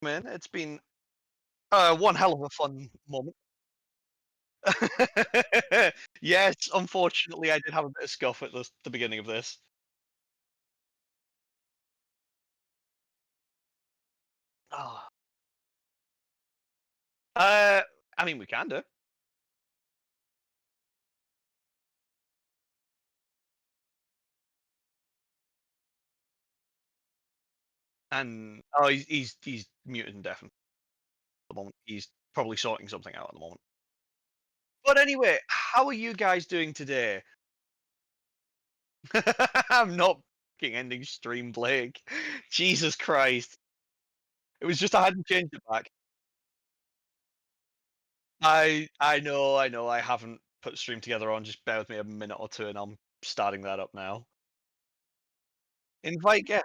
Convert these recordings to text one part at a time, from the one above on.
man. It's been one hell of a fun moment. Yes, unfortunately, I did have a bit of scuff at the beginning of this. Oh. Uh, I mean, we can do. And oh, he's muted and deaf at the moment. He's probably sorting something out at the moment. But anyway, how are you guys doing today? I'm not fucking ending stream, Blake. Jesus Christ. It was just I hadn't changed it back. I know. I haven't put the stream together on. Just bear with me a minute or two, and I'm starting that up now. Invite guest.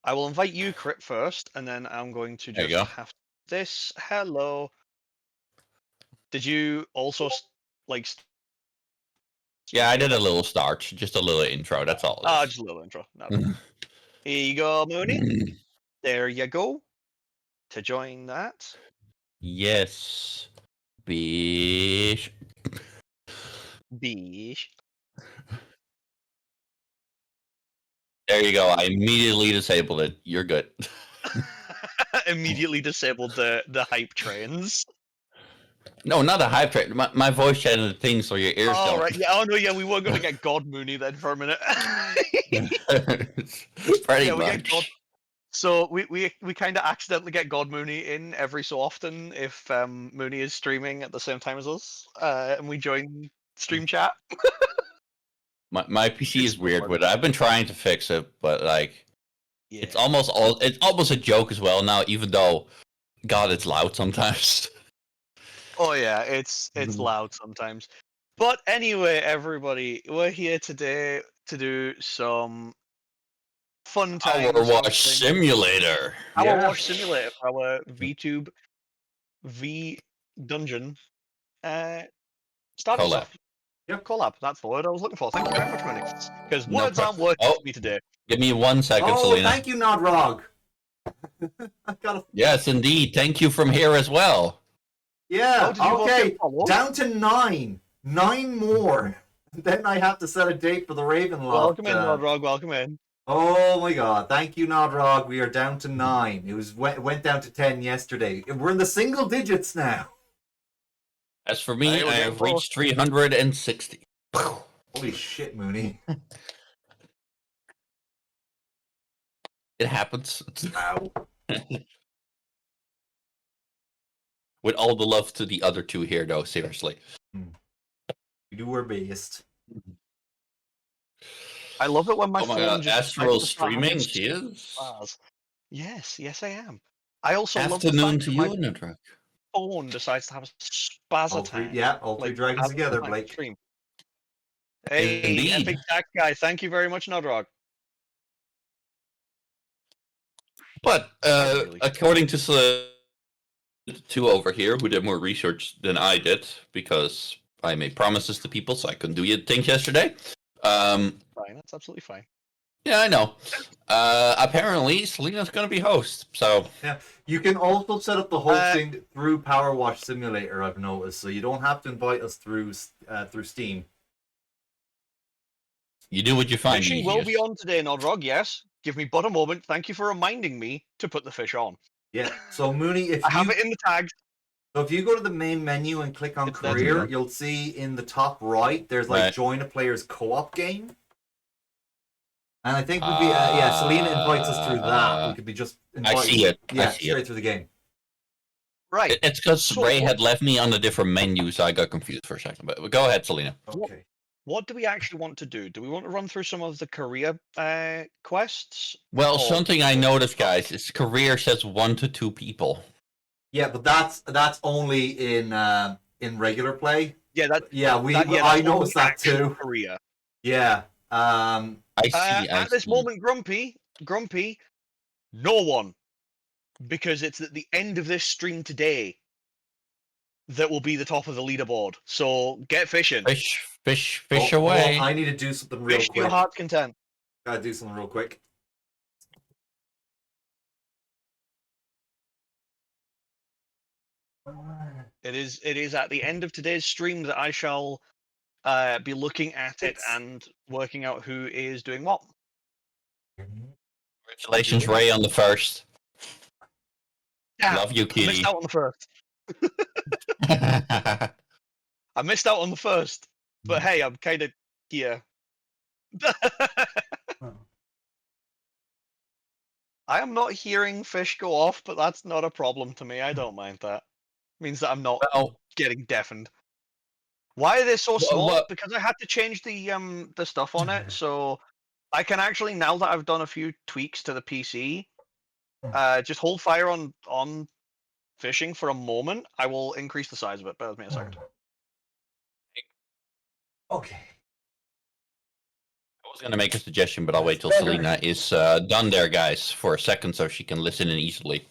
I will invite you, Crit, first, and then I'm going to There you just go. have this. Hello. Did you also like? Yeah, I did a little start, just a little intro. That's all it is. Just a little intro. No. Here you go, Mooney. There you go. To join that. Yes. Bish. Beesh. There you go. I immediately disabled it. You're good. Immediately disabled the hype trains. No, not a hype train. My voice chatted thing, so your ears Oh don't. right, yeah. Oh no, yeah. We were going to get God Mooney then for a minute. Pretty Yeah, we get God. much. So we kind of accidentally get God Mooney in every so often if Mooney is streaming at the same time as us, and we join stream chat. My PC It's is weird fun. with it. I've been trying to fix it, but like, Yeah. it's almost a joke as well now. Even though, God, it's loud sometimes. Oh yeah, it's loud sometimes. But anyway, everybody, we're here today to do some fun times. Powerwash Simulator. Powerwash Simulator for our VTube V Dungeon starting Collab. stuff. Yep, collab. That's the word I was looking for. Thank you very much, Minnie. Because No words aren't problem. working Oh, for me today. give me 1 second, Oh, Selena. thank you, Nodrog. I gotta... Yes, indeed. Thank you from here as well. Yeah, did you both okay. get followed? Down to 9. 9 more. Then I have to set a date for the Ravenloft. Welcome in, Nodrog. Welcome in. Oh my god. Thank you, Nodrog. We are down to 9. It went down to 10 yesterday. We're in the single digits now. As for me, I have close. reached 360. Holy shit, Mooney. It happens. Wow. With all the love to the other two here, though, seriously. We do our best. I love it when my Oh my phone god, just Astral decides to start having streaming, she is. bars. Yes, I am. I also love the Afternoon fact to that you, my Nutrak. phone decides to have a spaz All three, attack. yeah, all three Like, dragons as together, I Blake. stream. Hey, Indeed. Epic Tax Guy, thank you very much, Nodrog. But Really. according to the two over here who did more research than I did, because I made promises to people, so I couldn't do things yesterday. Fine, that's absolutely fine. Yeah, I know. Apparently, Selena's going to be host, so... Yeah, you can also set up the hosting through Powerwash Simulator, I've noticed, so you don't have to invite us through Steam. You do what you find Fishing easiest. will be on today, Nodrog, yes. Give me but a moment. Thank you for reminding me to put the fish on. Yeah, so Mooney, if I have it in the tags. So if you go to the main menu and click on career, you'll see in the top right, there's like join a player's co-op game. And I think we'd be, Selena invites us through that. We could be just invited. I see it. Yeah, I see straight it. through the game. Right. It's because Ray had left me on a different menu, so I got confused for a second. But go ahead, Selena. Okay. What do we actually want to do? Do we want to run through some of the career quests? Well, something I noticed, guys, is career says 1 to 2 people. Yeah, but that's only in regular play. Yeah, I noticed that too. Career. Yeah. I see. At this moment, Grumpy, no one, because it's at the end of this stream today that will be the top of the leaderboard. So get fishing. Fish away. Well, I need to do something real quick. To your heart's content. Gotta do something real quick. It is at the end of today's stream that I shall be looking at it and working out who is doing what. Congratulations, Ray, on the first. Damn, Love you, I kitty. missed out on the first. I missed out on the first, but hey, I'm kind of here. I am not hearing fish go off, but that's not a problem to me. I don't mind that. It means that I'm not getting deafened. Why are they so small? Because I had to change the stuff on it, so I can actually, now that I've done a few tweaks to the PC, just hold fire on fishing for a moment. I will increase the size of it. Bear with me a second. Okay. I was going to make a suggestion, but I'll wait till Selena is done there, guys, for a second so she can listen in easily.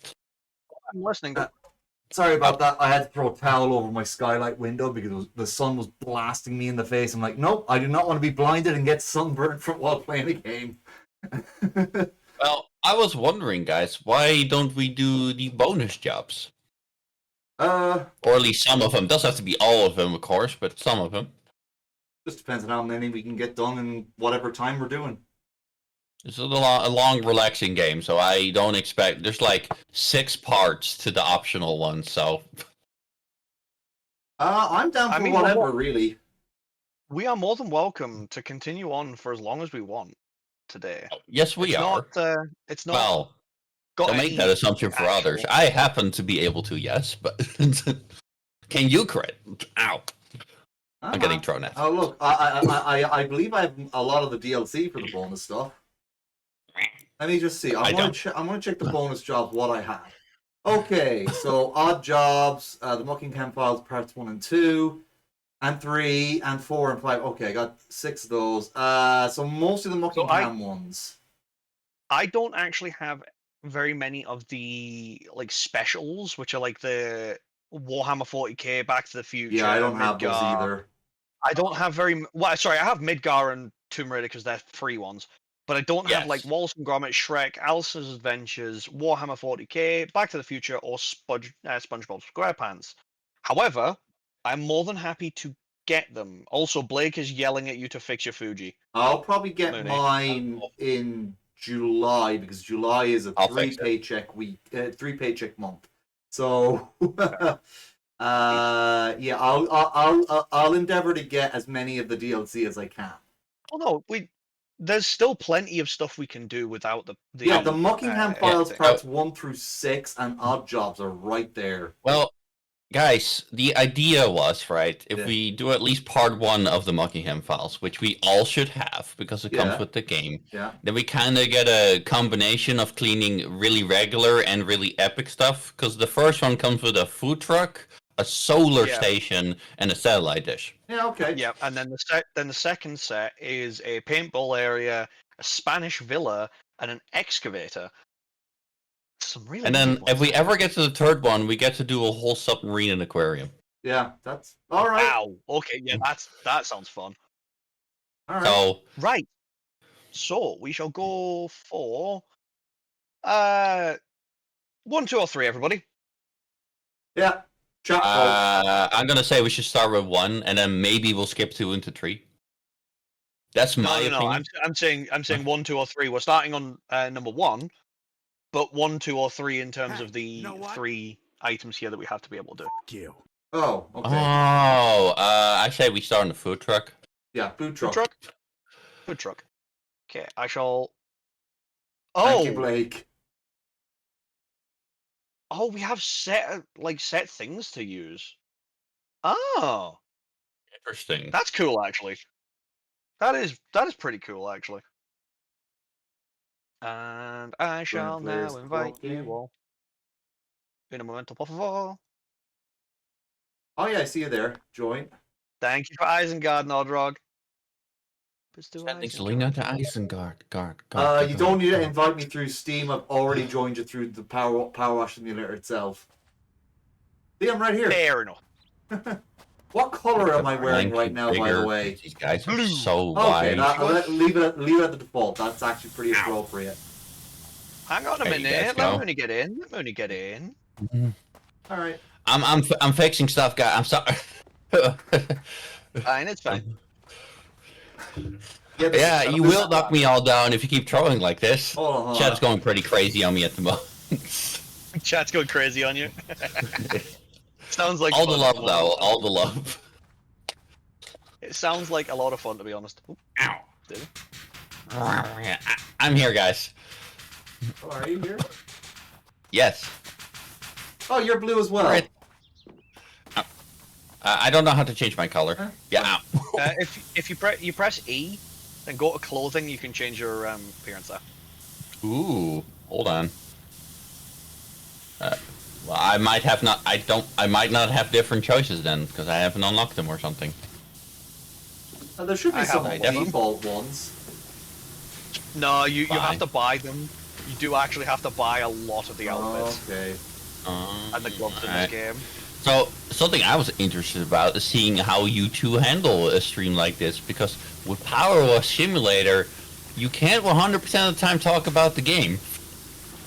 I'm listening. Sorry about that. I had to throw a towel over my skylight window because the sun was blasting me in the face. I'm like, nope, I do not want to be blinded and get sunburned while playing a game. Well, I was wondering, guys, why don't we do the bonus jobs? Or at least some of them. Doesn't have to be all of them, of course, but some of them. Just depends on how many we can get done in whatever time we're doing. It's a long, relaxing game, so I don't expect... There's like 6 parts to the optional one, so... I'm down for whatever, really. We are more than welcome to continue on for as long as we want today. Yes, we are. It's not... Well, don't make that assumption for others. I happen to be able to, yes, but... Can you crit? Ow. I'm getting thrown at. Oh, look, I believe I have a lot of the DLC for the bonus stuff. Let me just see. I'm going to check the bonus jobs, what I have. Okay, so odd jobs, the Muckingham Files parts 1 and 2, and 3, and 4, and 5. Okay, I got 6 of those. So most of the Muckingham ones. I don't actually have very many of the like specials, which are like the Warhammer 40k, Back to the Future. Yeah, I don't Midgar. have those either. I don't have very well. Sorry, I have Midgar and Tomb Raider because they're free ones. But I don't have like Wallace and Gromit, Shrek, Alice's Adventures, Warhammer 40k, Back to the Future, or SpongeBob SquarePants. However, I'm more than happy to get them. Also, Blake is yelling at you to fix your Fuji. I'll probably get mine in July because July is a 3-paycheck week, 3-paycheck month. So, yeah, I'll endeavor to get as many of the DLC as I can. Oh no, there's still plenty of stuff we can do without the the Muckingham Files parts 1 through 6 and odd jobs are right there. Well, guys, the idea was, right, if we do at least part 1 of the Muckingham Files, which we all should have because it comes with the game, then we kind of get a combination of cleaning really regular and really epic stuff, because the first one comes with a food truck, a solar station, and a satellite dish. Yeah, okay. Yeah, and then the second set is a paintball area, a Spanish villa, and an excavator. Some really. And then if we ever get to the third one, we get to do a whole submarine and aquarium. Yeah, that's all right. Wow. Okay, yeah, that sounds fun. All right. So right. So we shall go for 1, 2, or 3, everybody. Yeah. I'm gonna say we should start with 1, and then maybe we'll skip 2 into 3. That's my opinion. No, I'm saying 1, 2, or 3. We're starting on number 1, but 1, 2, or 3 in terms of the 3 items here that we have to be able to do. Oh, okay. Oh, I say we start on the food truck. Yeah, food truck. Food truck. Okay, I shall. Thank you, Blake. Oh, we have set things to use. Oh, interesting. That's cool, actually. That is pretty cool, actually. And I shall now invite you all. In a momento, por favor. Oh yeah, I see you there. Join. Thank you for Isengard, Nodrog. Sending Selena to Isengard. You don't need to invite me through Steam. I've already joined you through the Powerwash Simulator itself. See, I'm right here. Fair enough. What color am I wearing right now, by the way? These guys are so wide. Okay, leave it at the default. That's actually pretty appropriate. Hang on a minute. Let me only get in. All right. I'm fixing stuff, guy. I'm sorry. Fine, it's fine. Yeah, you will knock me all down if you keep throwing like this. Chat's going pretty crazy on me at the moment. Chat's going crazy on you. Sounds like all the love, though. All the love. It sounds like a lot of fun, to be honest. Ooh. Ow. I'm here, guys. Oh, are you here? Yes. Oh, you're blue as well. Right. I don't know how to change my color. Yeah. If you press E, then go to clothing. You can change your appearance there. Ooh, hold on. Well, I might have not. I might not have different choices then because I haven't unlocked them or something. There should be some default ones. No, you have to buy them. You do actually have to buy a lot of the outfits. Okay. And the gloves in this game. So, something I was interested about is seeing how you two handle a stream like this, because with Powerwash Simulator, you can't 100% of the time talk about the game.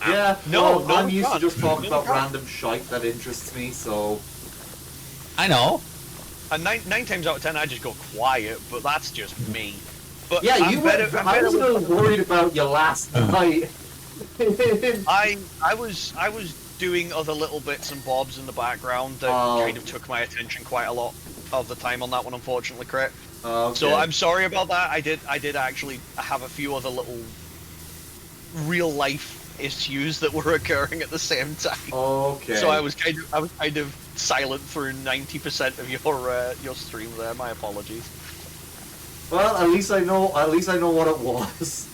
Yeah, no, I'm used to just talking about random shite that interests me, so... I know. And 9 times out of 10 I just go quiet, but that's just me. But yeah, I was a little worried about you last night. I was doing other little bits and bobs in the background that kind of took my attention quite a lot of the time on that one, unfortunately, Crit. Okay. So I'm sorry about that. I did actually have a few other little real life issues that were occurring at the same time. Okay. So I was kind of silent through 90% of your stream there. My apologies. Well, at least I know what it was.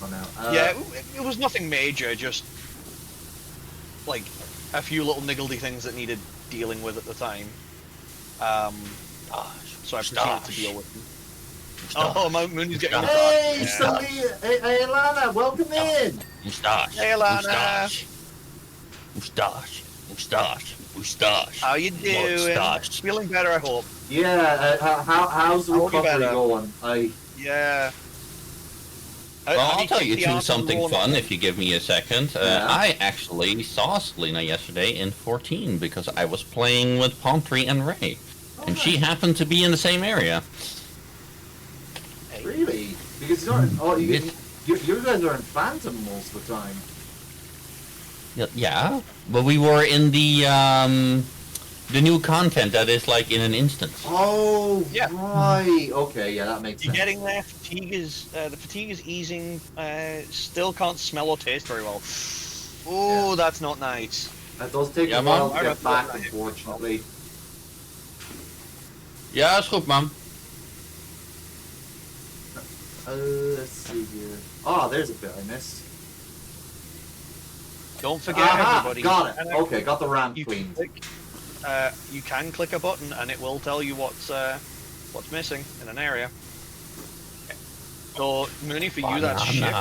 Oh, no. Yeah, it was nothing major, just like a few little niggledy things that needed dealing with at the time. So I proceeded to deal with them. Oh, Mount Moon is getting Hey, hey, Alana, welcome in. Mustache. Hey, Alana. Mustache. How you doing? Mustache. Feeling better, I hope. Yeah. How's the recovery going? Yeah. Well, I'll tell you two something fun if you give me a second. Yeah. I actually saw Selena yesterday in 14 because I was playing with Palm Tree and Ray. And she happened to be in the same area. Really? Because you guys are in Phantom most of the time. Yeah, but we were in the new content that is like in an instance. Oh, yeah. Right. Okay, yeah, that makes sense. You're getting there. The fatigue is easing. Still can't smell or taste very well. Oh, that's not nice. That does take a while to get back, unfortunately. Ja, is goed, man. Let's see here. Oh, there's a bit I missed. Don't forget, everybody. Got it. Okay, got the ramp cleaned. You can click a button and it will tell you what's missing in an area. So, Mooney, for you, that's shift.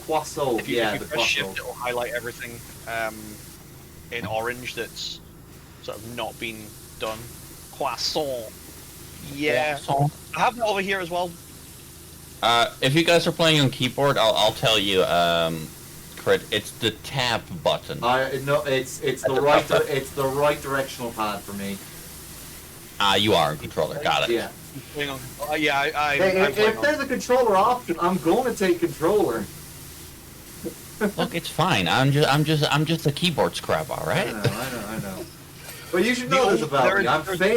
Croissant. If you press shift, it will highlight everything in orange that's sort of not been done. Croissant. Yeah. Croissant. I have that over here as well. If you guys are playing on keyboard, I'll tell you. Crit, it's the tab button. No, it's the right directional pad for me. You are a controller. Got it. Yeah. If there's a controller option, I'm going to take controller. Look, it's fine. I'm just a keyboard scrub, all right? I know. But you should know this about me.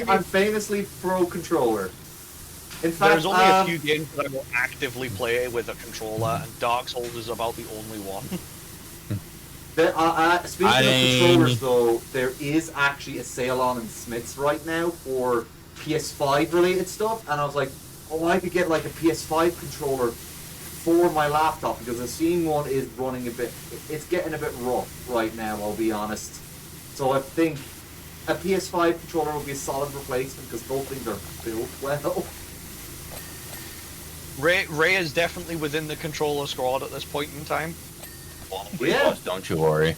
I'm famously pro controller. In fact, there's only a few games that I will actively play with a controller, and Dark Souls is about the only one. Speaking of controllers, though, there is actually a sale on in Smith's right now for PS5 related stuff, and I was like, oh, I could get like a PS5 controller for my laptop because the Steam one is running a bit. It's getting a bit rough right now, I'll be honest. So I think a PS5 controller would be a solid replacement because both things are built well. Ray is definitely within the controller squad at this point in time. Yeah. Don't you worry.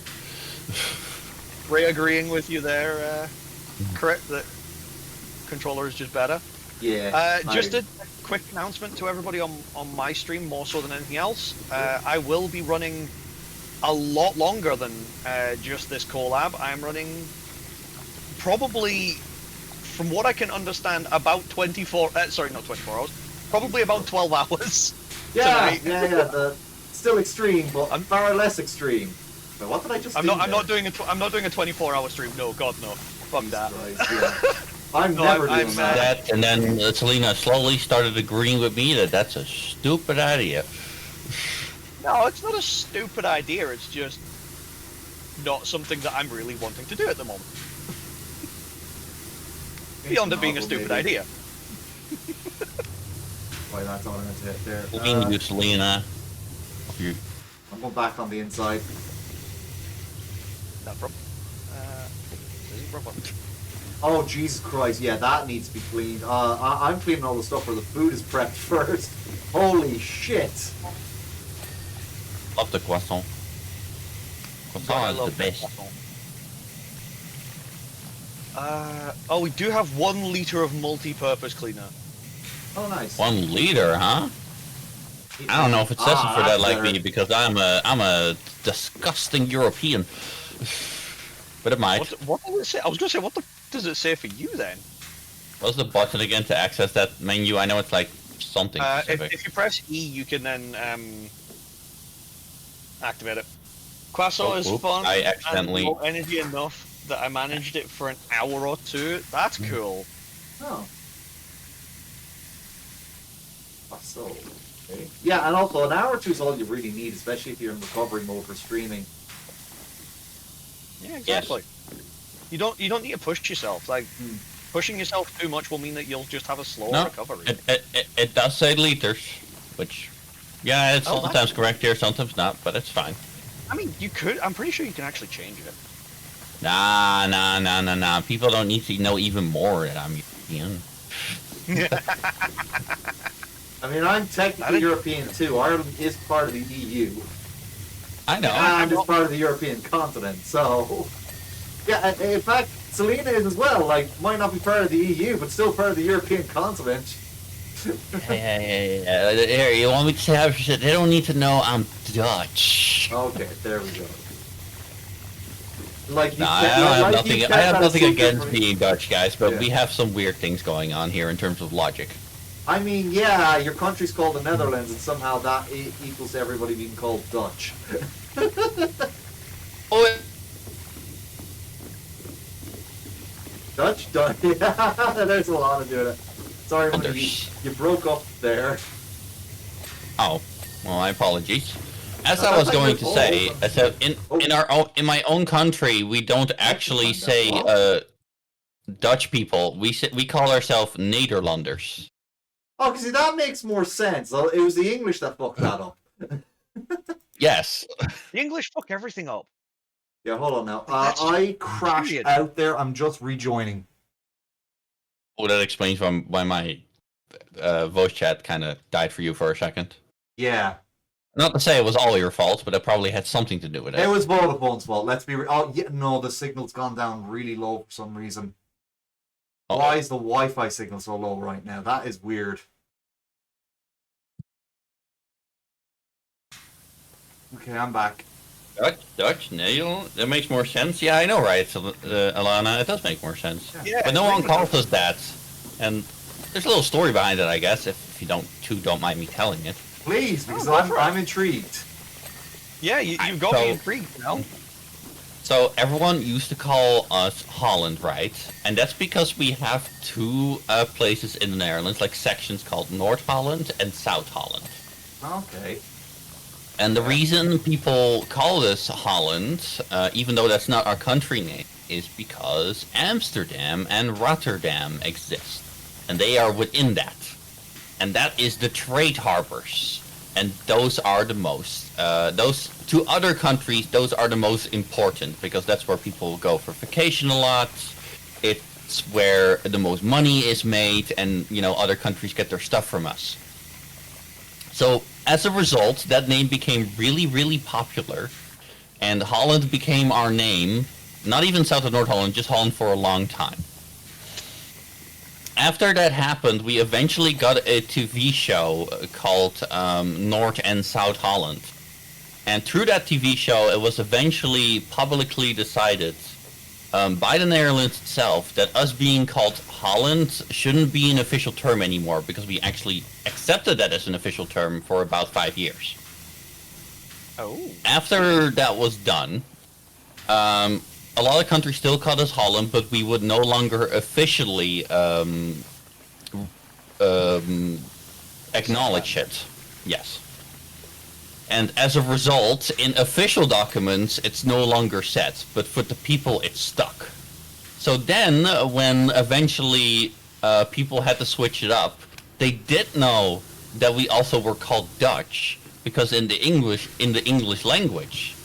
Ray agreeing with you there, correct, that controller is just better. Yeah. Just a quick announcement to everybody on my stream, more so than anything else. I will be running a lot longer than just this collab. I'm running probably, from what I can understand, about 24. Sorry, not 24 hours. Probably about 12 hours. Yeah, tonight. yeah. Still extreme, but far less extreme. But what did I just? I'm not doing a 24-hour stream. No, God, no. Fuck that. Christ, yeah. I'm never doing that. And then Selena slowly started agreeing with me that that's a stupid idea. No, it's not a stupid idea. It's just not something that I'm really wanting to do at the moment. Beyond it being a stupid idea. Why, that's all I'm going to hit there. Looking you, Selena. I'm going back on the inside. No problem. Oh, Jesus Christ. Yeah, that needs to be cleaned. I'm cleaning all the stuff where the food is prepped first. Holy shit. Love the croissant. Croissant is the best. Oh, we do have 1 liter of multi-purpose cleaner. Oh, nice. 1 liter, huh? I don't know if it says it for that like me because I'm a disgusting European. But it might. What does it say? I was gonna say, what does it say for you then? What's the button again to access that menu? I know it's like something specific. If you press E, you can then activate it. Croissant is fun. I accidentally and low energy enough that I managed it for an hour or 2. That's cool. Oh. So, okay. Yeah, and also an hour or 2 is all you really need, especially if you're in recovery mode for streaming. Yeah, exactly. Yes. You don't need to push yourself. Like pushing yourself too much will mean that you'll just have a slower recovery. It does say liters, which yeah, it's sometimes correct here, sometimes not, but it's fine. I mean, you could. I'm pretty sure you can actually change it. Nah. People don't need to know even more than I'm European. I mean, I'm technically European too. Ireland is part of the EU. I know. And it's part of the European continent, so... Yeah, in fact, Selena is as well. Like, might not be part of the EU, but still part of the European continent. Hey. Here, you want me to have shit? They don't need to know I'm Dutch. Okay, there we go. Like, I have nothing against being Dutch, guys, but we have some weird things going on here in terms of logic. I mean, yeah, your country's called the Netherlands, and somehow that equals everybody being called Dutch. Dutch? Yeah, there's a lot of doing it. Sorry, you broke up there. Oh, well, my apologies. As I was going to say, I said in my own country, we don't actually say Dutch people. We call ourselves Nederlanders. Oh, see, that makes more sense. It was the English that fucked that up. Yes. The English fuck everything up. Yeah, hold on now. I crashed out there. I'm just rejoining. Oh, that explains why my voice chat kind of died for you for a second. Yeah. Not to say it was all your fault, but it probably had something to do with it. It was Vodafone's fault. Let's be real. Oh, yeah, no, the signal's gone down really low for some reason. Why is the Wi-Fi signal so low right now? That is weird. Okay, I'm back. Dutch, no, that makes more sense. Yeah, I know, right, Alana? It does make more sense. Yeah, but no one calls us that. And there's a little story behind it, I guess, if you don't mind me telling it. Please, because I'm intrigued. Yeah, you've got me intrigued, you know? So everyone used to call us Holland, right? And that's because we have 2 places in the Netherlands, like sections called North Holland and South Holland. Okay. And the reason people call us Holland, even though that's not our country name, is because Amsterdam and Rotterdam exist. And they are within that. And that is the trade harbors. And those are the most, those 2 other countries, those are the most important, because that's where people go for vacation a lot. It's where the most money is made, and, you know, other countries get their stuff from us. So, as a result, that name became really, really popular, and Holland became our name, not even South and North Holland, just Holland for a long time. After that happened, we eventually got a TV show called North and South Holland. And through that TV show, it was eventually publicly decided by the Netherlands itself that us being called Holland shouldn't be an official term anymore because we actually accepted that as an official term for about 5 years. Oh. After that was done, a lot of countries still called us Holland, but we would no longer officially acknowledge it. Yes. And as a result, in official documents, it's no longer set, but for the people, it's stuck. So then, when eventually people had to switch it up, they did know that we also were called Dutch, because in the English language,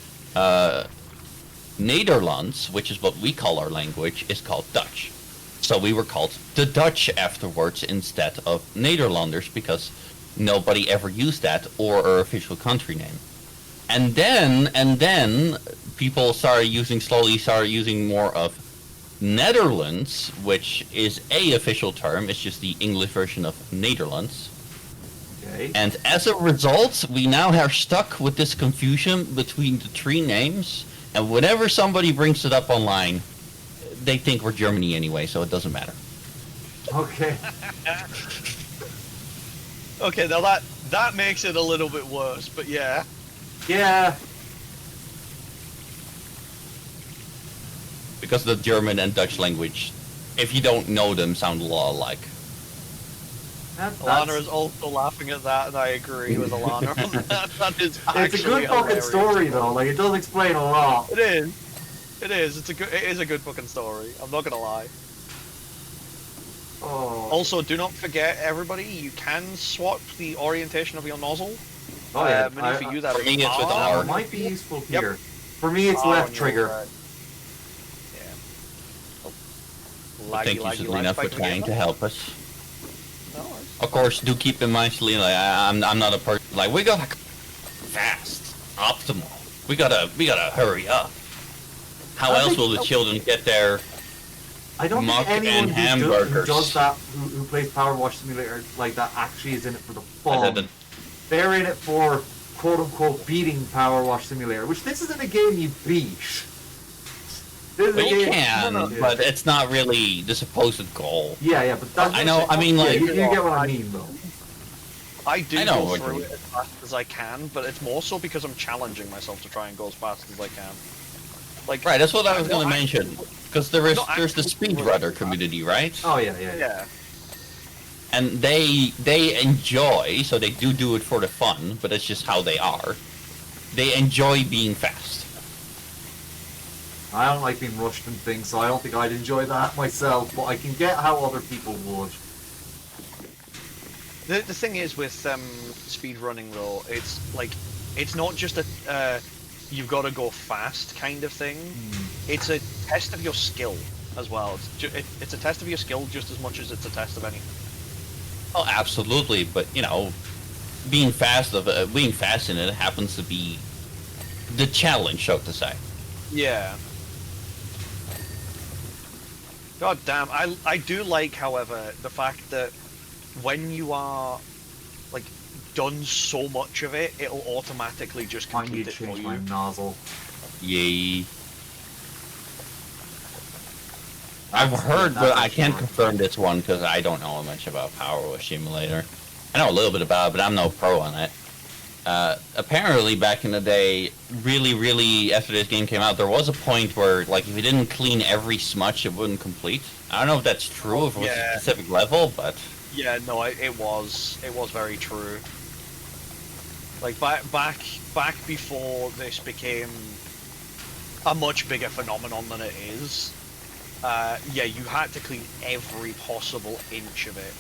Nederlands, which is what we call our language, is called Dutch. So we were called the Dutch afterwards instead of Nederlanders, because nobody ever used that or our official country name. And then people slowly started using more of Netherlands, which is a official term. It's just the English version of Netherlands. Okay. And as a result, we now are stuck with this confusion between the three names. And whenever somebody brings it up online, they think we're Germany anyway, so it doesn't matter. Okay. Okay, now that makes it a little bit worse, but yeah. Yeah. Because the German and Dutch language, if you don't know them, sound a lot alike. Alana is also laughing at that, and I agree with Alana on that. That is it's a good fucking story, though. Like, it does explain a lot. It is. It is. It is a good fucking story. I'm not gonna lie. Oh. Also, do not forget, everybody, you can swap the orientation of your nozzle. Oh yeah. For you, that for me, it's with R. R. It might be useful here. For me, it's left trigger. Right. Yeah. Oh. Thank you, Selena, for trying to help us. No worries. Of course, do keep in mind, Selena, I'm not a person like we gotta fast, optimal. We gotta hurry up. How else will the children get their I don't muck think anyone and who hamburgers? does that, who plays Powerwash Simulator like that, actually is in it for the fun. They're in it for quote-unquote beating Powerwash Simulator, which this isn't a game you beat. Well, you can, but it's not really the supposed goal. Yeah, but that's... I know, I mean, like... you get what I mean, though. I do go through it as fast as I can, but it's more so because I'm challenging myself to try and go as fast as I can. Like, right, that's what I was going to mention. Because there's the speedrunner community, right? Oh, yeah. And they enjoy, so they do it for the fun, but it's just how they are. They enjoy being fast. I don't like being rushed and things, so I don't think I'd enjoy that myself, but I can get how other people would. The thing is with speedrunning though, it's like, it's not just a you've got to go fast kind of thing. It's a test of your skill as well. It's a test of your skill just as much as it's a test of anything. Oh, absolutely, but you know, being fast in it happens to be the challenge, so to say. Yeah. God damn, I do like, however, the fact that when you are like done so much of it, it'll automatically just complete it for you. Change my nozzle. Yay. I've heard, but I can't confirm this one because I don't know much about Powerwash Simulator. I know a little bit about it, but I'm no pro on it. Apparently, back in the day, really, after this game came out, there was a point where, like, if you didn't clean every smudge, it wouldn't complete. I don't know if that's true, if it was a specific level, but... Yeah, no, it was very true. Like, back before this became a much bigger phenomenon than it is, yeah, you had to clean every possible inch of it.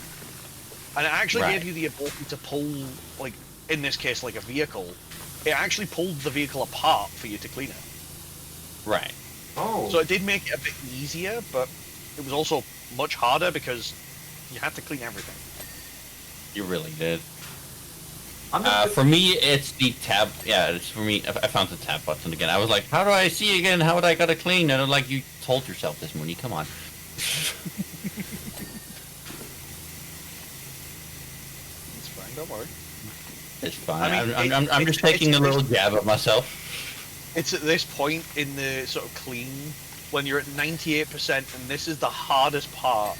And it actually gave you the ability to pull, like, in this case, like a vehicle. It actually pulled the vehicle apart for you to clean it. Right. Oh. So it did make it a bit easier, but it was also much harder because you had to clean everything. You really did. For me, it's the tab. Yeah, it's for me. I found the tab button again. I was like, how do I see again? How would I gotta clean? And I'm like, you told yourself this, Mooney. Come on. It's fine. Don't worry. It's fine. I mean, I'm just taking a little jab at myself. It's at this point in the sort of clean when you're at 98%, and this is the hardest part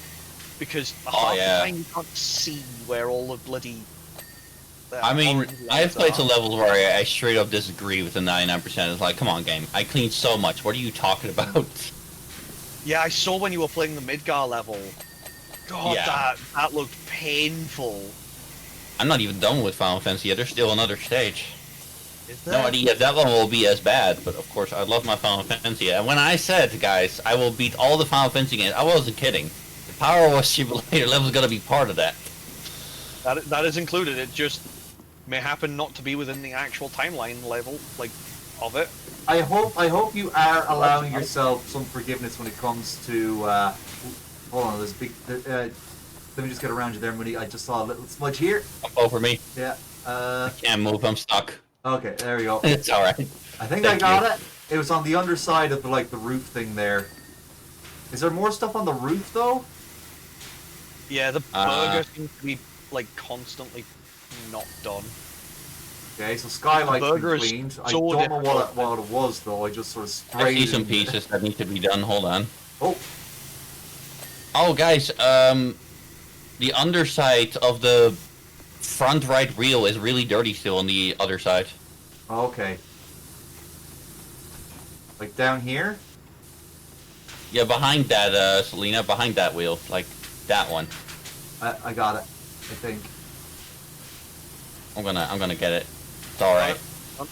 because half the time you can't see where all the bloody. I mean, I've played to levels where I straight up disagree with the 99%. It's like, come on, game. I cleaned so much. What are you talking about? Yeah, I saw when you were playing the Midgar level. God, that looked painful. I'm not even done with Final Fantasy yet. There's still another stage. Is there? No idea if that one will be as bad, but of course, I love my Final Fantasy. And when I said, guys, I will beat all the Final Fantasy games, I wasn't kidding. The Powerwash Simulator level is going to be part of that. That is included. It just may happen not to be within the actual timeline level, like, of it. I hope you are allowing yourself some forgiveness when it comes to. Hold on, there's a big. Let me just get around you there, Moody. I just saw a little smudge here. Up over me. Yeah. I can't move. I'm stuck. Okay, there we go. It's all right. I think I got it. It was on the underside of the roof thing there. Is there more stuff on the roof though? Yeah, the burger seems to be like constantly not done. Okay, so skylight's been cleaned. I don't know what it was though. I just sort of sprayed. I see some pieces that need to be done. Hold on. Oh. Oh, guys. The underside of the front right wheel is really dirty still on the other side. Okay. Like down here? Yeah, behind that, Selena, behind that wheel, like that one. I got it. I think. I'm gonna get it. It's all right.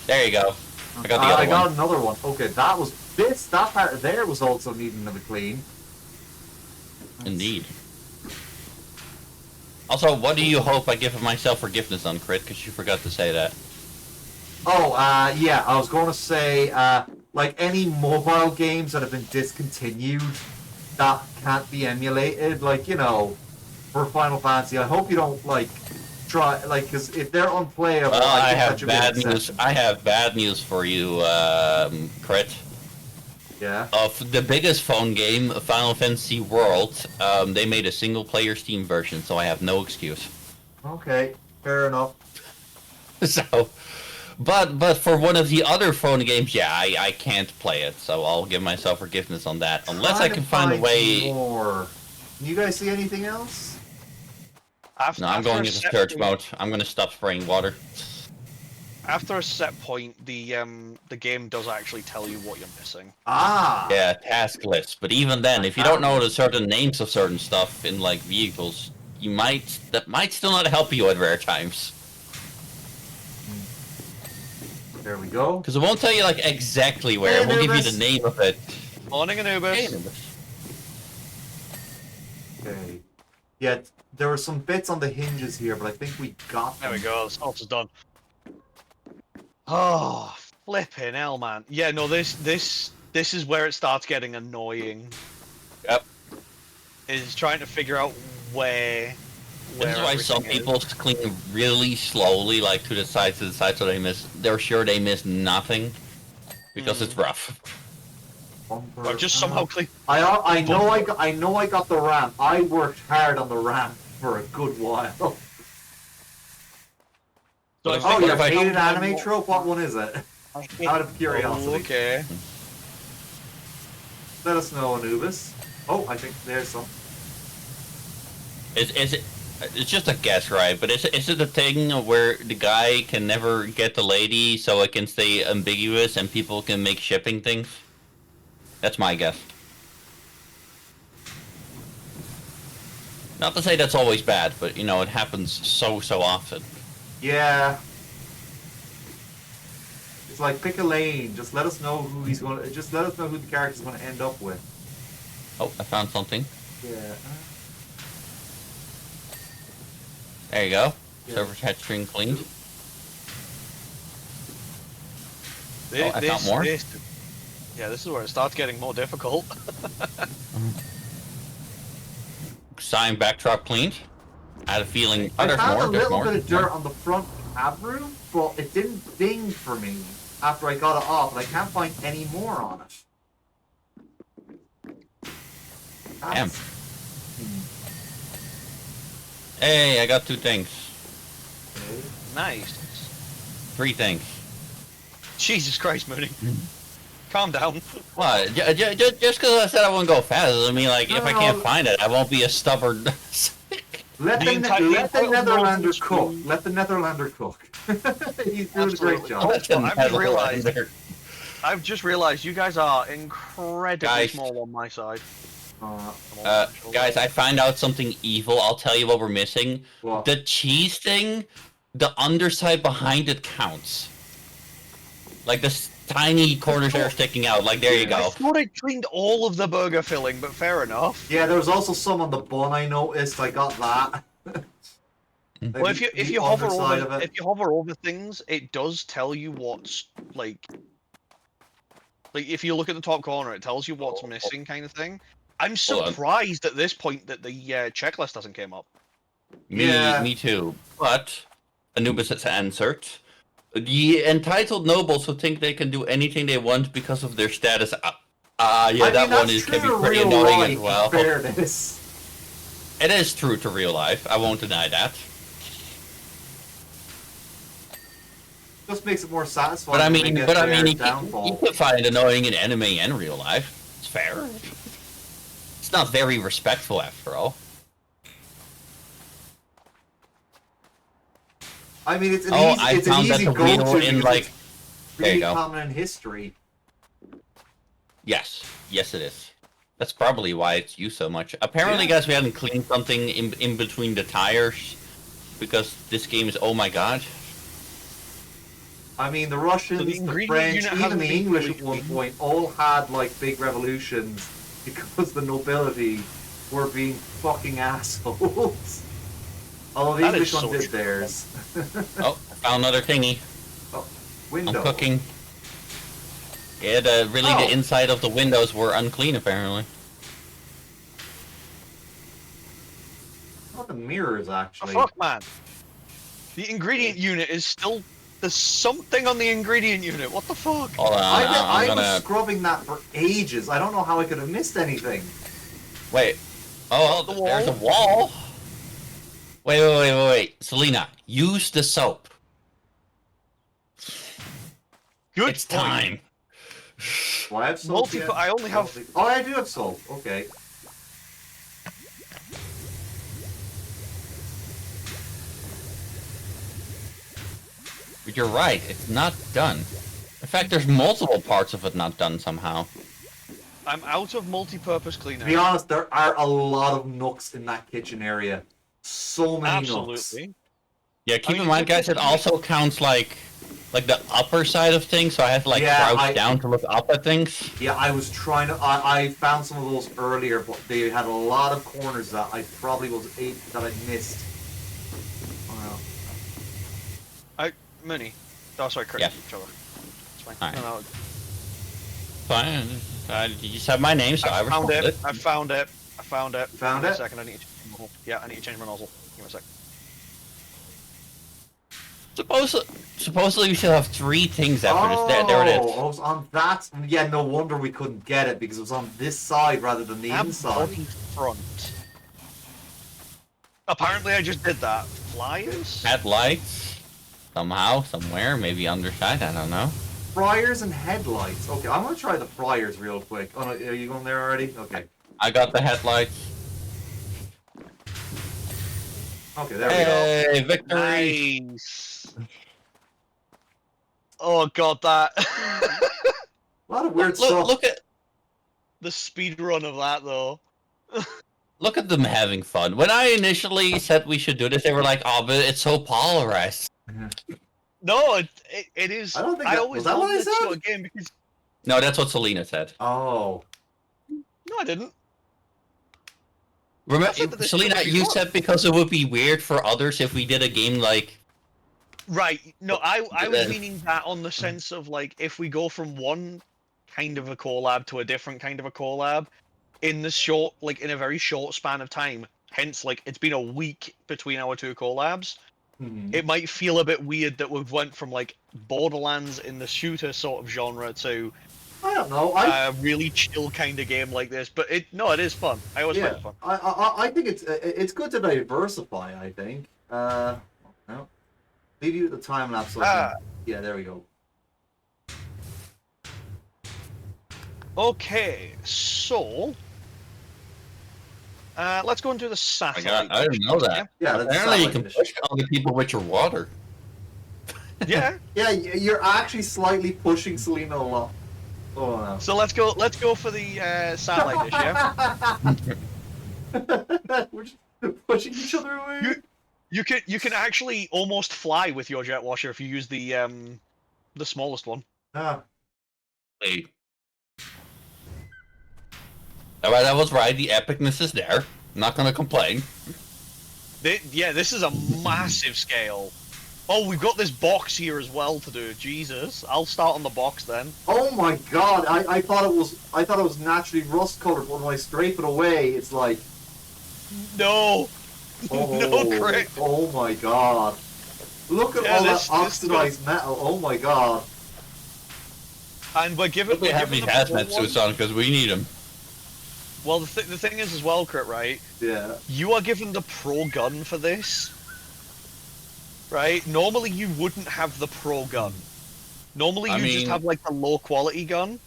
There you go. I got the other one. I got another one. Okay, that part there was also needing another clean. Indeed. Also, what do you hope I give myself forgiveness on, Crit? Because you forgot to say that. Oh, yeah, I was going to say, like any mobile games that have been discontinued that can't be emulated, like, you know, for Final Fantasy, I hope you don't, like, try, like, because if they're unplayable, I have bad news. I have bad news for you, Crit. Yeah. Of the biggest phone game, Final Fantasy World, they made a single-player Steam version, so I have no excuse. Okay, fair enough. So, but for one of the other phone games, yeah, I can't play it, so I'll give myself forgiveness on that, unless I can find a way. More. Can you guys see anything else? No, I'm going into search mode. I'm going to stop spraying water. After a set point, the game does actually tell you what you're missing. Ah. Yeah, task list. But even then, if you don't know the certain names of certain stuff in like vehicles, that might still not help you at rare times. There we go. Because it won't tell you like exactly where. Hey, it won't give you the name of it. Morning, Anubis. Hey, Anubis. Okay. Yeah, there were some bits on the hinges here, but I think we got them. There we go. The salt is done. Oh, flipping hell, man. Yeah, no, this is where it starts getting annoying. Yep. Is trying to figure out where This is why some people clean really slowly, like to the side, so they're sure they miss nothing, because it's rough. Or just somehow clean. I know I got the ramp. I worked hard on the ramp for a good while. So oh, your hated anime trope? What one is it? Out of curiosity. Oh, okay. Let us know, Anubis. Oh, I think there's some. Is it? It's just a guess, right? But is it a thing where the guy can never get the lady, so it can stay ambiguous and people can make shipping things? That's my guess. Not to say that's always bad, but you know, it happens so often. Yeah. It's like pick a lane. Just let us know who he's going to. Just let us know who the character's going to end up with. Oh, I found something. Yeah. There you go. Yeah. Server chat string cleaned. I found more. Yeah, this is where it starts getting more difficult. Sign backdrop cleaned. I had a feeling. I found a little more. bit of dirt on the front cab room, but it didn't ding for me after I got it off, and I can't find any more on it. Damn. Hey, I got 2 things. Nice. 3 things. Jesus Christ, Mooney. Calm down. What? Just because I said I wouldn't go fast doesn't mean, like, if I can't find it, I won't be a stubborn... Let the Netherlander cook. Let the Netherlander cook. He's doing a great job. I've just realized you guys are incredibly small on my side. Guys, I find out something evil. I'll tell you what we're missing. What? The cheese thing, the underside behind it counts. Like the tiny corners that are sticking out. Like, there you go. I thought I cleaned all of the burger filling, but fair enough. Yeah, there was also some on the bun I noticed. I got that. Well, if you hover over things, it does tell you what's like if you look at the top corner, it tells you what's missing, kind of thing. I'm surprised at this point that the checklist hasn't came up. Me too. But Anubis has answered. The entitled nobles who think they can do anything they want because of their status. That one can be pretty annoying as well. Fairness. It is true to real life. I won't deny that. Just makes it more satisfying. But I mean, you can find annoying in anime and real life. It's fair. It's not very respectful, after all. I mean, it's an easy go-to in, like, really common in history. Yes, it is. That's probably why it's used so much. Apparently, guys, we hadn't cleaned something in between the tires because this game is, oh my god. I mean, the Russians, the French, even the English at one point all had, like, big revolutions because the nobility were being fucking assholes. Although the English one did theirs. Oh, I found another thingy. Oh, window. I'm cooking. Yeah, the inside of the windows were unclean, apparently. Not the mirrors, actually. Oh, fuck, man. The ingredient unit is still... There's something on the ingredient unit. What the fuck? Hold on, I was scrubbing that for ages. I don't know how I could have missed anything. Wait. Oh, there's a wall. Wait. Selena, use the soap. Good. It's time. Well, I have soap. I only have... Oh, I do have soap. Okay. But you're right, it's not done. In fact, there's multiple parts of it not done somehow. I'm out of multi-purpose cleaner. To be honest, there are a lot of nooks in that kitchen area. So many nooks. Yeah, keep in mind, guys, it also counts like the upper side of things, so I have to crouch down to look up at things. Yeah, I was trying to... I found some of those earlier, but they had a lot of corners that I probably that I missed. Mooney. Oh, sorry, Chris. Yeah. Each other. It's fine. Right. No. Fine. You just have my name, so I found it. I found it. Found it? Give me a second, I need to change my nozzle. Yeah, I need to change my nozzle. Give me a sec. Supposedly we should have 3 things after this. There it is. Oh, it was on that. Yeah, no wonder we couldn't get it, because it was on this side rather than the inside. Front. Apparently I just did that. Flyers? Headlights. Somehow, somewhere, maybe underside, I don't know. Fryers and headlights. Okay, I'm gonna try the fryers real quick. Oh, no, are you going there already? Okay. I got the headlights. Okay, there we go. Hey, victory! Nice. Oh god, that. A lot of weird stuff. Look at the speed run of that, though. Look at them having fun. When I initially said we should do this, they were like, "Oh, but it's so polarized." No, it is. I don't think I always love this sort of game because... No, that's what Selena said. Oh. No, I didn't. Remember, Selena, you said because it would be weird for others if we did a game like... Right. No, I was meaning that on the sense of, like, if we go from one kind of a collab to a different kind of a collab in in a very short span of time, hence, like, it's been a week between our 2 collabs, it might feel a bit weird that we've went from, like, Borderlands in the shooter sort of genre to... I don't know. A really chill kind of game like this, but it is fun. I always find it fun. I think it's good to diversify. I think. No. Leave you the time lapse. Yeah, there we go. Okay, so let's go and do the satellite. I didn't know that. Yeah, apparently you can push other people with your water. Yeah. Yeah, you're actually slightly pushing Selena a lot. Oh no. So let's go for the satellite dish, yeah? We're just pushing each other away. You can actually almost fly with your jet washer if you use the smallest one. Ah. Wait. Alright, I was right. The epicness is there. I'm not gonna complain. Yeah, this is a massive scale. Oh, we've got this box here as well to do. Jesus, I'll start on the box then. Oh my god! I thought it was naturally rust colored, but when I scrape it away, it's like no, no crit. Oh my god! Look at all that oxidized metal. Oh my god! And we're giving we have these hazmat suits on because we need them. Well, the thing is as well, Crit, right? Yeah. You are given the pro gun for this. Right? Normally you wouldn't have the pro gun. Normally you just have like the low quality gun.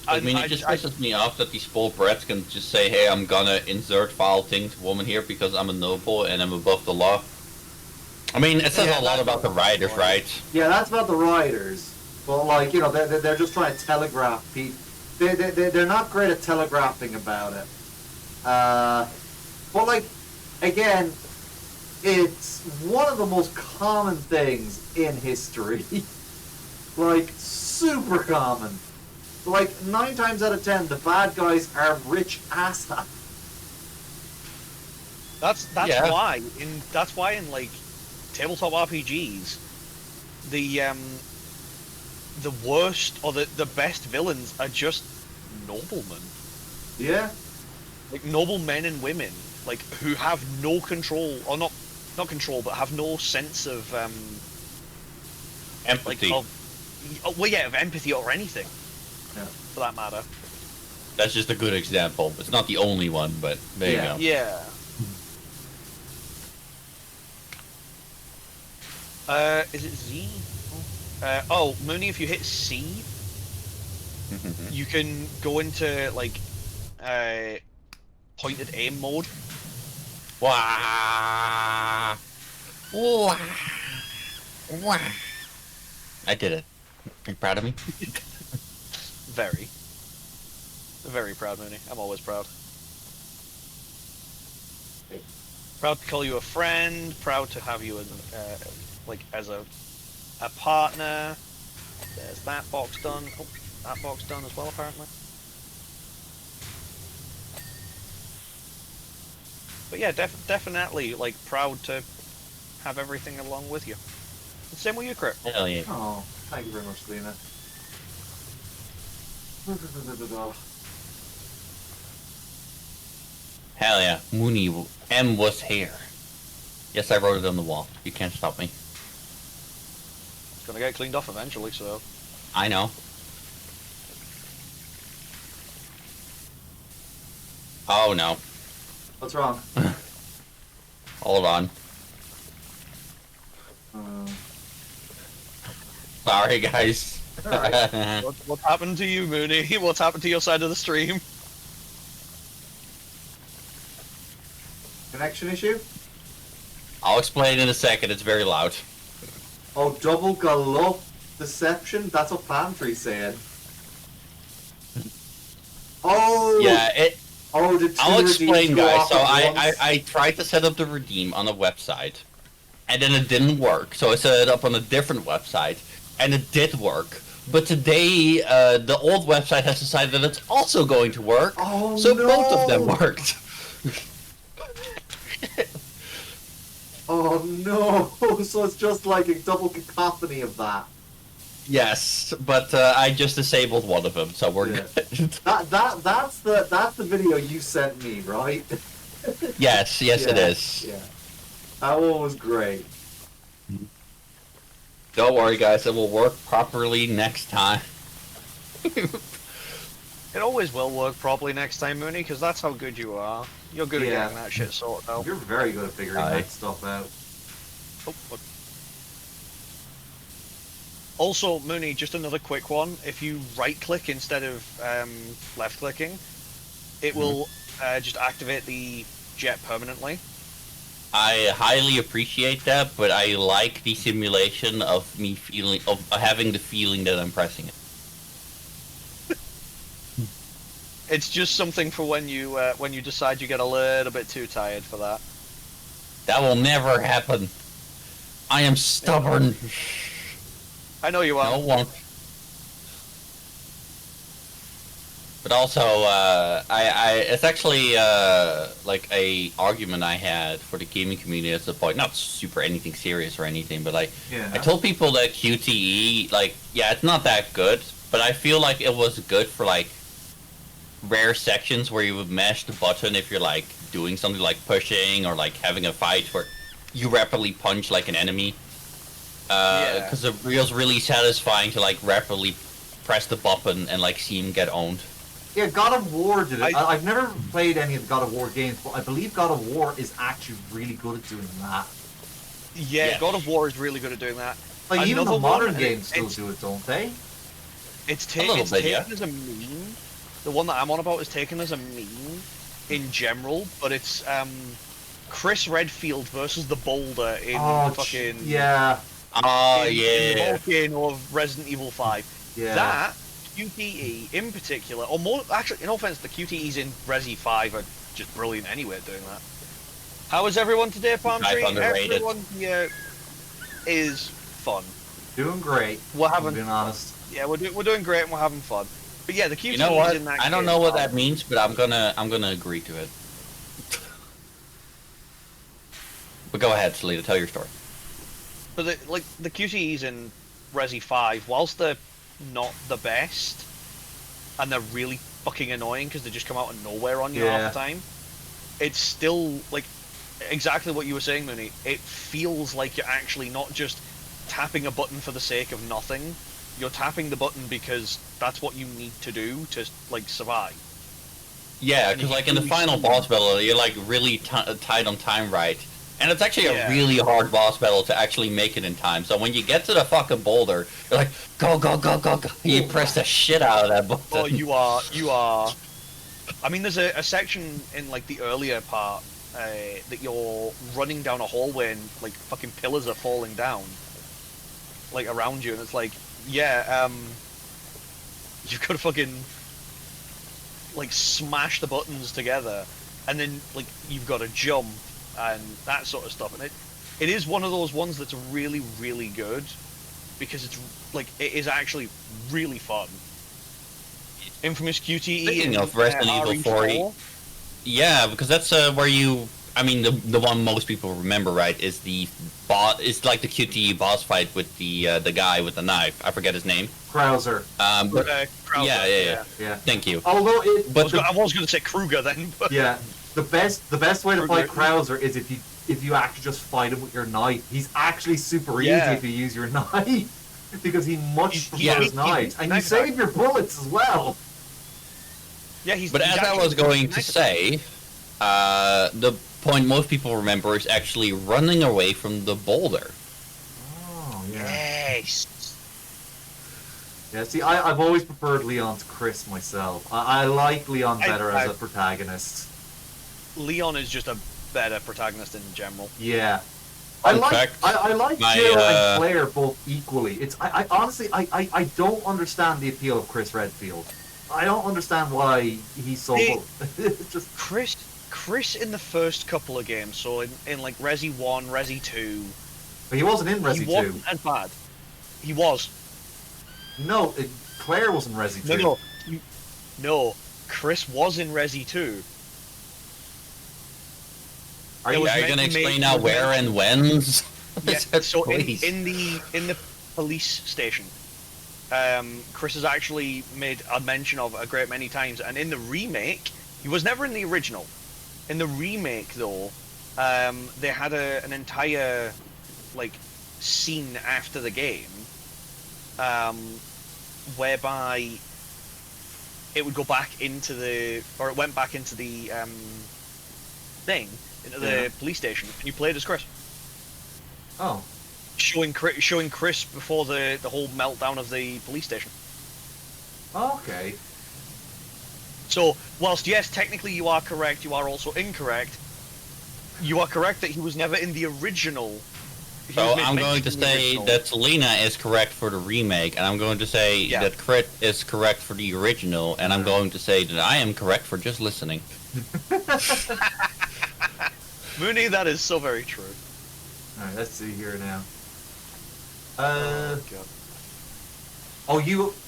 I mean, it just pisses me off that these spoiled brats can just say, hey, I'm gonna insert foul thing to woman here because I'm a noble and I'm above the law. I mean, it says a lot about the riders, right? Yeah, that's about the riders. But like, you know, they're just trying to telegraph people. They're not great at telegraphing about it. But like, again, it's one of the most common things in history. Like, super common. Like, 9 times out of 10, the bad guys are rich asshats. That's why in like tabletop RPGs, the worst or the best villains are just noblemen. Yeah. Like noble men and women, like who have no control or not control, but have no sense of empathy. Of empathy or anything. Yeah. For that matter. That's just a good example. It's not the only one, but there you go. Yeah. Is it Z? Mooney, if you hit C, you can go into like pointed aim mode. Wah! Wah! Wah! I did it. Are you proud of me? Very. Very proud, Mooney. I'm always proud. Proud to call you a friend. Proud to have you as a partner. There's that box done. Oh, that box done as well, apparently. But yeah, definitely like proud to have everything along with you. The same with you, Crit. Hell yeah. Oh, thank you very much, Lena. Hell yeah. Mooney M was here. Yes, I wrote it on the wall. You can't stop me. It's gonna get cleaned off eventually, so. I know. Oh no. What's wrong? Hold on. Sorry, guys. Alright. What's happened to you, Mooney? What's happened to your side of the stream? Connection issue? I'll explain in a second. It's very loud. Oh, double gallop deception? That's what Pantry said. Oh! Yeah, it... Oh, I'll explain, guys. So I tried to set up the redeem on a website, and then it didn't work. So I set it up on a different website, and it did work. But today, the old website has decided that it's also going to work. Oh, so no. both of them worked. Oh no! So it's just like a double cacophony of that. Yes, but I just disabled one of them, so we're good. That's the video you sent me, right? Yes, yeah, it is. Yeah, that one was great. Don't worry, guys, it will work properly next time. It always will work properly next time, Mooney, because that's how good you are. You're good at getting that shit sorted out. You're very good at figuring that stuff out. Oh, look. Also, Mooney, just another quick one. If you right-click instead of left-clicking, it will just activate the jet permanently. I highly appreciate that, but I like the simulation of me having the feeling that I'm pressing it. It's just something for when you decide you get a little bit too tired for that. That will never happen. I am stubborn. I know you are. No one. But also, it's actually like a argument I had for the gaming community at the point. Not super anything serious or anything, but like I told people that QTE, like, yeah, it's not that good, but I feel like it was good for like rare sections where you would mash the button if you're like doing something like pushing or like having a fight where you rapidly punch like an enemy. Because it feels really satisfying to like rapidly press the button and like see him get owned. Yeah, God of War did it. I've never played any of the God of War games, but I believe God of War is actually really good at doing that. Yeah, God of War is really good at doing that. Like, even the modern games still do it, don't they? It's taken as a meme. The one that I'm on about is taken as a meme in general, but it's Chris Redfield versus the Boulder in fucking... Yeah. In the volcano of Resident Evil 5. Yeah. That, QTE in particular, or more, actually, in all fairness, the QTEs in Resi 5 are just brilliant anyway at doing that. How is everyone today, Palm Tree? Everyone here is fun. Doing great. We're having, being honest. Yeah, we're doing great and we're having fun. But yeah, the QTEs you know what? in that I don't know what that means, but I'm gonna agree to it. But go ahead, Selena, tell your story. But the QTEs in Resi 5, whilst they're not the best, and they're really fucking annoying because they just come out of nowhere on you half the time, it's still, like, exactly what you were saying, Mooney. It feels like you're actually not just tapping a button for the sake of nothing. You're tapping the button because that's what you need to do to, like, survive. Yeah, because, like, in the final boss battle, you're, like, really tight on time, right? And it's actually a really hard boss battle to actually make it in time. So when you get to the fucking boulder, you're like, go, go, go, go, go. You press the shit out of that button. Oh, you are. I mean, there's a section in, like, the earlier part that you're running down a hallway and, like, fucking pillars are falling down, like, around you. And it's like, yeah, you've got to fucking, like, smash the buttons together. And then, like, you've got to jump and that sort of stuff, and it is one of those ones that's really, really good because it's like it is actually really fun. Infamous QTE. Speaking of Resident Evil 4, yeah, because that's where you. I mean, the one most people remember, right, is the boss. It's like the QTE boss fight with the guy with the knife. I forget his name. Krauser. Krauser. Yeah. Thank you. Although I was going to say Kruger then. But... Yeah. The best way to fight Krauser is if you actually just fight him with your knife. He's actually super easy if you use your knife because he much prefers knives, and you save your bullets as well. Yeah, But as I was going to say, the point most people remember is actually running away from the boulder. Oh yeah. Yes. Yeah. See, I've always preferred Leon to Chris myself. I like Leon better as a protagonist. Leon is just a better protagonist in general. Yeah. I like Jill and Claire both equally. I honestly I don't understand the appeal of Chris Redfield. I don't understand why he's so just Chris in the first couple of games, so in like Resi 1, Resi 2. But he wasn't in Resi 2. He wasn't as bad. He was. No, Claire was in Resi 2. No, Chris was in Resi 2. Are you going to explain now where and when? Yeah, so in the police station, Chris has actually made a mention of a great many times, and in the remake, he was never in the original. In the remake, though, they had an entire like scene after the game, whereby it would go back into it went back into the into the police station, and you played as Chris. Oh. showing Chris before the whole meltdown of the police station. Okay. So, whilst yes, technically you are correct, you are also incorrect. You are correct that he was never in the original. So I'm going to say that Selena is correct for the remake, and I'm going to say that Crit is correct for the original, and I'm going to say that I am correct for just listening. Mooney, that is so very true. Alright, let's see here now. God. Oh,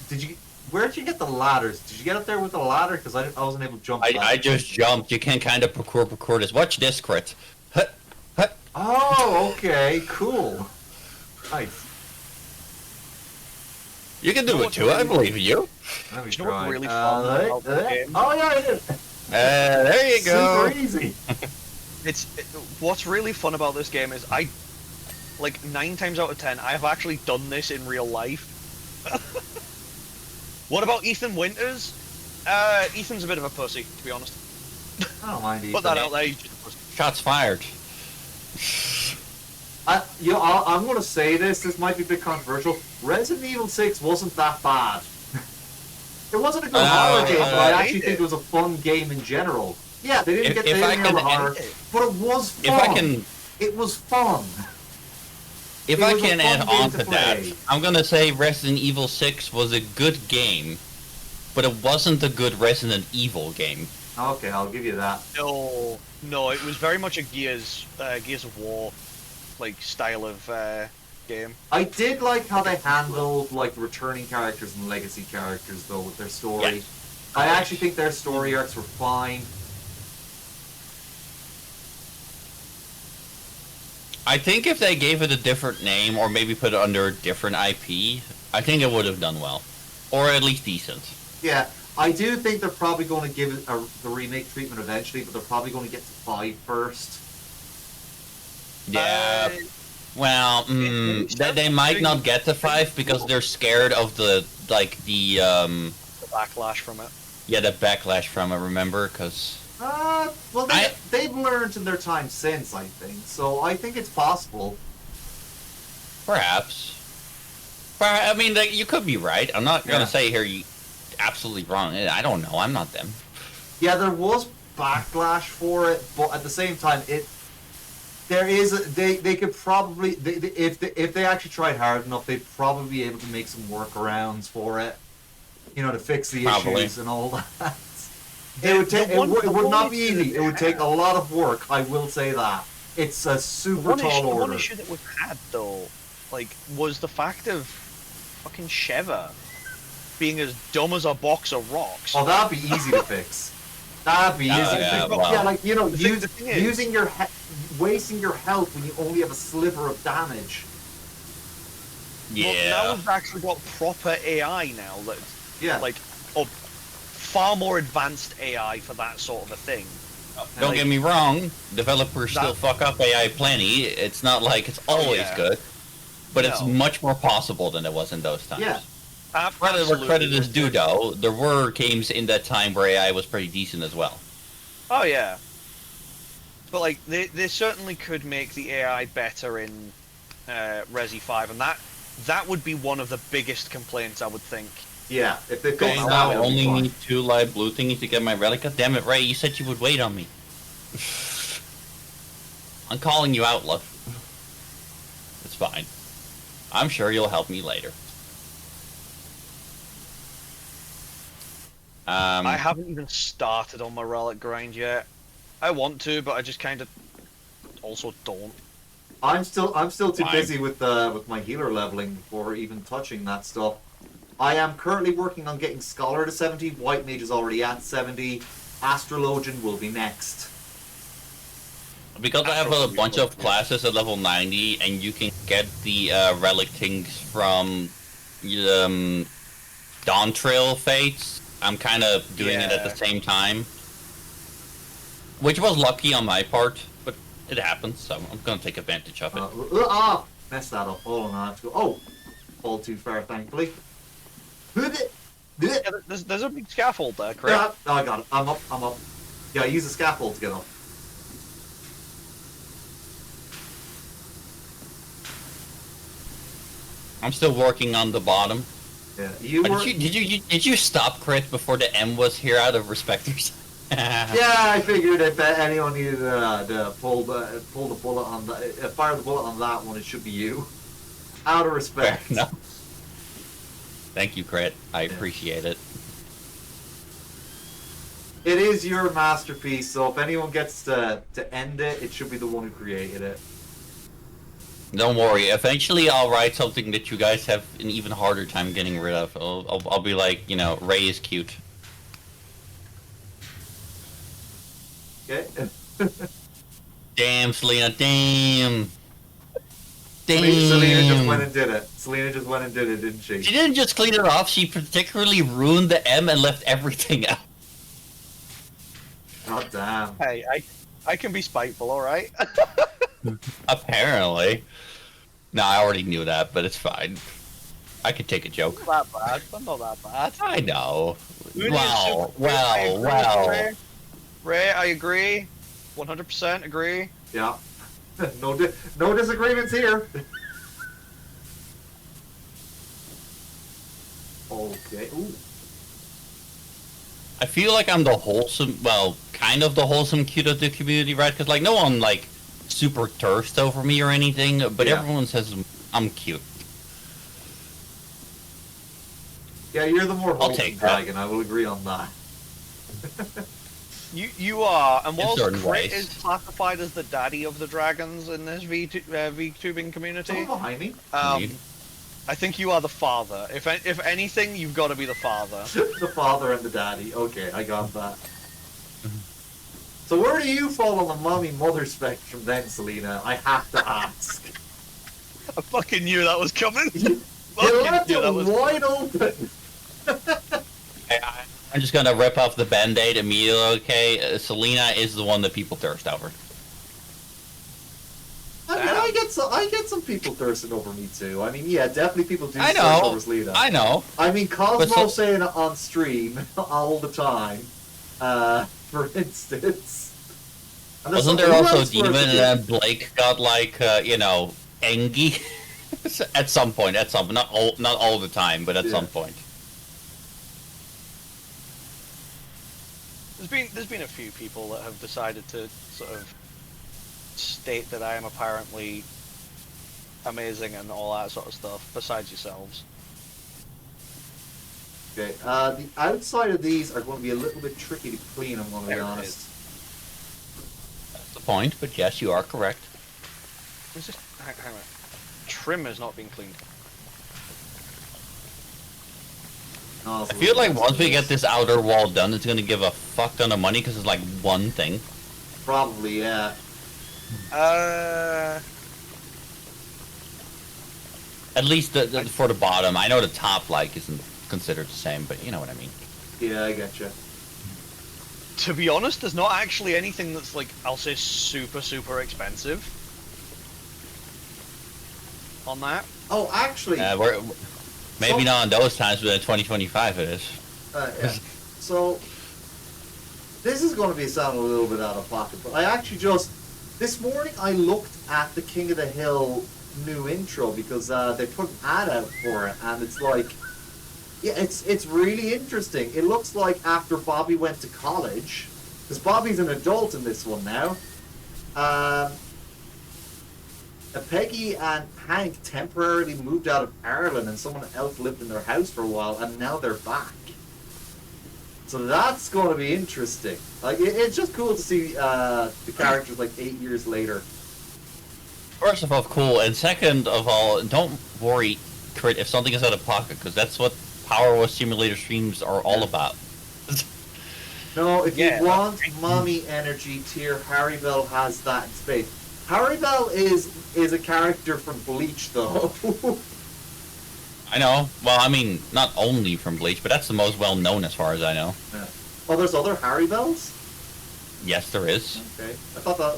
did you? Where did you get the ladders? Did you get up there with the ladder? Because I wasn't able to jump. I just jumped. You can kind of parkour this. Watch this, Crit. Hut, hut. Oh, okay, cool. Nice. You can do it too. I believe in you. Let me You know try. what's really fun about the game? Oh yeah, it is. There you go. Super easy. What's really fun about this game is like 9 times out of 10, I have actually done this in real life. What about Ethan Winters? Ethan's a bit of a pussy, to be honest. I don't mind Ethan. Put that out there. He's just a pussy. Shots fired. I'm gonna say this. This might be a bit controversial. Resident Evil 6 wasn't that bad. It wasn't a good horror game, but I actually think it was a fun game in general. Yeah, they didn't get the horror, but it was fun. It was fun. If I can add on to that, I'm gonna say Resident Evil 6 was a good game, but it wasn't a good Resident Evil game. Okay, I'll give you that. No, it was very much a Gears of War like style of game. I did like how they handled like returning characters and legacy characters though with their story. Yeah. I actually think their story arcs were fine. I think if they gave it a different name or maybe put it under a different IP, I think it would have done well, or at least decent. Yeah, I do think they're probably going to give it the remake treatment eventually, but they're probably going to get to 5 first. Yeah. Well, they might not get to 5 because they're scared of the backlash from it. Yeah, the backlash from it. Remember, because. Well, they've learned in their time since, I think. So I think it's possible. Perhaps. I mean, you could be right. I'm not gonna say here you absolutely wrong. I don't know. I'm not them. Yeah, there was backlash for it, but at the same time, they could probably if they actually tried hard enough, they'd probably be able to make some workarounds for it. You know, to fix the issues and all that. It would not be easy. It would take a lot of work. I will say that. It's a super tall order. One issue that we've had though, was the fact of fucking Sheva being as dumb as a box of rocks. Oh, that'd be easy to fix. That'd be easy to fix. Well, yeah, like using wasting your health when you only have a sliver of damage. Yeah. Well, now we've actually got proper AI now. Far more advanced AI for that sort of a thing. Don't get me wrong, developers still fuck up AI plenty. It's not like it's always good, but it's much more possible than it was in those times. Yeah. Where credit is due, though, there were games in that time where AI was pretty decent as well. Oh yeah. But they certainly could make the AI better in Resi 5, and that would be one of the biggest complaints, I would think. Yeah, if they fix that, I only need 2 live blue thingies to get my relic. God damn it, Ray! You said you would wait on me. I'm calling you out, love. It's fine. I'm sure you'll help me later. I haven't even started on my relic grind yet. I want to, but I just kind of also don't. I'm still too busy with my healer leveling before even touching that stuff. I am currently working on getting Scholar to 70. White Mage is already at 70. Astrologian will be next. Because I have a bunch of classes at level 90, and you can get the relic things from Dawn Trail Fates, I'm kind of doing it at the same time. Which was lucky on my part, but it happens, so I'm going to take advantage of it. Messed that up. Hold on, I have to go. Oh! Fall too far, thankfully. Yeah, there's a big scaffold there, correct? Yeah, I got it. I'm up. Yeah, use the scaffold to get up. I'm still working on the bottom. Yeah, did you stop crit before the M was here out of respecters? Yeah, I figured if anyone needed to pull the bullet on the fire the bullet on that one, it should be you. Out of respect. No. Thank you, crit. I appreciate it. It is your masterpiece, so if anyone gets to end it, it should be the one who created it. Don't worry. Eventually, I'll write something that you guys have an even harder time getting rid of. I'll be like, you know, Ray is cute. Okay. Damn, Selena. Damn. Selena just went and did it. Selena just went and did it, didn't she? She didn't just clean it off. She particularly ruined the M and left everything out. God damn. Hey, I can be spiteful, all right? Apparently. No, I already knew that, but it's fine. I could take a joke. Not that bad. I'm not that bad. I know. Wow. Wow. Ray, I agree. 100% agree. Yeah. No disagreements here. Okay. Ooh. I feel like I'm the wholesome, well, kind of the wholesome cute of the community, right? Because, like, no one, like, super thirsts over me or anything, but everyone says I'm cute. Yeah, you're the more wholesome dragon, I will agree on that. You are, and whilst Crit is classified as the daddy of the dragons in this VTubing community, behind me. I think you are the father. If anything, you've got to be the father. The father and the daddy. Okay, I got that. So where do you fall on the mommy-mother spectrum then, Selena? I have to ask. I fucking knew that was coming. You left it wide open. I'm just gonna rip off the band-aid immediately, okay? Selena is the one that people thirst over. I mean, I get some people thirsting over me too. I mean, yeah, definitely people do thirst over Selena. I know. I mean, Cosmo saying it on stream all the time, for instance. Wasn't there also a demon and then Blake got like, you know, Engie? At some point, not all the time, but at some point. There's been a few people that have decided to sort of state that I am apparently amazing and all that sort of stuff, besides yourselves. Okay, the outside of these are going to be a little bit tricky to clean, I'm going to be honest. That's the point, but yes, you are correct. Hang on. Trim has not been cleaned. No, I feel like once we get this outer wall done, it's going to give a fuck ton of money because it's like one thing. Probably, yeah. At least for the bottom. I know the top like isn't considered the same, but you know what I mean. Yeah, I gotcha. To be honest, there's not actually anything that's like, I'll say super, super expensive on that. Oh, actually... maybe not in those times, but in 2025 it is. Yeah. So, this is going to be sounding a little bit out of pocket, but I actually just... This morning I looked at the King of the Hill new intro because they put an ad out for it, and it's like... Yeah, it's really interesting. It looks like after Bobby went to college, because Bobby's an adult in this one now, Peggy and Hank temporarily moved out of Ireland and someone else lived in their house for a while, and now they're back. So that's going to be interesting. Like, it's just cool to see the characters like 8 years later. First of all, cool, and second of all, don't worry, Crit, if something is out of pocket, because that's what Powerwash Simulator streams are all about. No, if you want mommy energy tier, Harrybell has that in space. Harrybell is a character from Bleach, though. I know. Well, I mean, not only from Bleach, but that's the most well-known as far as I know. Yeah. Oh, there's other Harrybells? Yes, there is. Okay. I thought that...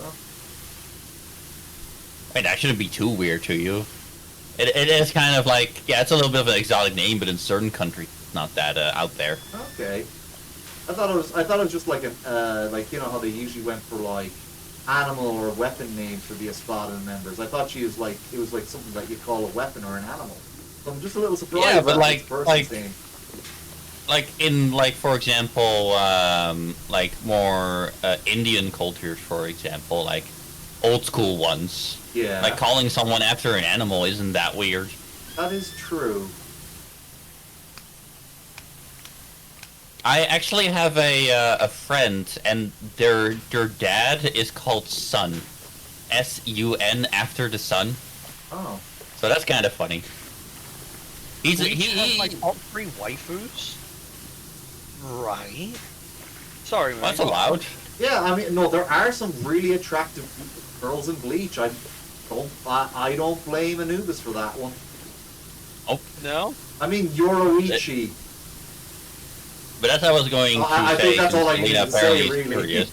Wait, that shouldn't be too weird to you. It is kind of like, yeah, it's a little bit of an exotic name, but in certain countries, it's not that out there. Okay. I thought it was just like like, you know how they usually went for like animal or weapon names for the Espada members. I thought it was like something that you call a weapon or an animal. I'm just a little surprised. Yeah, but for example, like more Indian cultures, for example, like old school ones. Yeah. Like calling someone after an animal isn't that weird. That is true. I actually have a friend, and their dad is called Sun, S-U-N, after the sun. Oh. So that's kind of funny. He like top 3 waifus. Right. Sorry, man. That's allowed. Yeah, I mean, no, there are some really attractive girls in Bleach. I don't blame Anubis for that one. Oh no. I mean, Yoruichi. But that's what I was going to say. I think that's all I need to say, really.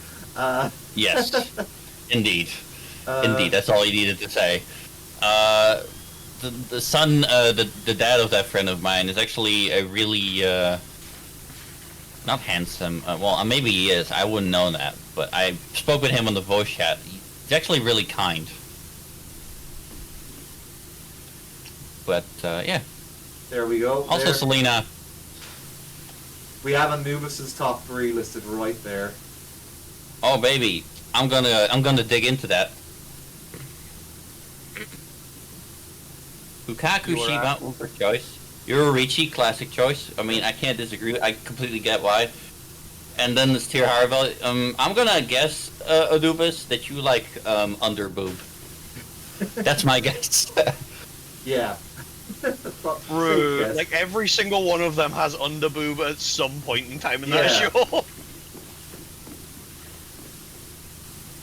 Yes, indeed. Indeed, that's all he needed to say. The son, the dad of that friend of mine is actually a really, not handsome, well, maybe he is, I wouldn't know that, but I spoke with him on the voice chat. He's actually really kind. But, yeah. There we go. Also, there. Selena. We have Anubis's top 3 listed right there. Oh, baby. I'm gonna dig into that. Fukaku Shiba, for choice. Yoruichi, classic choice. I mean, I can't disagree. I completely get why. And then this tier higher value. I'm gonna guess, Anubis, that you like under boob. That's my guess. Yeah. Rude. Like every single one of them has underboob at some point in time in that show.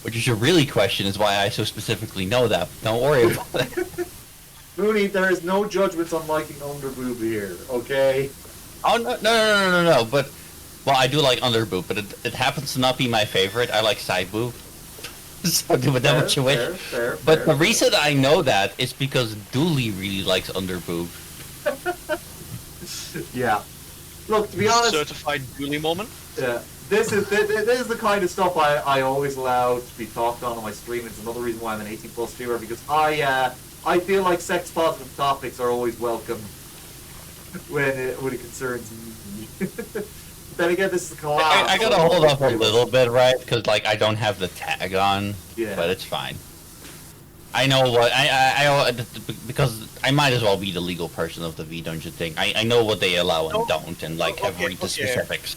What you should really question is why I so specifically know that. Don't worry about it. Mooney, there is no judgments on liking underboob here, okay? Oh no. But well, I do like underboob, but it happens to not be my favorite. I like side boob. So do with that what you wish. But the reason I know that is because Dooley really likes underboob. Yeah. Look, to be honest, certified Dooley moment. Yeah. This is the kind of stuff I always allow to be talked on my stream. It's another reason why I'm an 18+ streamer, because I feel like sex positive topics are always welcome when it concerns me. Then again, this is a collab. I gotta hold off a little bit, right? Because like I don't have the tag on, but it's fine. I know what I because I might as well be the legal person of the V Dungeon thing. I know what they allow and don't, and like have read the specifics.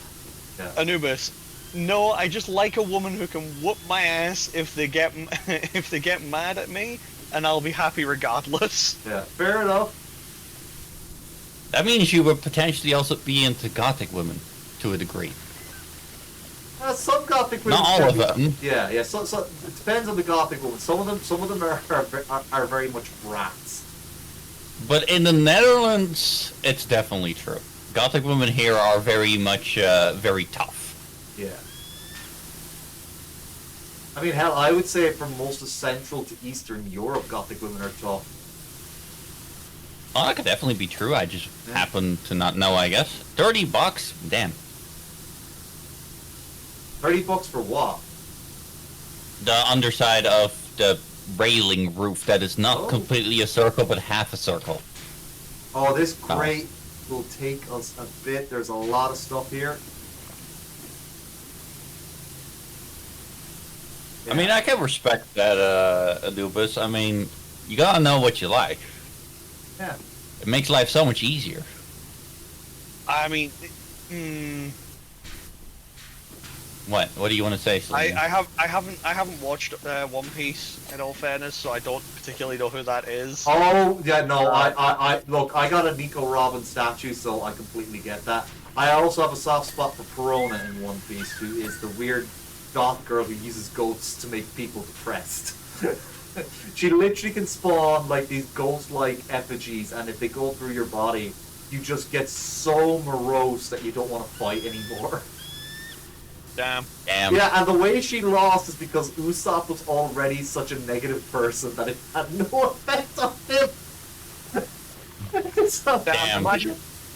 Yeah. Anubis, no, I just like a woman who can whoop my ass if they get mad at me, and I'll be happy regardless. Yeah, fair enough. That means you would potentially also be into gothic women, to a degree. Some gothic women. Not all of them. Yeah. So it depends on the gothic women. Some of them are very much brats. But in the Netherlands, it's definitely true. Gothic women here are very much very tough. Yeah. I mean, hell, I would say from most of Central to Eastern Europe, Gothic women are tough. Oh, that could definitely be true. I just happen to not know, I guess. $30? Damn. $30 for what? The underside of the railing roof that is not completely a circle, but half a circle. Oh, this crate will take us a bit. There's a lot of stuff here. Yeah. I mean, I can respect that, Anubis. I mean, you gotta know what you like. Yeah. It makes life so much easier. I mean, What do you want to say, Celine? I haven't watched One Piece, in all fairness, so I don't particularly know who that is. Oh yeah, no, I look, I got a Nico Robin statue, so I completely get that. I also have a soft spot for Perona in One Piece, who is the weird goth girl who uses ghosts to make people depressed. She literally can spawn like these ghost-like effigies, and if they go through your body, you just get so morose that you don't want to fight anymore. Damn. Yeah, and the way she lost is because Usopp was already such a negative person that it had no effect on him. So, damn.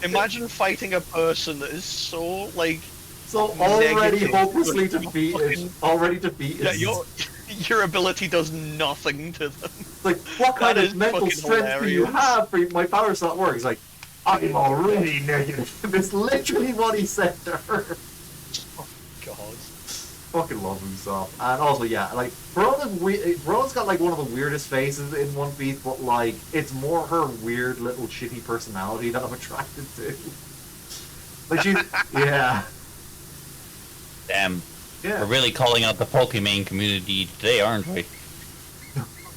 Imagine fighting a person that is so, like... So already hopelessly defeated. Already defeated. Yeah, Your ability does nothing to them. Like, what kind of mental strength do you have for my power's not working? He's like, I'm already negative. It's literally what he said to her. Oh, God. Fucking love Usopp. And also, yeah, like, Brona's got, like, one of the weirdest faces in One Piece, but, like, it's more her weird little shitty personality that I'm attracted to. Like, she's... yeah. Damn. Yeah. We're really calling out the Pokemon community today, aren't we?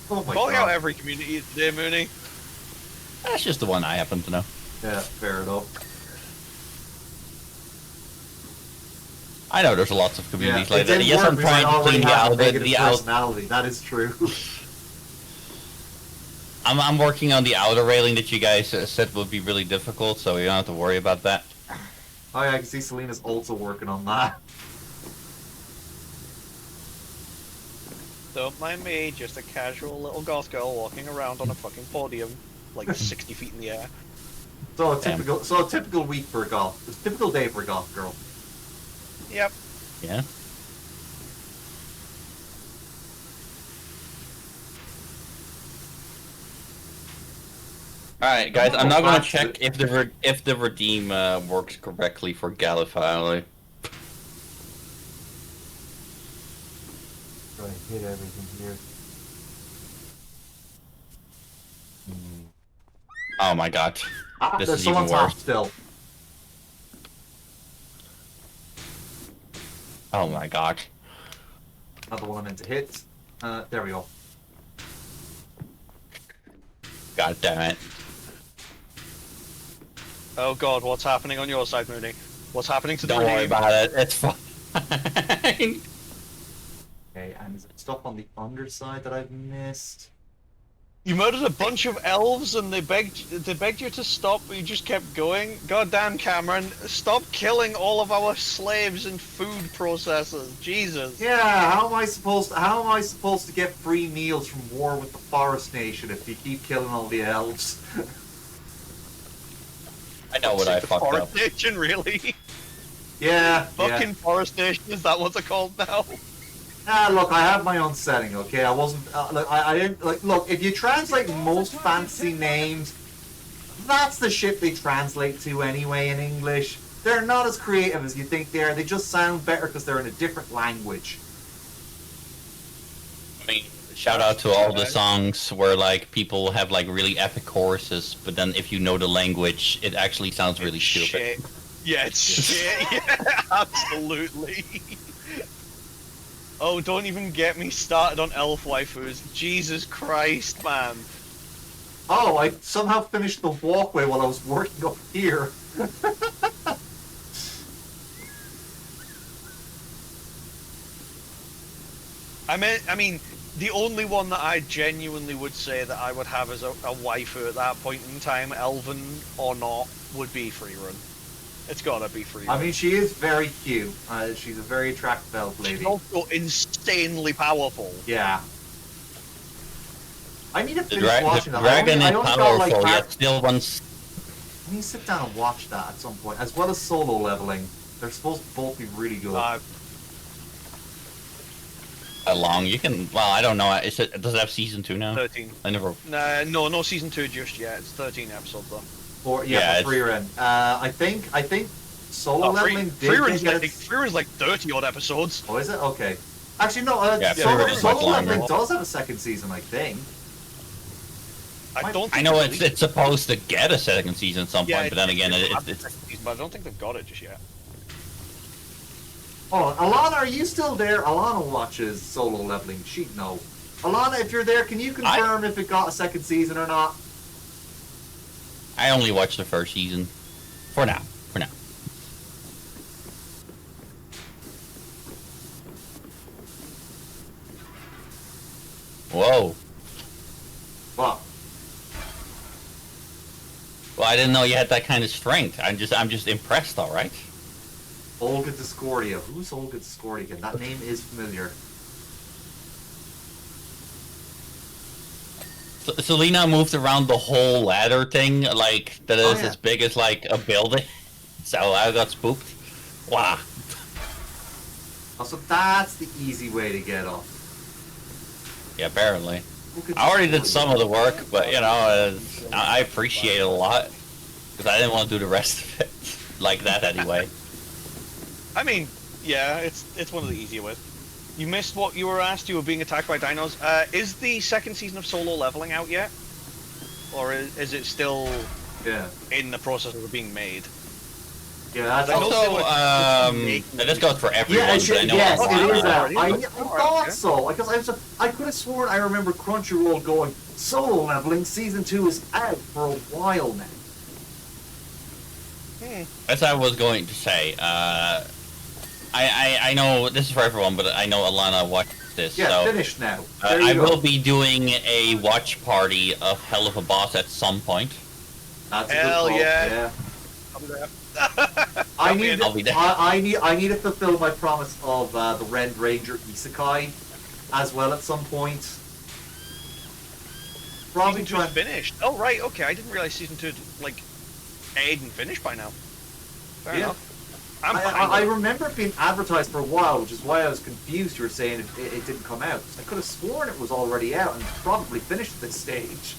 Oh my Calling God. out every community today, Mooney. That's just the one I happen to know. Yeah, fair enough. I know there's lots of communities Yeah, like that. Yes, I'm trying to clean the personality. That is true. I'm working on the outer railing that you guys said would be really difficult, so you don't have to worry about that. Oh yeah, I can see Selena's also working on that. Don't mind me, just a casual little goth girl walking around on a fucking podium, like 60 feet in the air. So a typical week for a goth. It's a typical day for a goth girl. Yep. Yeah. Alright, guys, I'm not gonna check if the redeem works correctly for Gallifrey. Right, hit everything here. Oh my god. This there's is even someone top worse. still. Oh my god. Another one I meant to hit. There we go. God damn it. Oh God, what's happening on your side, Mooney? What's happening to the Don't worry about it, it's fine. Okay, and is there stuff on the underside that I've missed? You murdered a bunch of elves and they begged you to stop, but you just kept going? Goddamn, Cameron, stop killing all of our slaves and food processors. Jesus. Yeah, how am I supposed to get free meals from war with the Forest Nation if you keep killing all the elves? I know what I fucked up. Forest Nation, really? Yeah. Fucking Forest Nation, is that what they're called now? Look, I have my own setting, okay? I wasn't, look, I didn't, like, look, if you translate most fancy names, that's the shit they translate to anyway in English. They're not as creative as you think they are, they just sound better because they're in a different language. I mean, shout out to all the songs where, like, people have, like, really epic choruses, but then if you know the language, it actually sounds really stupid. Shit. Yeah, it's shit, yeah, absolutely. Oh, don't even get me started on elf waifus. Jesus Christ, man. Oh, I somehow finished the walkway while I was working up here. I mean, the only one that I genuinely would say that I would have as a waifu at that point in time, elven or not, would be Freerun. It's gotta be Freerun. I mean, she is very cute. She's a very attractive elf lady. She's also insanely powerful. Yeah. I need to finish watching that. The dragon is powerful, like, yet still once... I need to sit down and watch that at some point, as well as solo leveling. They're supposed to both be really good. How long? You can... Well, I don't know. Does it have season 2 now? 13. I never... No season 2 just yet. It's 13 episodes though. For Freerun. I think solo leveling Freerun's like 30 odd episodes. Oh, is it? Okay. Actually, no. Solo leveling does have a second season, I think. I know it's supposed to get a second season at some point, but then again, it's... But I don't think they've got it just yet. Oh, Alana, are you still there? Alana watches solo leveling. She'd know. Alana, if you're there, can you confirm if it got a second season or not? I only watched the first season. For now. Whoa. What? Well, I didn't know you had that kind of strength. I'm just impressed, alright? Olga Discordia. Who's Olga Discordia again? That name is familiar. Selena moved around the whole ladder thing, like, that is as big as, like, a building. So I got spooked. Wow. Also, that's the easy way to get up. Yeah, apparently. I already did some of the work, but you know, I appreciate it a lot because I didn't want to do the rest of it like that anyway. I mean, yeah, it's one of the easier ways. You missed what you were asked. You were being attacked by dinos. Is the second season of Solo Leveling out yet, or is it still in the process of being made? Yeah, that's also this goes for everyone. Yes, it is out. I thought so because I could have sworn I remember Crunchyroll going Solo Leveling Season 2 is out for a while now. As I was going to say, I know this is for everyone, but I know Alana watched this. Yeah, so, finished now. I will be doing a watch party of Hell of a Boss at some point. That's a good call. Yeah. I need to fulfill my promise of the Red Ranger Isekai as well at some point. Probably just finished. Oh right, okay. I didn't realize season 2 like aired and finished by now. Fair enough. I remember it being advertised for a while, which is why I was confused. You were saying it didn't come out. I could have sworn it was already out and probably finished at this stage.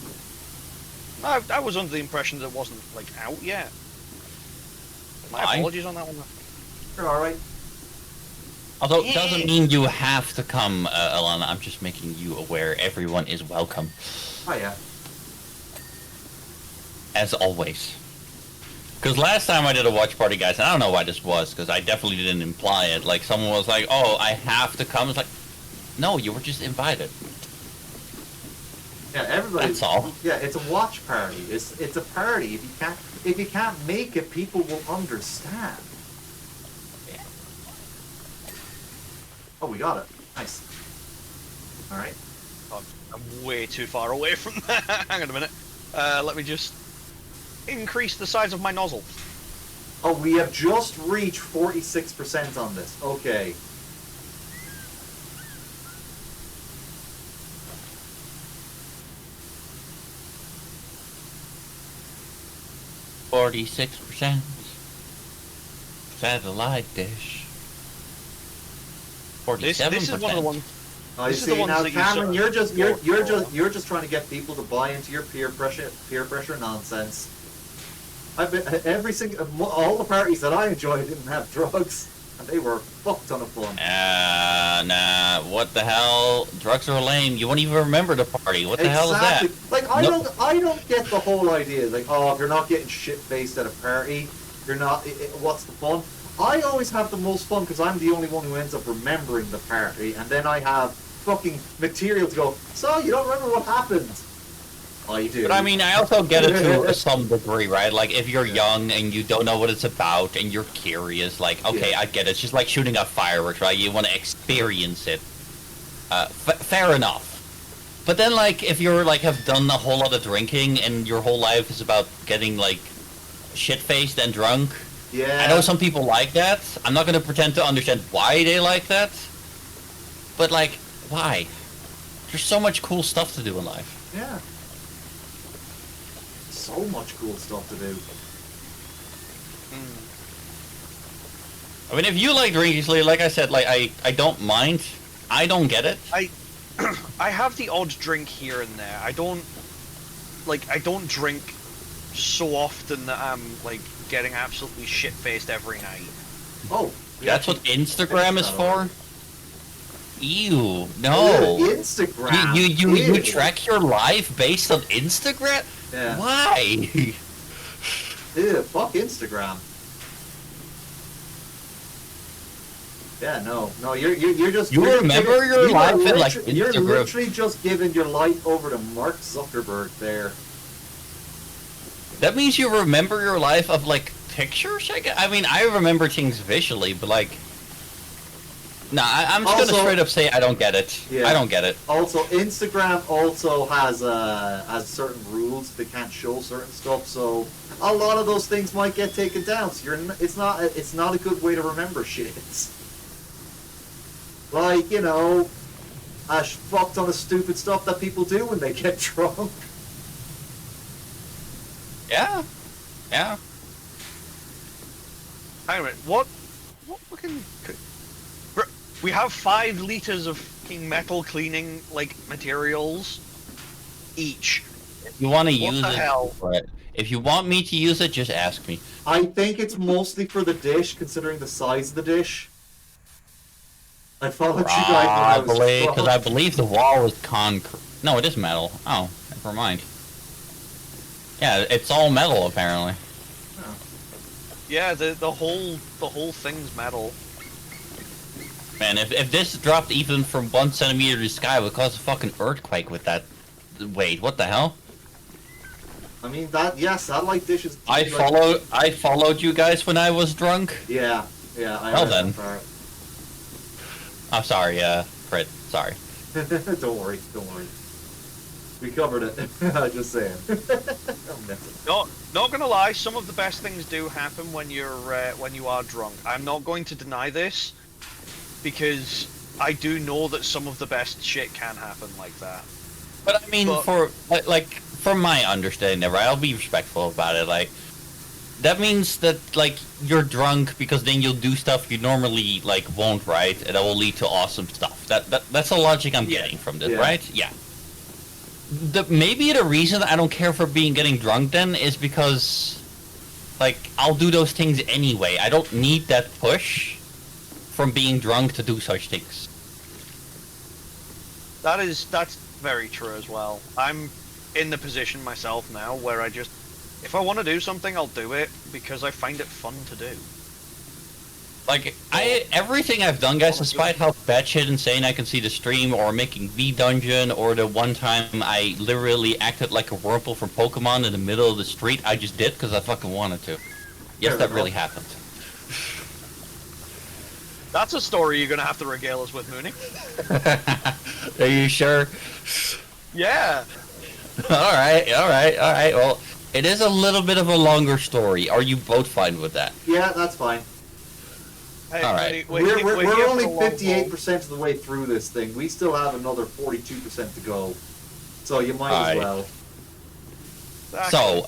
I was under the impression that it wasn't like out yet. My apologies on that one. You're all right. Although it doesn't mean you have to come, Alana. I'm just making you aware. Everyone is welcome. Oh yeah. As always. Because last time I did a watch party, guys, and I don't know why this was, because I definitely didn't imply it. Like, someone was like, oh, I have to come. It's like, no, you were just invited. Yeah, everybody. That's all. Yeah, it's a watch party. It's a party. If you can't make it, people will understand. Yeah. Oh, we got it. Nice. All right. I'm way too far away from that. Hang on a minute. Let me just increase the size of my nozzle. Oh, we have just reached 46% on this. Okay. %. Satellite dish. 47%. This is one of the ones. I see now, Cameron. You're just trying to get people to buy into your peer pressure nonsense. I've been all the parties that I enjoyed didn't have drugs, and they were fuck ton of fun. Nah. What the hell? Drugs are lame. You won't even remember the party. What the hell is that? Like I don't get the whole idea. Like, oh, if you're not getting shit faced at a party, you're not. What's the fun? I always have the most fun because I'm the only one who ends up remembering the party, and then I have fucking material to go. So you don't remember what happened? I do. But I mean, I also get it to some degree, right? Like, if you're young and you don't know what it's about and you're curious, like, okay, I get it. It's just like shooting off fireworks, right? You want to experience it. Fair enough. But then, like, if you're, like, have done a whole lot of drinking and your whole life is about getting, like, shit-faced and drunk. Yeah. I know some people like that. I'm not going to pretend to understand why they like that. But, like, why? There's so much cool stuff to do in life. Yeah. So much cool stuff to do. I mean, if you like drinking, like I said, like I don't mind. I don't get it. I have the odd drink here and there. I don't drink so often that I'm like getting absolutely shit faced every night. Oh, that's what Instagram is for. Ew, no. Instagram. You track your life based on Instagram? Yeah. Why? Ew, fuck Instagram. Yeah, no, you're just. You remember your life in like Instagram. You're literally just giving your life over to Mark Zuckerberg there. That means you remember your life of like pictures. I mean, I remember things visually, but like. Nah, I'm just gonna straight up say I don't get it. Yeah. I don't get it. Also, Instagram also has certain rules. They can't show certain stuff, so a lot of those things might get taken down. So it's not a good way to remember shit. Like, you know, a fuck ton of stupid stuff that people do when they get drunk. Yeah. Anyway, what fucking... We have 5 liters of fucking metal cleaning like materials each. You want to use the it? Hell? Right. If you want me to use it, just ask me. I think it's mostly for the dish, considering the size of the dish. I followed you guys when I was Probably, because I believe the wall is concrete. No, it is metal. Oh, never mind. Yeah, it's all metal apparently. Oh. Yeah, the whole thing's metal. Man, if this dropped even from 1 centimeter to the sky, it would cause a fucking earthquake with that weight. What the hell? I mean satellite dishes. I followed you guys when I was drunk. Yeah. I Well then. I'm sorry, Fred. Sorry. Don't worry. We covered it. I'm just saying. Not gonna lie. Some of the best things do happen when you are drunk. I'm not going to deny this, because I do know that some of the best shit can happen like that. But I mean, from my understanding, right? I'll be respectful about it. Like, that means that you're drunk because then you'll do stuff you normally won't, right? And that will lead to awesome stuff. That's the logic I'm getting from this, right? Yeah. Maybe the reason I don't care for getting drunk then is because I'll do those things anyway. I don't need that push from being drunk to do such things. That's very true as well. I'm in the position myself now where if I want to do something, I'll do it because I find it fun to do. Everything I've done, guys, despite how batshit insane I can see the stream, or making V-Dungeon, or the one time I literally acted like a Wurmple from Pokemon in the middle of the street, I just did because I fucking wanted to. Yes, that really happened. That's a story you're gonna have to regale us with, Mooney. Are you sure? Yeah. Alright. Well, it is a little bit of a longer story. Are you both fine with that? Yeah, that's fine. Hey, alright. We're only 58% of the way through this thing. We still have another 42% to go. So you might as well. So,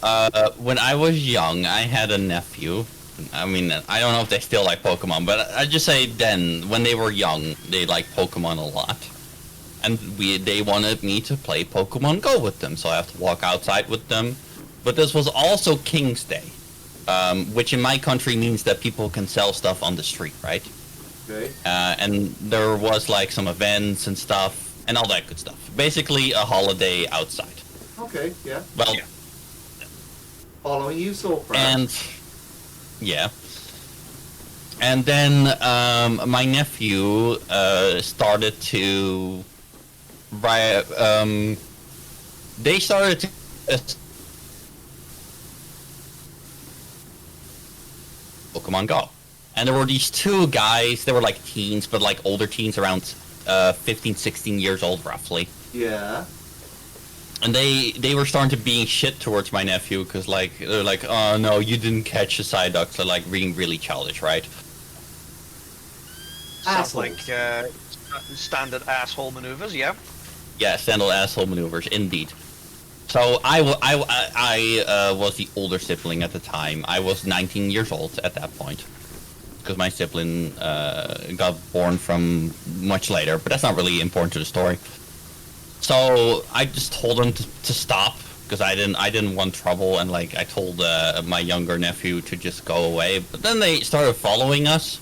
when I was young, I had a nephew. I mean, I don't know if they still like Pokemon, but I just say then, when they were young, they liked Pokemon a lot. And they wanted me to play Pokemon Go with them, so I have to walk outside with them. But this was also King's Day, which in my country means that people can sell stuff on the street, right? Okay. And there was some events and stuff, and all that good stuff. Basically, a holiday outside. Okay, yeah. Well, yeah. Following you so far. And yeah. And then my nephew started to they started to Pokemon Go. And there were these two guys, they were teens, but older teens, around 15, 16 years old roughly. Yeah. And they were starting to being shit towards my nephew because they're like, oh no, you didn't catch the Psyduck. They're being really childish, right? Sounds like standard asshole maneuvers, yeah. Yeah, standard asshole maneuvers, indeed. So I was the older sibling at the time. I was 19 years old at that point because my sibling got born from much later, but that's not really important to the story. So I just told him to stop because I didn't want trouble, and I told my younger nephew to just go away. But then they started following us.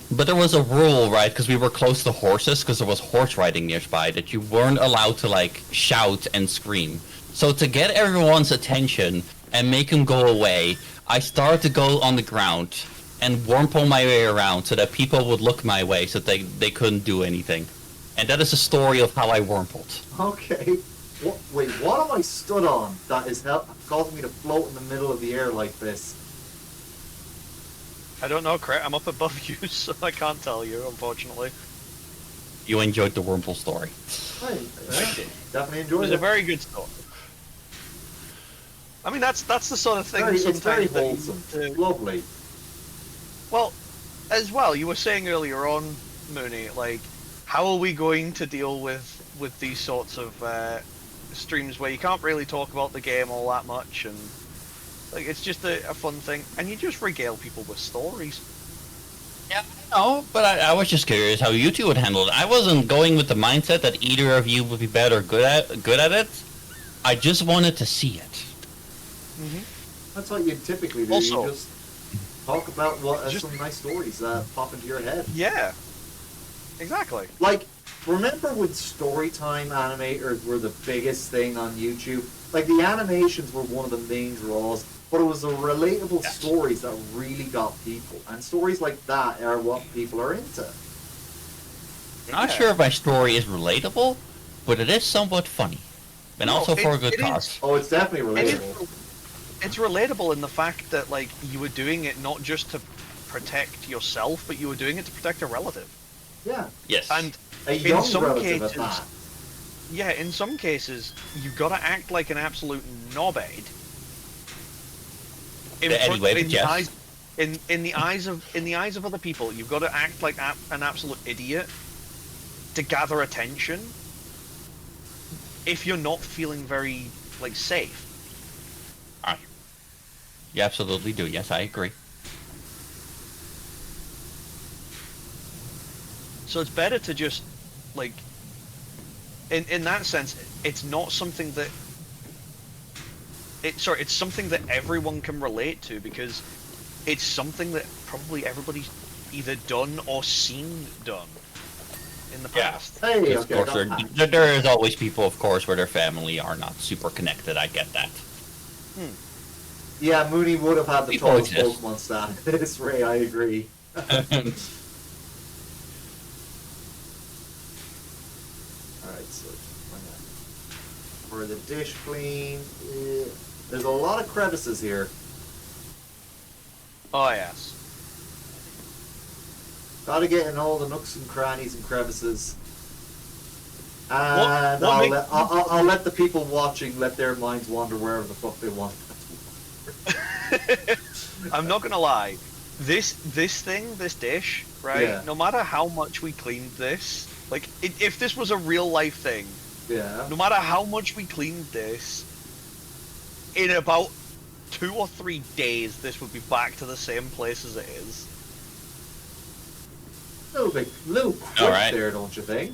But there was a rule, right? Because we were close to horses, because there was horse riding nearby, that you weren't allowed to shout and scream. So to get everyone's attention and make them go away, I started to go on the ground and Wurmple my way around so that people would look my way so they couldn't do anything. And that is the story of how I Wurmpled. Okay. Wait, what am I stood on that is causing me to float in the middle of the air like this? I don't know, Craig. I'm up above you, so I can't tell you, unfortunately. You enjoyed the Wurmple story. I definitely enjoyed it. It was a very good story. I mean, that's the sort of thing it's very wholesome. Lovely. Well, as well, you were saying earlier on, Mooney, how are we going to deal with these sorts of streams where you can't really talk about the game all that much, and it's just a fun thing, and you just regale people with stories. Yeah, No, but I was just curious how you two would handle it. I wasn't going with the mindset that either of you would be bad or good at it. I just wanted to see it. Mm-hmm. That's what you typically do. Also, you just talk about some nice stories that pop into your head. Yeah. Exactly. Like, remember when Storytime animators were the biggest thing on YouTube? Like, the animations were one of the main draws, but it was the relatable stories that really got people. And stories like that are what people are into. Not sure if my story is relatable, but it is somewhat funny. And also for a good cause. Oh, it's definitely relatable. It's relatable in the fact that, like, you were doing it not just to protect yourself, but you were doing it to protect a relative. Yeah. Yes. And a young relative at that. Yeah, in some cases, you gotta act like an absolute knobhead. In the eyes of other people, you've got to act like an absolute idiot to gather attention. If you're not feeling very safe. You absolutely do. Yes, I agree. So it's better to just in that sense, it's not something that it's something that everyone can relate to, because it's something that probably everybody's either done or seen done in the past. Yeah. Hey, of course, there is always people, of course, where their family are not super connected. I get that. Yeah, Mooney would have had the tallest Pokemon status. Ray, I agree. Alright, so for the dish clean, there's a lot of crevices here. Oh, yes. Gotta get in all the nooks and crannies and crevices. And I'll let the people watching let their minds wander wherever the fuck they want. I'm not gonna lie. This dish, right? Yeah. No matter how much we cleaned this, if this was a real life thing, no matter how much we cleaned this, in about 2 or 3 days, this would be back to the same place as it is. Little quick there, don't you think?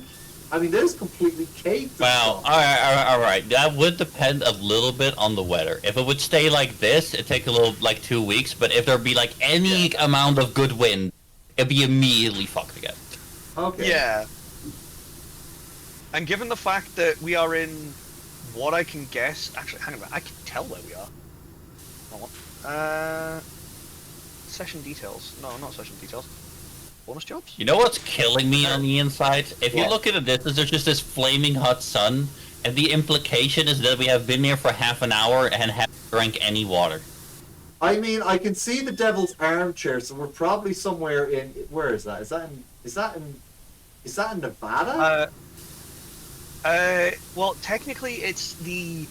I mean, there's completely caked. Well, all right. That would depend a little bit on the weather. If it would stay like this, it'd take a little 2 weeks. But if there'd be any amount of good wind, it'd be immediately fucked again. Okay. Yeah. And given the fact that we are in what I can guess, actually, hang on a minute, I can tell where we are. Hold on. Session details. No, not session details. Bonus jobs? You know what's killing me on the inside? If you look at it, there's just this flaming hot sun, and the implication is that we have been here for half an hour and haven't drank any water. I mean, I can see the devil's armchair, so we're probably somewhere in. Where is that? Is that in Nevada? Well, technically, it's the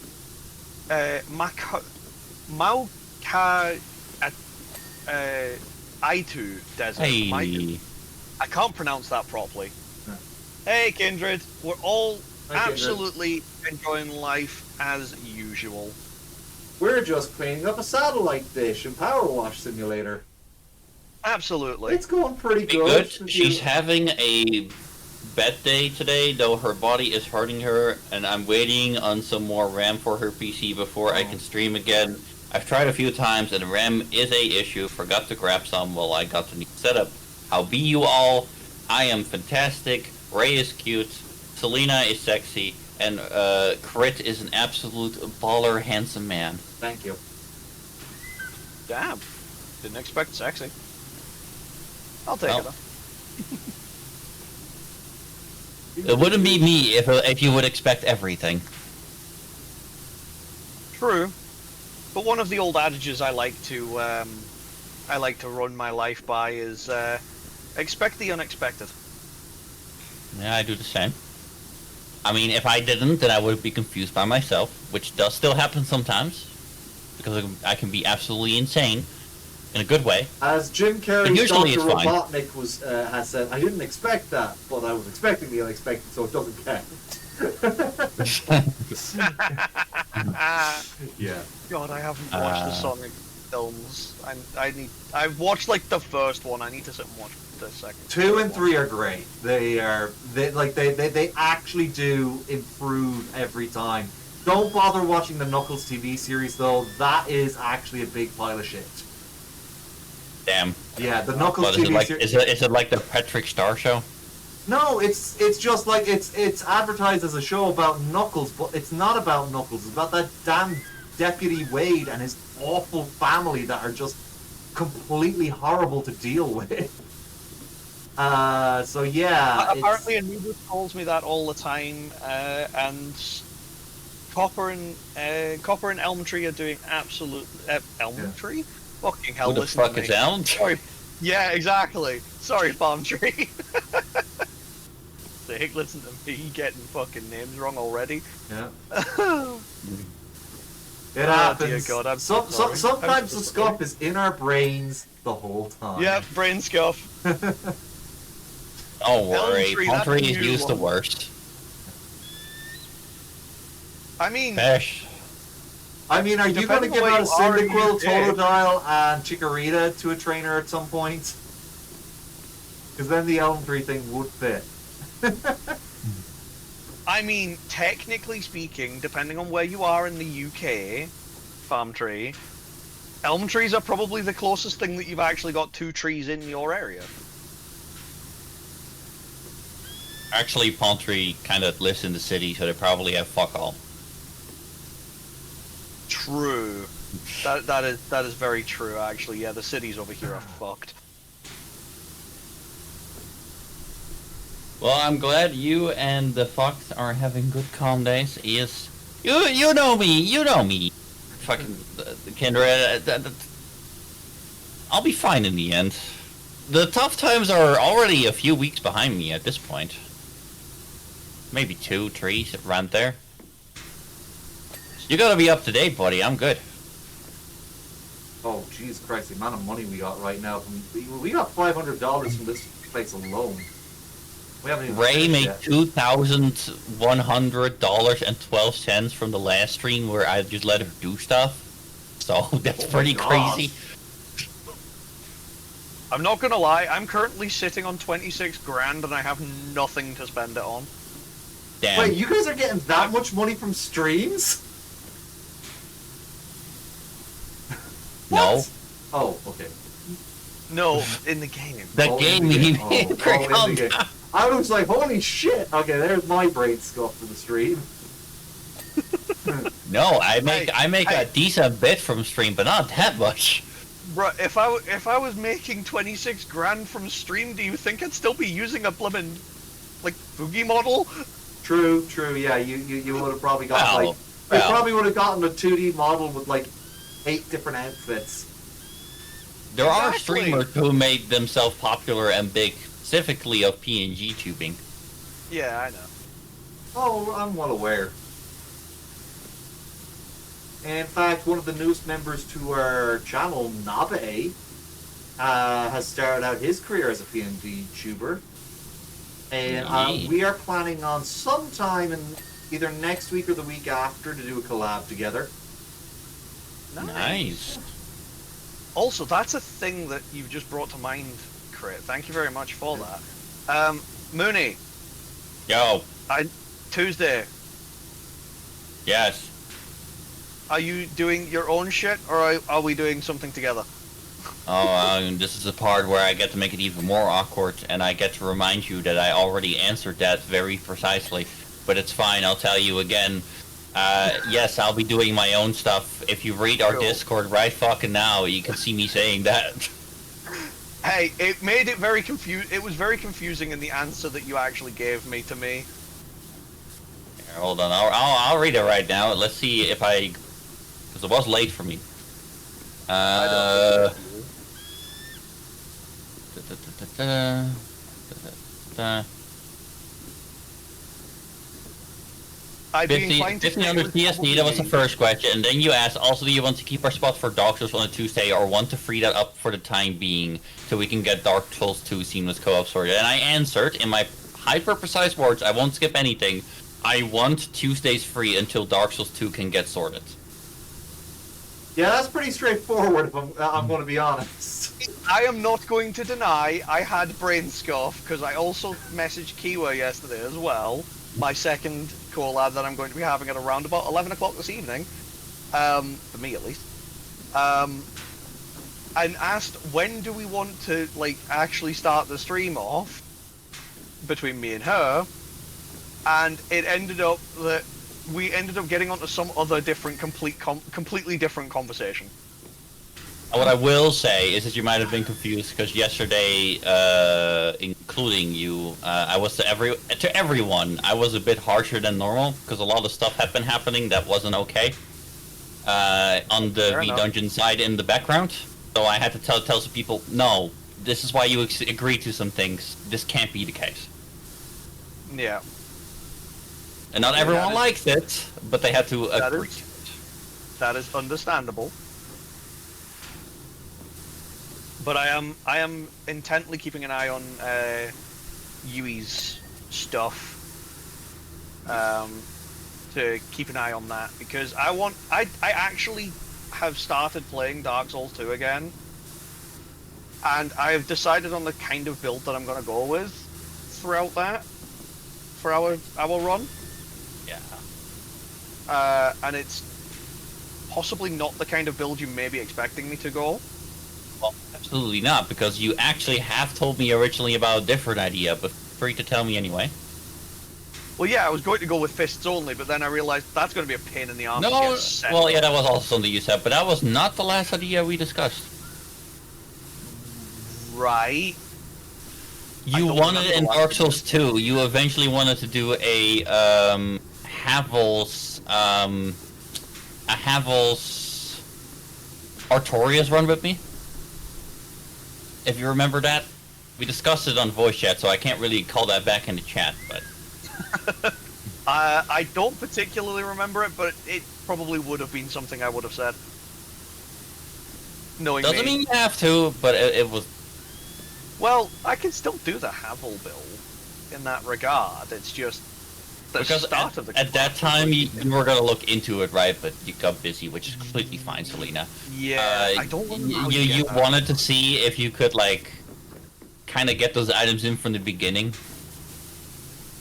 Aitu Desert. Hey. I can't pronounce that properly. No. Hey, Kindred. We're all absolutely enjoying life as usual. We're just cleaning up a satellite dish in Powerwash Simulator. Absolutely. It's going pretty good. She's having a bad day today, though her body is hurting her, and I'm waiting on some more RAM for her PC before I can stream again. I've tried a few times, and RAM is a issue. Forgot to grab some while I got the new setup. How be you all? I am fantastic. Ray is cute. Selena is sexy. And Crit is an absolute baller, handsome man. Thank you. Damn. Didn't expect sexy. I'll take it, though. It wouldn't be me if you would expect everything. True. But one of the old adages I like to run my life by is expect the unexpected. Yeah, I do the same. I mean, if I didn't, then I would be confused by myself, which does still happen sometimes, because I can be absolutely insane in a good way. As Jim Carrey's Dr. Robotnik has said, I didn't expect that, but I was expecting the unexpected, so it doesn't count. Yeah. God, I haven't watched the Sonic films. I've watched the first one. I need to sit and watch the second. 2 and 3 are great. They actually do improve every time. Don't bother watching the Knuckles TV series though. That is actually a big pile of shit. Damn. Yeah, the Knuckles TV series. Is it like the Patrick Star show? No, it's just like it's advertised as a show about Knuckles, but it's not about Knuckles. It's about that damn Deputy Wade and his awful family that are just completely horrible to deal with. So yeah. Apparently, Anubis calls me that all the time, and Copper and Elm Tree are doing absolute Elm Tree. Fucking hell! Who the fuck is Elm Tree? Sorry. Yeah, exactly. Sorry, Palm Tree. Sick, listen to me getting fucking names wrong already. Yeah. It happens. Dear God, I'm so sometimes the scuff is in our brains the whole time. Yeah, brain scuff. Don't worry, Palm Tree is used the worst. I mean... Fish. I mean, are you going to give out a Cyndaquil, Totodile, and Chikorita to a trainer at some point? Because then the Elm Tree thing would fit. I mean, technically speaking, depending on where you are in the UK, Farm Tree, Elm Trees are probably the closest thing that you've actually got 2 trees in your area. Actually, Palm Tree kind of lives in the city, so they probably have fuck all. True. That is very true, actually. Yeah, the cities over here are fucked. Well, I'm glad you and the Fox are having good calm days. Yes, you know me. Fucking Kendra. I'll be fine in the end. The tough times are already a few weeks behind me at this point. Maybe 2, 3 around there. You gotta be up to date, buddy. I'm good. Oh, Jesus Christ! The amount of money we got right now we got $500 from this place alone. Ray made $2,100.12 from the last stream where I just let her do stuff. So that's pretty crazy. I'm not gonna lie, I'm currently sitting on 26 grand and I have nothing to spend it on. Damn. Wait, you guys are getting that much money from streams? No. Oh, okay. No, in the game. The game we made. I was like, holy shit! Okay, there's my brain scuff for the stream. No, I make a decent bit from stream, but not that much. Bro, if I was making 26 grand from stream, do you think I'd still be using a blimmin' like boogie model? True. Yeah, you would have probably gotten you probably would have gotten a 2D model with like 8 different outfits. There are streamers who made themselves popular and big, specifically of PNG tubing. Yeah, I know. Oh, I'm well aware. In fact, one of the newest members to our channel, Nabe, has started out his career as a PNG tuber. And we are planning on sometime in either next week or the week after to do a collab together. Nice. Also, that's a thing that you've just brought to mind, Crit. Thank you very much for that. Mooney. Yo. Tuesday. Yes. Are you doing your own shit, or are we doing something together? Oh, this is the part where I get to make it even more awkward, and I get to remind you that I already answered that very precisely. But it's fine, I'll tell you again. Yes, I'll be doing my own stuff. If you read our Discord right fucking now, you can see me saying that. Hey, it made it very it was very confusing in the answer that you actually gave me to me. Here, hold on, I'll read it right now. Let's see if because it was late for me. I'd be inclined to 1500 TSD, that was the first question, and then you asked, also do you want to keep our spot for Dark Souls on a Tuesday, or want to free that up for the time being, so we can get Dark Souls 2 seamless co-op sorted? And I answered, in my hyper-precise words, I won't skip anything, I want Tuesdays free until Dark Souls 2 can get sorted. Yeah, that's pretty straightforward, if I'm going to be honest. I am not going to deny I had brain scuff, because I also messaged Kiwa yesterday as well, my second collab that I'm going to be having at around about 11 o'clock this evening, for me at least, and asked when do we want to, like, actually start the stream off between me and her, and it ended up that we ended up getting onto some other different, completely different conversation. What I will say is that you might have been confused because yesterday, including you, I was to everyone. I was a bit harsher than normal because a lot of stuff had been happening that wasn't okay on the V Dungeon side in the background. So I had to tell some people, no, this is why you agree to some things. This can't be the case. Yeah. And not everyone likes it, but they had to agree. That is understandable. But I am intently keeping an eye on Yui's stuff. To keep an eye on that because I actually have started playing Dark Souls 2 again, and I have decided on the kind of build that I'm gonna go with throughout that for our run. Yeah. And it's possibly not the kind of build you may be expecting me to go. Well, absolutely not, because you actually have told me originally about a different idea, but free to tell me anyway. Well, yeah, I was going to go with fists only, but then I realized that's going to be a pain in the arm. No, well, yeah, that was also something you said, but that was not the last idea we discussed. Right. You wanted in Dark Souls 2, you eventually wanted to do a Havel's Artorias run with me. If you remember that, we discussed it on voice chat, so I can't really call that back in the chat, but... I don't particularly remember it, but it probably would have been something I would have said. Doesn't mean you have to, but it was... Well, I can still do the Havel build in that regard. It's just the start of the... At that time, you were going to look into it, right? But you got busy, which is completely fine, Selena. Yeah, I don't remember how you wanted to see if you could, like, kind of get those items in from the beginning.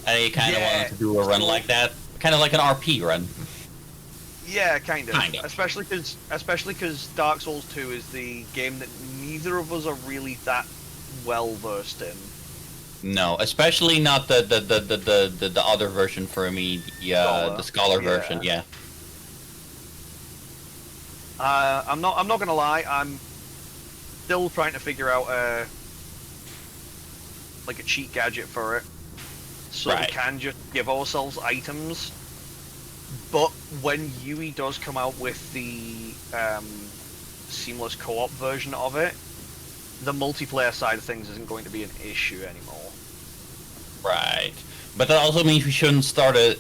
And you kind of wanted to do a run like that. Kind of like an RP run. Yeah, kind of. Especially because Dark Souls 2 is the game that neither of us are really that well versed in. No, especially not the other version for me, the Scholar version, yeah. I'm not gonna lie, I'm still trying to figure out like a cheat gadget for it, so we can just give ourselves items. But when Yui does come out with the seamless co-op version of it, the multiplayer side of things isn't going to be an issue anymore. Right. But that also means we shouldn't start a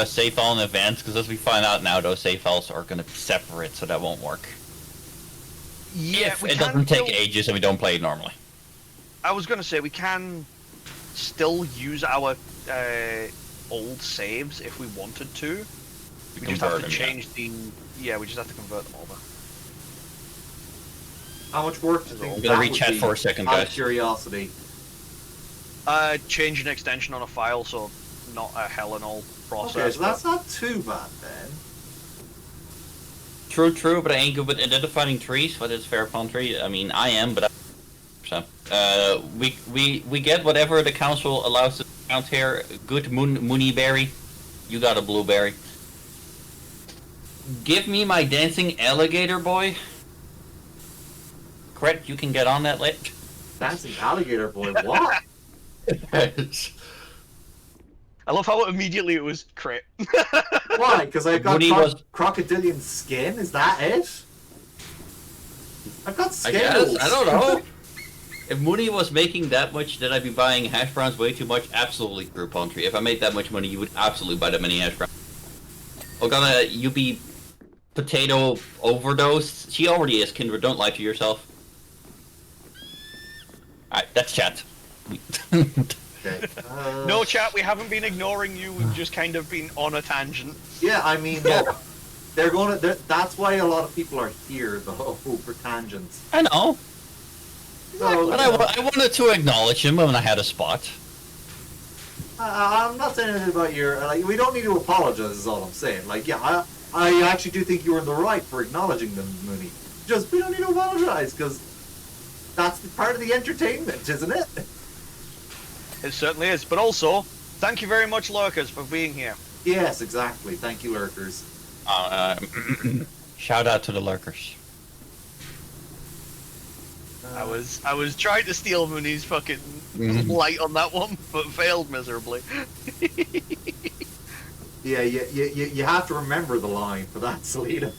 save file in advance, because as we find out now, those save files are going to be separate, so that won't work. Yeah, if it doesn't take ages and we don't play it normally. I was going to say, we can still use our old saves if we wanted to. We just have to change the... Yeah, we just have to convert them over. How much work do you think I'm going to re-chat for a second, guys. Out of curiosity. Change an extension on a file, so not a hell and all process. Okay, so that's not too bad then. True, but I ain't good with identifying trees. What is fair upon tree? I mean, I am, but so we get whatever the council allows us to count here. Good moony berry. You got a blueberry. Give me my dancing alligator boy. Cret, you can get on that lit. Dancing alligator boy, what? I love how immediately it was crit. Why? Because I've got crocodilian skin? Is that it? I've got scales. I don't know. If Mooney was making that much, then I'd be buying hash browns way too much. Absolutely, Groupon Tree. If I made that much money, you would absolutely buy that many hash browns. Oh, gonna you be potato overdose? She already is, Kindred. Don't lie to yourself. Alright, that's chat. Okay. No, chat, we haven't been ignoring you, we've just kind of been on a tangent. Yeah, I mean, look, that's why a lot of people are here, though, for tangents. I know. So, but I wanted to acknowledge him when I had a spot. I'm not saying anything about your... Like, we don't need to apologize, is all I'm saying. Like, yeah, I actually do think you were in the right for acknowledging them, Mooney. Just, we don't need to apologize, because that's part of the entertainment, isn't it? It certainly is. But also, thank you very much, Lurkers, for being here. Yes, exactly. Thank you, Lurkers. Shout out to the Lurkers. I was trying to steal Mooney's fucking light on that one, but failed miserably. Yeah, you have to remember the line for that, Selena.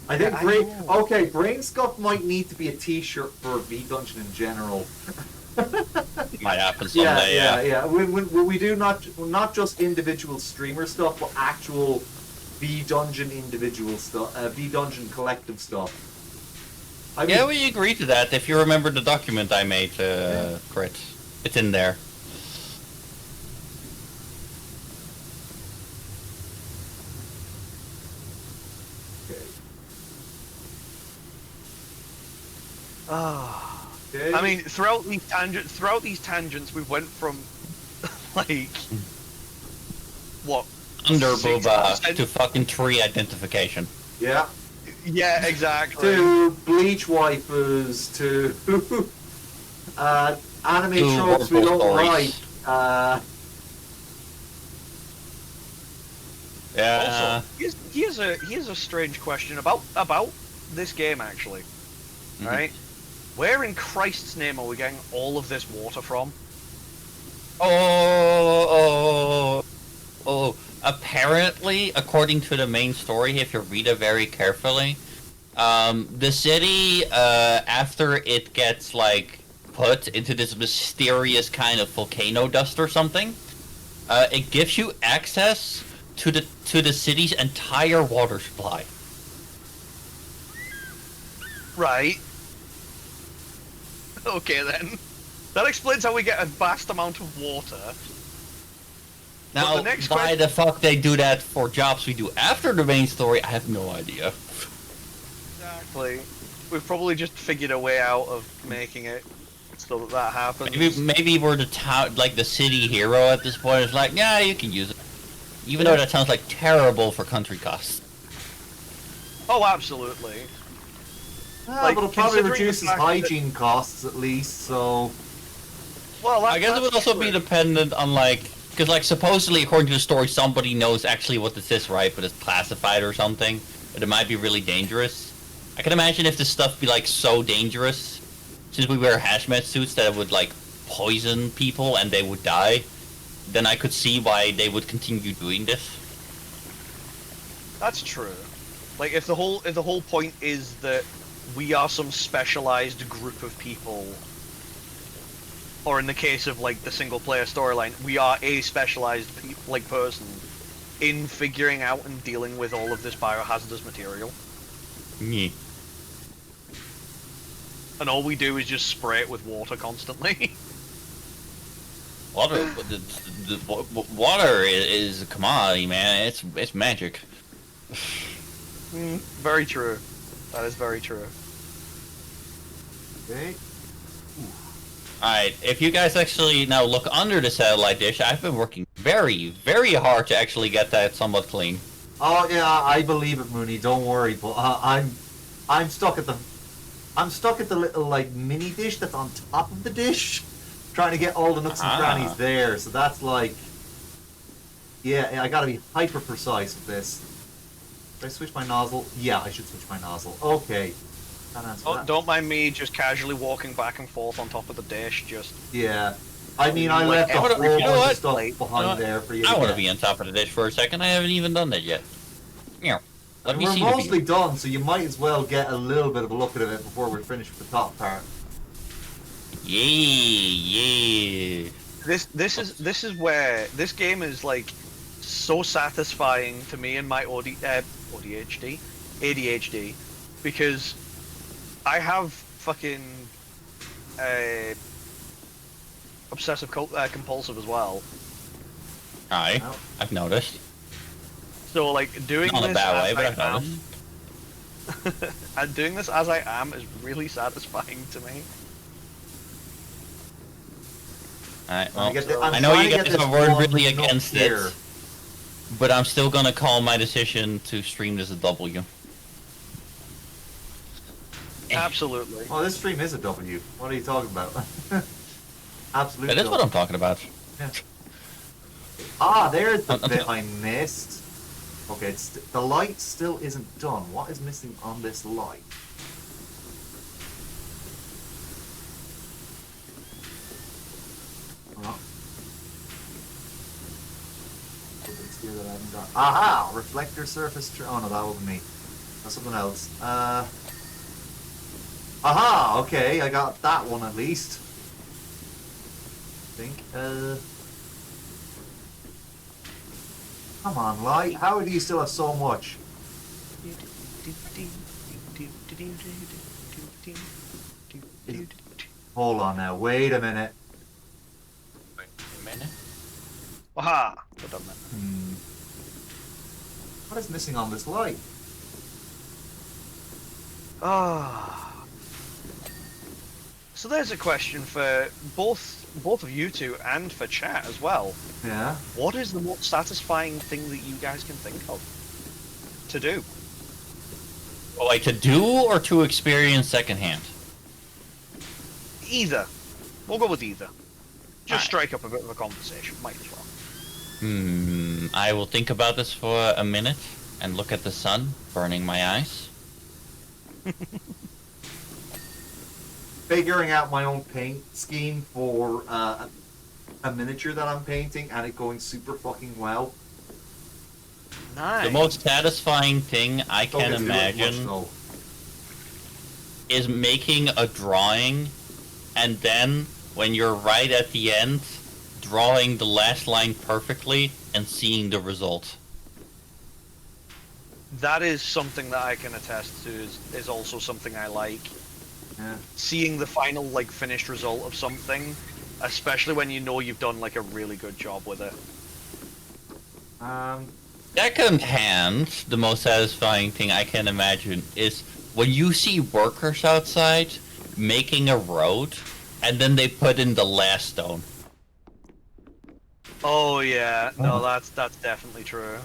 I think Brain Scuff might need to be a t-shirt for V-Dungeon in general. Might happen someday, yeah. When we do not just individual streamer stuff, but actual V-Dungeon individual stuff, V-Dungeon collective stuff. Yeah, we agreed to that. If you remember the document I made, Crit, it's in there. Okay. I mean, throughout these tangents, we went from like what? Under Boba to fucking tree identification. Yeah. Yeah, exactly. To bleach waifus, to anime tropes we don't like. Yeah. Also, here's a strange question about this game actually. Right? Where in Christ's name are we getting all of this water from? Apparently, according to the main story, if you read it very carefully, the city, after it gets, like, put into this mysterious kind of volcano dust or something, it gives you access to the city's entire water supply. Right. Okay then. That explains how we get a vast amount of water. Now, why the fuck they do that for jobs we do after the main story, I have no idea. Exactly. We've probably just figured a way out of making it so that happens. Maybe we're the city hero at this point. It's like, yeah, you can use it. Even though that sounds like terrible for country costs. Oh, absolutely. But it probably reduces hygiene costs at least, so... Well, I guess it would also be dependent on, like... Because, like, supposedly, according to the story, somebody knows actually what this is, right? But it's classified or something. But it might be really dangerous. I can imagine if this stuff be, like, so dangerous, since we wear hazmat suits, that it would, like, poison people and they would die. Then I could see why they would continue doing this. That's true. Like, if the whole point is that we are some specialized group of people, or in the case of like the single player storyline, we are a specialized person in figuring out and dealing with all of this biohazardous material. Yeah. And all we do is just spray it with water constantly. Water, water is a commodity, man. It's magic. Very true. That is very true. Okay. Alright, if you guys actually now look under the satellite dish, I've been working very, very hard to actually get that somewhat clean. Oh yeah, I believe it, Mooney. Don't worry, but I'm stuck at the little like mini dish that's on top of the dish, trying to get all the nooks and crannies there. So that's like, yeah, I gotta be hyper precise with this. Did I switch my nozzle? Yeah, I should switch my nozzle. Okay. Don't mind me just casually walking back and forth on top of the dish, just... Yeah. I mean, I left a whole bunch of stuff behind there for you to I want to be on top of the dish for a second. I haven't even done that yet. Yeah. We're mostly done, so you might as well get a little bit of a look at it before we're finished with the top part. Yeah. This is where this game is like so satisfying to me and my ADHD, because I have fucking obsessive compulsive as well. Aye, I've noticed. So like doing Not this in a bad way, as but I I've am, noticed. and doing this as I am is really satisfying to me. Alright, well, I know you guys weren't really against it, but I'm still gonna call my decision to stream this a W. Absolutely. Oh, this stream is a W. What are you talking about? Absolutely. That is what I'm talking about. Yeah. Ah, there's the bit I missed. Okay, the light still isn't done. What is missing on this light? Aha! Reflector surface. Oh no, that wasn't me. That's something else. Aha! Okay, I got that one at least. I think. Come on, light. How do you still have so much? Hold on now. Wait a minute. Aha! What is missing on this light? Ah. So there's a question for both of you two and for chat as well. Yeah. What is the most satisfying thing that you guys can think of to do? Well, like to do or to experience secondhand? Either. We'll go with either. Just strike up a bit of a conversation. Might as well. I will think about this for a minute and look at the sun burning my eyes. Figuring out my own paint scheme for a miniature that I'm painting and it going super fucking well. Nice. The most satisfying thing I can imagine is making a drawing and then when you're right at the end, drawing the last line perfectly and seeing the result. That is something that I can attest to. Is also something I like. Yeah. Seeing the final finished result of something, especially when you know you've done a really good job with it. Second hand, the most satisfying thing I can imagine is when you see workers outside making a road and then they put in the last stone. Oh yeah, no, that's definitely true.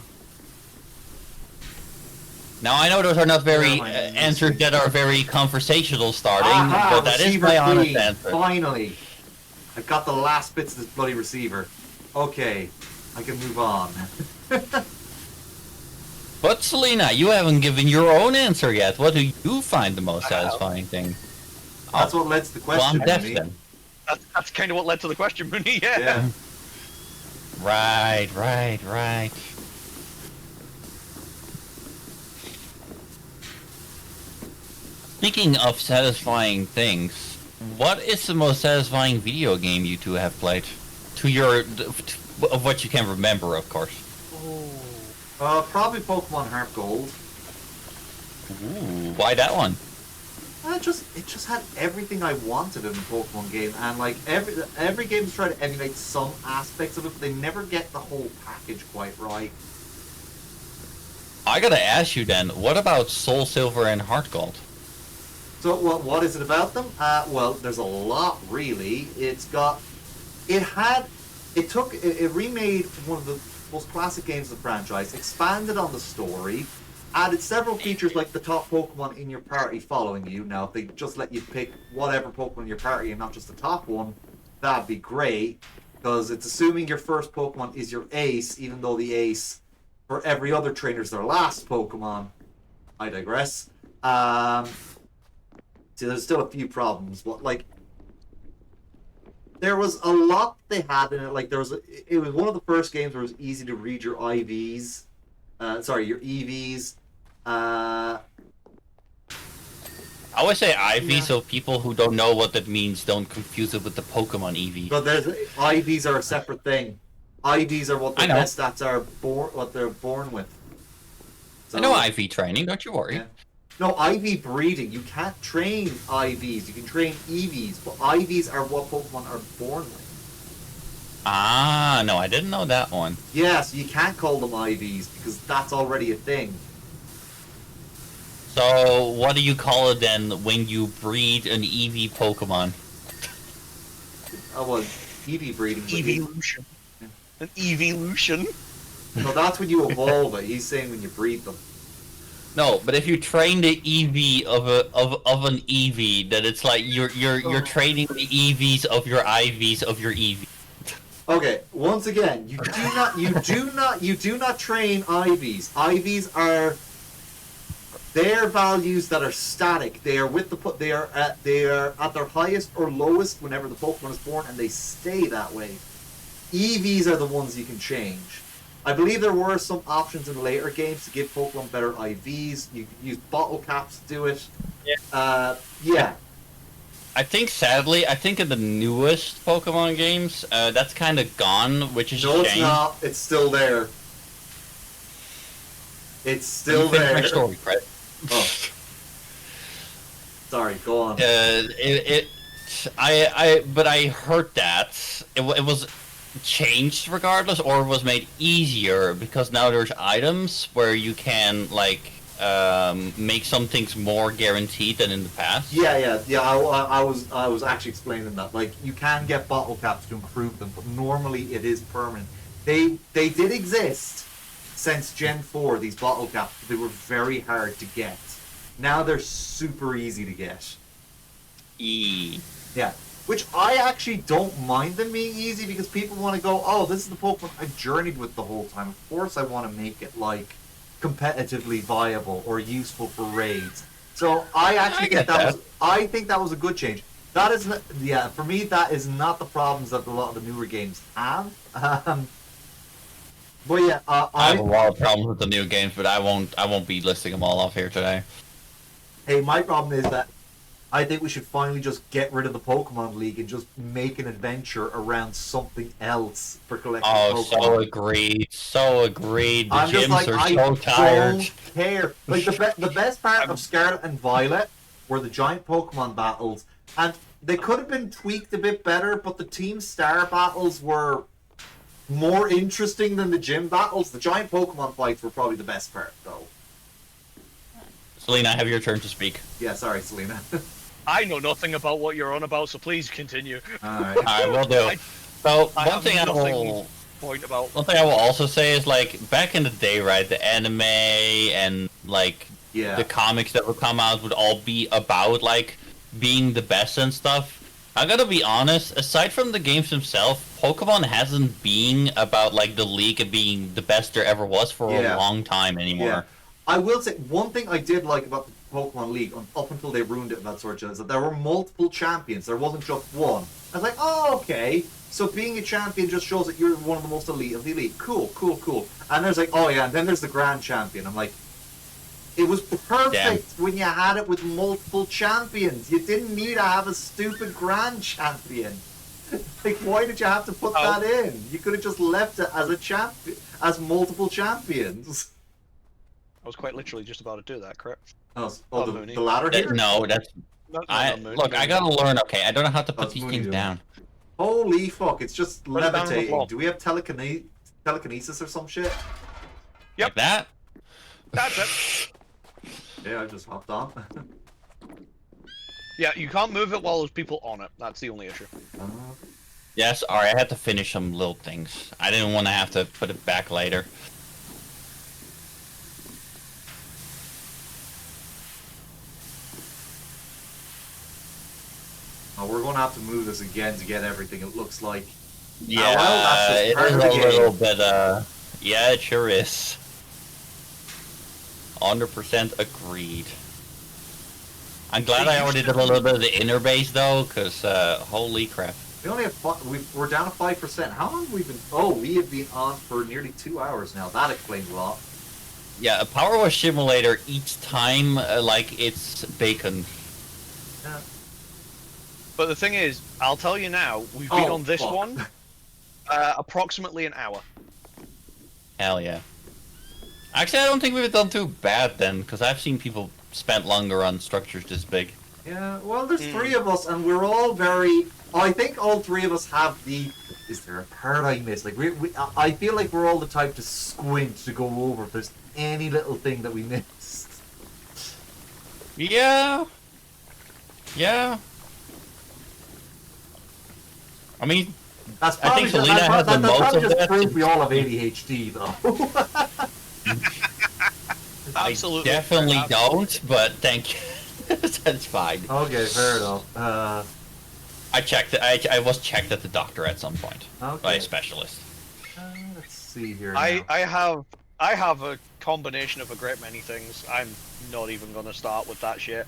Now I know those are not very answers that are very conversational starting, but that is my honest answer. Finally, I got the last bits of this bloody receiver. Okay, I can move on. But Selena, you haven't given your own answer yet. What do you find the most satisfying thing? That's what led to the question. Well, I'm deaf then. That's kind of what led to the question, Mooney. Yeah. Right. Speaking of satisfying things, what is the most satisfying video game you two have played? Of what you can remember, of course. Probably Pokemon Heart Gold. Ooh, why that one? It just had everything I wanted in a Pokemon game, and every game's trying to emulate some aspects of it, but they never get the whole package quite right. I gotta ask you then, what about Soul Silver and Heart Gold? So what is it about them? Well, there's a lot really. It remade one of the most classic games of the franchise, expanded on the story, added several features like the top Pokemon in your party following you. Now, if they just let you pick whatever Pokemon in your party and not just the top one, that'd be great, because it's assuming your first Pokemon is your ace, even though the ace for every other trainer is their last Pokemon. I digress. See, there's still a few problems, but there was a lot they had in it. It was one of the first games where it was easy to read your IVs. Your EVs. I always say IV so people who don't know what that means don't confuse it with the Pokemon EV. But IVs are a separate thing. IVs are what the best stats are what they're born with. So, I know IV training, don't you worry. Yeah. No, IV breeding. You can't train IVs. You can train EVs, but IVs are what Pokemon are born with. Ah, no, I didn't know that one. Yeah, so you can't call them IVs because that's already a thing. So, what do you call it then when you breed an EV Pokemon? EV breeding. Evolution. An evolution. No, that's when you evolve it. He's saying when you breed them. No, but if you train the EV of an EV, then it's like you're training the EVs of your IVs of your EV. Okay, once again, you do not train IVs. IVs are their values that are static. They are they are at their highest or lowest whenever the Pokemon is born, and they stay that way. EVs are the ones you can change. I believe there were some options in later games to give Pokemon better IVs. You could use bottle caps to do it. Yeah. Yeah. I think, sadly, in the newest Pokemon games, that's kind of gone, which is a shame. No, it's not. It's still there. It's still there. My story, Fred. Oh. Sorry, go on. But I heard that it was changed regardless, or was made easier because now there's items where you can like make some things more guaranteed than in the past. Yeah. I was actually explaining that. Like, you can get bottle caps to improve them, but normally it is permanent. They did exist since Gen 4. These bottle caps, they were very hard to get. Now they're super easy to get. Yeah. Which I actually don't mind them being easy, because people want to go, oh, this is the Pokemon I've journeyed with the whole time. Of course I want to make it, like, competitively viable or useful for raids. So I actually think that was a good change. That is, for me, that is not the problems that a lot of the newer games have. But yeah, I have a lot of problems with the new games, but I won't be listing them all off here today. Hey, my problem is that I think we should finally just get rid of the Pokemon League and just make an adventure around something else for collecting Pokemon. So agreed. The I'm gyms just like, are I so tired. don't care. Like, the best part of Scarlet and Violet were the giant Pokemon battles, and they could have been tweaked a bit better, but the Team Star battles were more interesting than the gym battles. The giant Pokemon fights were probably the best part, though. Selena, I have your turn to speak. Yeah, sorry, Selena. I know nothing about what you're on about, so please continue. Alright. Alright, will do. One thing I will also say is, like, back in the day, right, the anime and, like, the comics that would come out would all be about, like, being the best and stuff. I gotta be honest, aside from the games themselves, Pokemon hasn't been about, like, the league and being the best there ever was for a long time anymore. Yeah. I will say, one thing I did like about the Pokemon League, up until they ruined it and that sort of, is that there were multiple champions. There wasn't just one. I was like, oh, okay. So being a champion just shows that you're one of the most elite of the elite. Cool. And there's like, oh yeah, and then there's the Grand Champion. I'm like, it was perfect when you had it with multiple champions. You didn't need to have a stupid Grand Champion. Like, why did you have to put that in? You could have just left it as as multiple champions. I was quite literally just about to do that, correct? The ladder here? No, that's... Look, I gotta learn, okay? I don't know how to put these things down. Holy fuck, it's just levitating. Do we have telekinesis or some shit? Yep. Like that? That's it. Yeah, I just hopped on. Yeah, you can't move it while there's people on it. That's the only issue. Yes, alright, I had to finish some little things. I didn't want to have to put it back later. Oh, we're going to have to move this again to get everything, it looks like. Yeah, that's just part it of is the a game. little bit, yeah, it sure is. 100% agreed. I'm glad I already did a little bit of the inner base, though, because, holy crap. We only have we're down to 5%. How long have we been... Oh, we have been on for nearly 2 hours now. That explains a lot. Yeah, a Powerwash Simulator eats time like it's bacon. Yeah. But the thing is, I'll tell you now, we've been on this one approximately an hour. Hell yeah. Actually, I don't think we've done too bad then, because I've seen people spent longer on structures this big. Yeah, well, there's 3 of us, and we're all very... I think all 3 of us have the... Is there a part I missed? Like, I feel like we're all the type to squint to go over if there's any little thing that we missed. Yeah. Yeah. I mean, That's I think probably Selena has the most of just that. proves we all have ADHD, though. Absolutely. I definitely don't, but thank you. That's fine. Okay, fair enough. I checked. I was checked at the doctor at some point by a specialist. Let's see here. I have a combination of a great many things. I'm not even gonna start with that shit.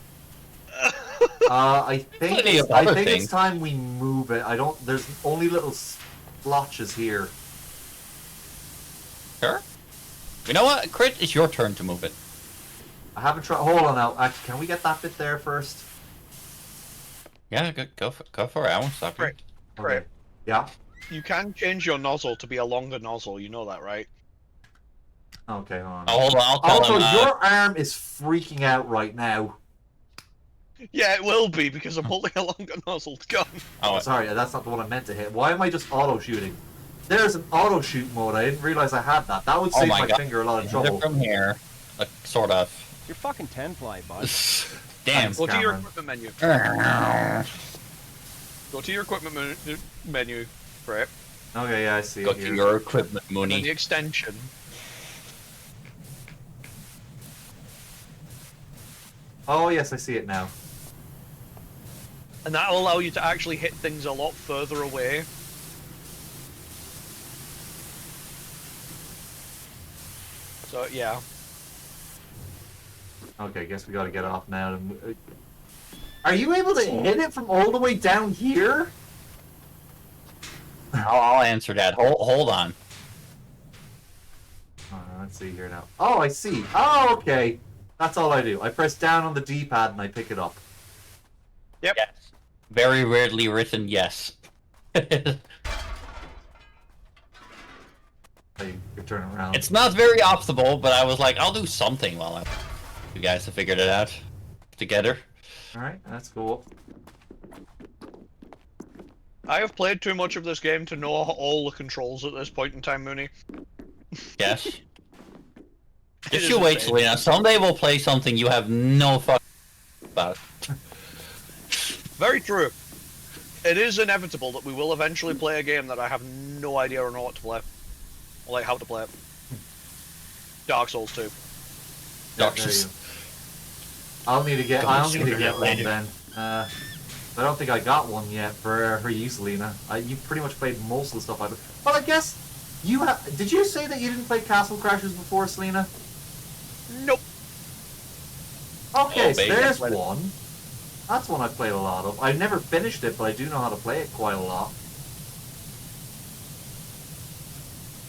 I think it's time we move it. I don't. There's only little splotches here. Sure. You know what, Crit? It's your turn to move it. I haven't tried. Hold on now. Can we get that bit there first? Yeah, go for it. I won't stop you. Right. Okay. Yeah. You can change your nozzle to be a longer nozzle. You know that, right? Okay, hold on. Oh, hold on. I'll tell also, him, your arm is freaking out right now. Yeah, it will be because I'm holding a longer nozzled gun. Oh, sorry, that's not the one I meant to hit. Why am I just auto shooting? There's an auto shoot mode. I didn't realize I had that. That would save my finger a lot of trouble. From here, sort of. You're fucking 10-ply, bud. Damn. Go to your equipment menu. Go to your equipment menu, right? Okay, yeah, I see Go it here. to your equipment And menu. then the extension. Oh, yes, I see it now. And that'll allow you to actually hit things a lot further away. So, yeah. Okay, guess we gotta get off now. Are you able to hit it from all the way down here? I'll answer that. Hold on. Let's see here now. Oh, I see. Oh, okay. That's all I do. I press down on the D-pad and I pick it up. Yep. Yes. Very weirdly written yes. You turn around. It's not very optimal, but I was like, I'll do something while you guys have figured it out together. Alright, that's cool. I have played too much of this game to know all the controls at this point in time, Mooney. Yes. Just you wait, Selena. Someday we'll play something you have no fuck about. Very true. It is inevitable that we will eventually play a game that I have no idea or know what to play. Or like how to play it. Dark Souls 2. Dark Souls. I'll need to get one then. I don't think I got one yet for you, Selena. You pretty much played most of the stuff I've. Well, I guess you have. Did you say that you didn't play Castle Crashers before, Selena? Nope. Okay, so there's one. That's one I've played a lot of. I've never finished it, but I do know how to play it quite a lot.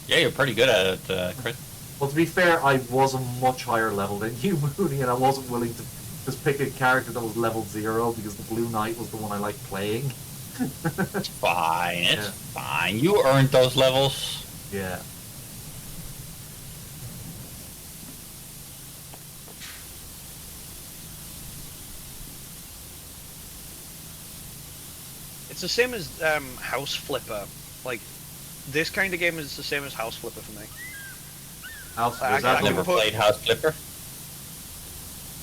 Yeah, you're pretty good at it, Chris. Well, to be fair, I was a much higher level than you, Mooney, and I wasn't willing to just pick a character that was level 0 because the Blue Knight was the one I liked playing. It's fine. It's fine. You earned those levels. Yeah. It's the same as House Flipper. Like, this kind of game is the same as House Flipper for me. I've never played House Flipper.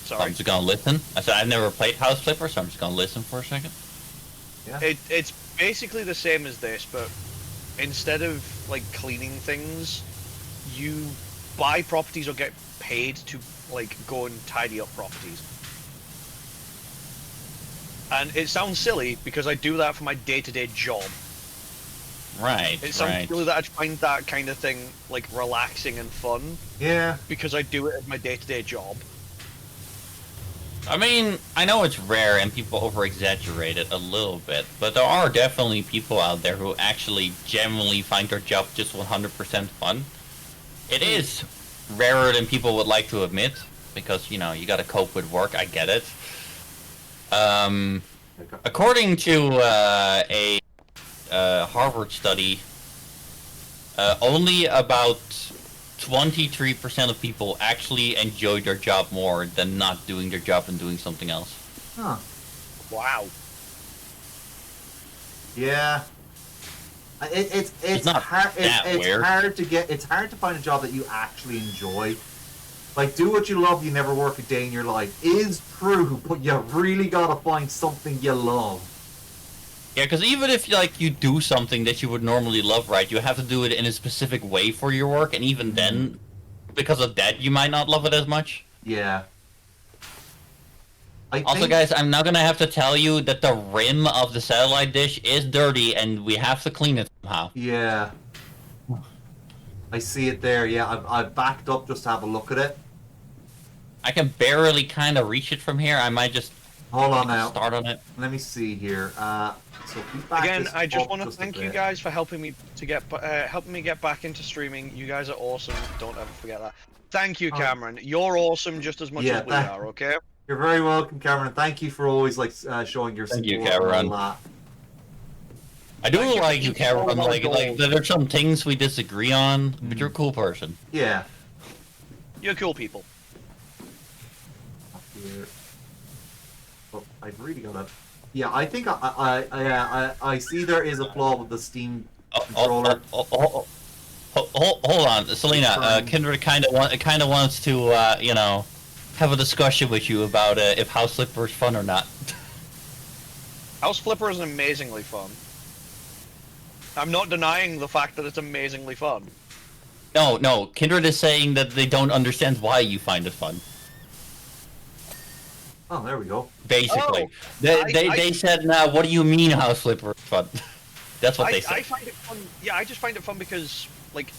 Sorry. I'm just gonna listen. I said I've never played House Flipper, so I'm just gonna listen for a second. Yeah. It's basically the same as this, but instead of like cleaning things, you buy properties or get paid to like go and tidy up properties. And it sounds silly because I do that for my day-to-day job. Right. It sounds silly that I find that kind of thing like relaxing and fun. Yeah. Because I do it as my day-to-day job. I mean, I know it's rare and people over-exaggerate it a little bit, but there are definitely people out there who actually genuinely find their job just 100% fun. It is rarer than people would like to admit, because, you know, you gotta cope with work, I get it. According to a Harvard study, only about 23% of people actually enjoy their job more than not doing their job and doing something else. Huh. Wow. Yeah. It's not hard. It's weird. hard to get. It's hard to find a job that you actually enjoy. Like, do what you love, you never work a day in your life is true, but you really gotta find something you love. Yeah, because even if like you do something that you would normally love, right, you have to do it in a specific way for your work, and even then, because of that, you might not love it as much. Yeah. Also, guys, I'm now gonna have to tell you that the rim of the satellite dish is dirty, and we have to clean it somehow. Yeah. I see it there. Yeah, I've backed up just to have a look at it. I can barely kind of reach it from here. I might just hold on now. Start on it. Let me see here. So if we again, I just want to thank you guys for helping me to get back into streaming. You guys are awesome. Don't ever forget that. Thank you, Cameron. You're awesome just as much as we are. Okay. You're very welcome, Cameron. Thank you for always like showing your support. Thank you, Cameron. I do like you, Cameron. Like there are some things we disagree on, but you're a cool person. Yeah. You're cool people. Here. Oh, I've really got to. Yeah, I think I see there is a flaw with the Steam controller. Hold on, Selena. Kindred kind of wants to you know, have a discussion with you about if House Flipper is fun or not. House Flipper is amazingly fun. I'm not denying the fact that it's amazingly fun. No, Kindred is saying that they don't understand why you find it fun. Oh, there we go. Basically, they said, "Now, what do you mean House Flipper is fun?" That's what they said. I find it fun. Yeah, I just find it fun because, like,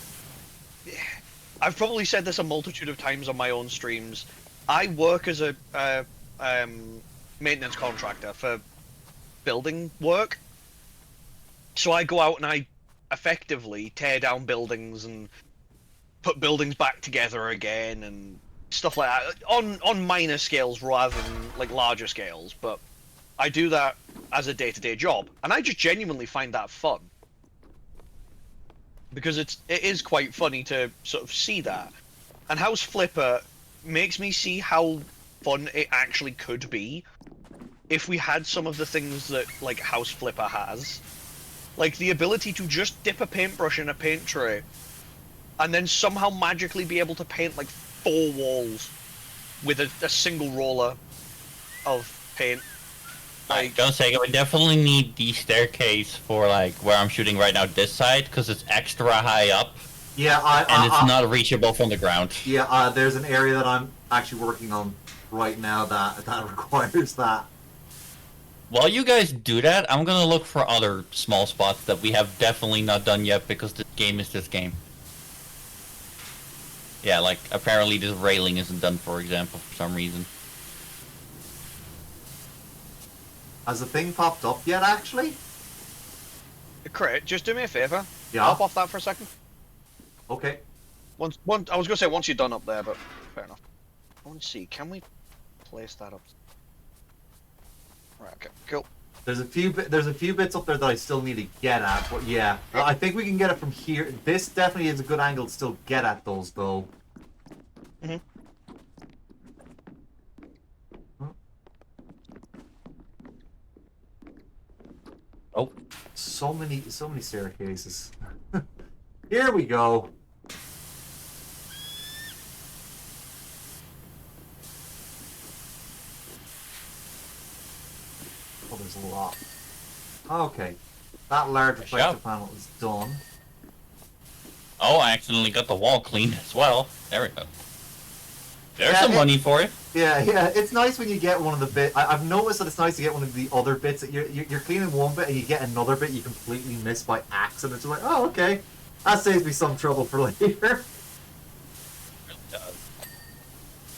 I've probably said this a multitude of times on my own streams. I work as a maintenance contractor for building work. So I go out and I effectively tear down buildings and put buildings back together again and stuff like that on minor scales rather than like larger scales. But I do that as a day-to-day job, and I just genuinely find that fun because it is quite funny to sort of see that. And House Flipper makes me see how fun it actually could be if we had some of the things that like House Flipper has. Like the ability to just dip a paintbrush in a paint tray and then somehow magically be able to paint like 4 walls with a single roller of paint. Like, don't say it. We definitely need the staircase for like where I'm shooting right now, this side, because it's extra high up. Yeah, and it's not reachable from the ground. Yeah, there's an area that I'm actually working on right now that requires that. While you guys do that, I'm gonna look for other small spots that we have definitely not done yet because this game is this game. Yeah, like apparently this railing isn't done, for example, for some reason. Has the thing popped up yet, actually? Crit, just do me a favor. Yeah. Hop off that for a second. Okay. I was gonna say once you're done up there, but fair enough. I want to see. Can we place that up? Right. Okay. Cool. There's a few bits up there that I still need to get at, but yeah, I think we can get it from here. This definitely is a good angle to still get at those, though. Mhm. Oh, so many staircases. Here we go. Oh, there's a lot. Okay. That large reflective panel is done. Oh, I accidentally got the wall cleaned as well. There we go. There's some money for you. Yeah. It's nice when you get one of the bits. I've noticed that it's nice to get one of the other bits. That you're cleaning one bit and you get another bit you completely miss by accident. It's like, oh, okay. That saves me some trouble for later.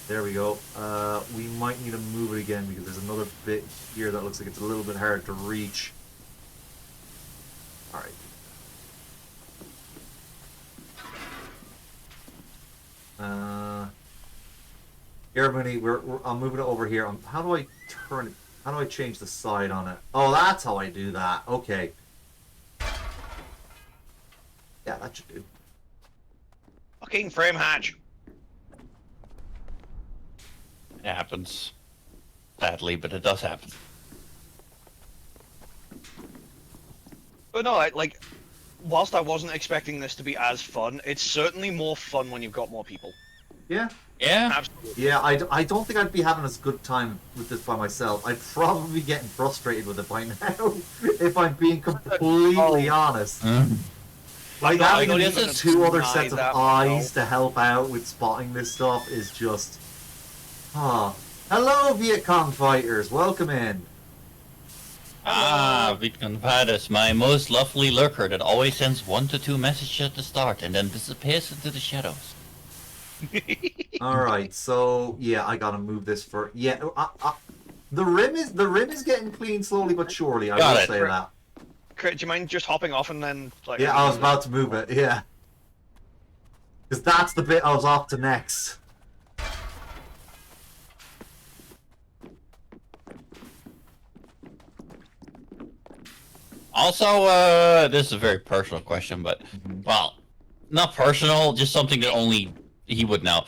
There we go. We might need to move it again because there's another bit here that looks like it's a little bit hard to reach. Alright. Here, Mooney, I'm moving it over here. How do I turn it? How do I change the side on it? Oh, that's how I do that. Okay. Yeah, that should do. Fucking frame hatch. It happens. Sadly, but it does happen. But no, like, whilst I wasn't expecting this to be as fun, it's certainly more fun when you've got more people. Yeah. Yeah. Absolutely. Yeah, I don't think I'd be having as good time with this by myself. I'd probably be getting frustrated with it by now, if I'm being completely honest. Like, having two other sets of eyes to help out with spotting this stuff is just... Hello, Viet Cong fighters! Welcome in! Ah, Viet Cong fighters, my most lovely lurker that always sends 1 to 2 messages at the start and then disappears into the shadows. Alright, so, yeah, I gotta move this for... Yeah, the rim is getting clean slowly but surely, I will say that. Do you mind just hopping off and then... like? Yeah, I was about to move it, yeah. Because that's the bit I was off to next. Also, this is a very personal question, but, well, not personal, just something that only he would know.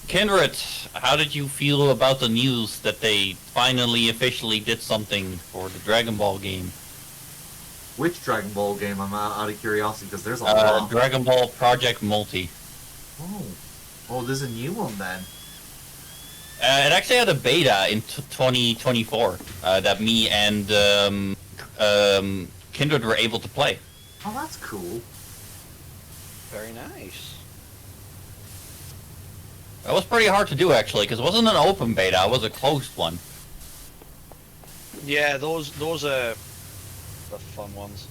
Kindred, how did you feel about the news that they finally officially did something for the Dragon Ball game? Which Dragon Ball game? I'm out of curiosity, because there's a lot. Dragon Ball Project Multi. Oh, there's a new one then. It actually had a beta in 2024 that me and Kindred were able to play. Oh, that's cool. Very nice. That was pretty hard to do, actually, because it wasn't an open beta, it was a closed one. Yeah, those are the fun ones.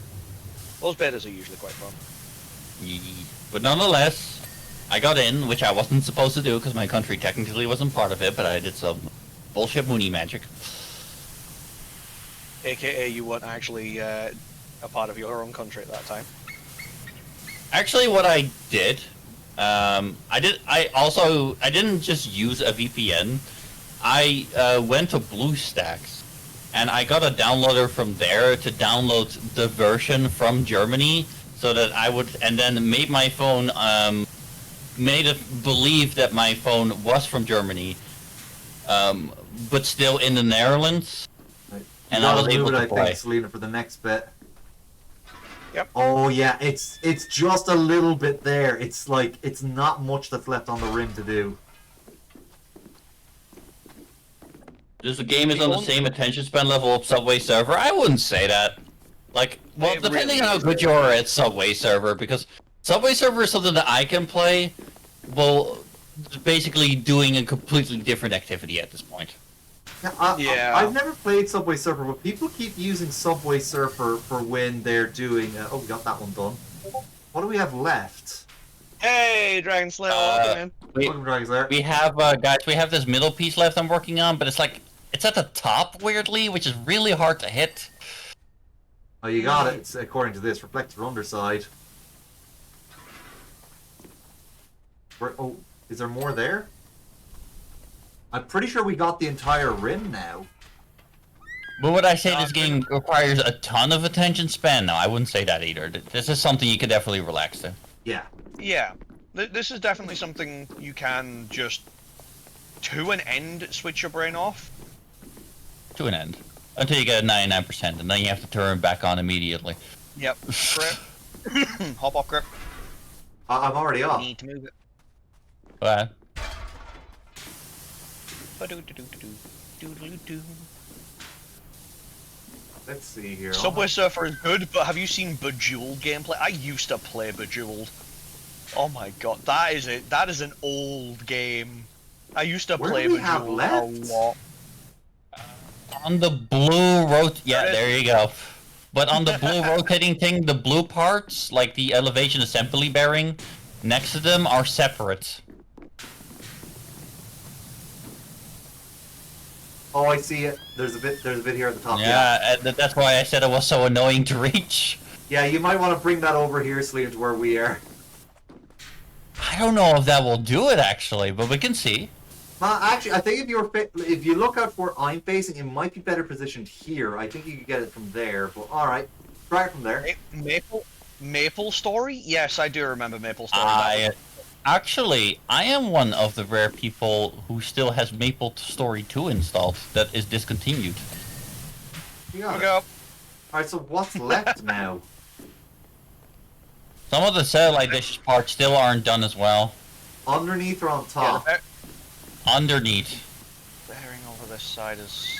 Those betas are usually quite fun. But nonetheless, I got in, which I wasn't supposed to do because my country technically wasn't part of it, but I did some bullshit Mooney magic. AKA you weren't actually a part of your own country at that time. Actually, what I did, I didn't just use a VPN. I went to BlueStacks, and I got a downloader from there to download the version from Germany, so that I would, and then made my phone, made it believe that my phone was from Germany, but still in the Netherlands, and I was able to play. I think, Selena, for the next bit. Yep. Oh yeah, it's just a little bit there. It's like, it's not much that's left on the rim to do. This game is on the same attention span level of Subway Surfer? I wouldn't say that. Like, well, depending on how good you are at Subway Surfer, because Subway Surfer is something that I can play, well, basically doing a completely different activity at this point. Yeah, I've never played Subway Surfer, but people keep using Subway Surfer for when they're doing... oh, we got that one done. What do we have left? Hey, Dragon Slayer, welcome in. Welcome, Dragon Slayer. We have, guys, we have this middle piece left I'm working on, but it's like, it's at the top, weirdly, which is really hard to hit. Oh, you got it. It's, according to this, reflector underside. Oh, is there more there? I'm pretty sure we got the entire rim now. But would I say this game requires a ton of attention span? No, I wouldn't say that either. This is something you could definitely relax to. Yeah. Yeah. This is definitely something you can just, to an end, switch your brain off. To an end. Until you get a 99%, and then you have to turn it back on immediately. Yep. Grip. Hop off grip. I'm already off. Need to move it. What? Let's see here. Subway Surfer is good, but have you seen Bejeweled gameplay? I used to play Bejeweled. Oh my god, that is an old game. I used to play Bejeweled a lot. On the blue yeah, there you go. But on the blue rotating thing, the blue parts, like the elevation assembly bearing, next to them are separate. Oh, I see it. There's a bit here at the top. Yeah, and that's why I said it was so annoying to reach. Yeah, you might want to bring that over here, Selena, to where we are. I don't know if that will do it, actually, but we can see. Actually, I think if you look out where I'm facing, it might be better positioned here. I think you could get it from there, but alright. Try it from there. Maple Story? Yes, I do remember Maple Story. Actually, I am one of the rare people who still has Maple Story 2 installed that is discontinued. Alright, so what's left now? Some of the satellite dishes parts still aren't done as well. Underneath or on top? Yeah, Underneath. bearing over this side is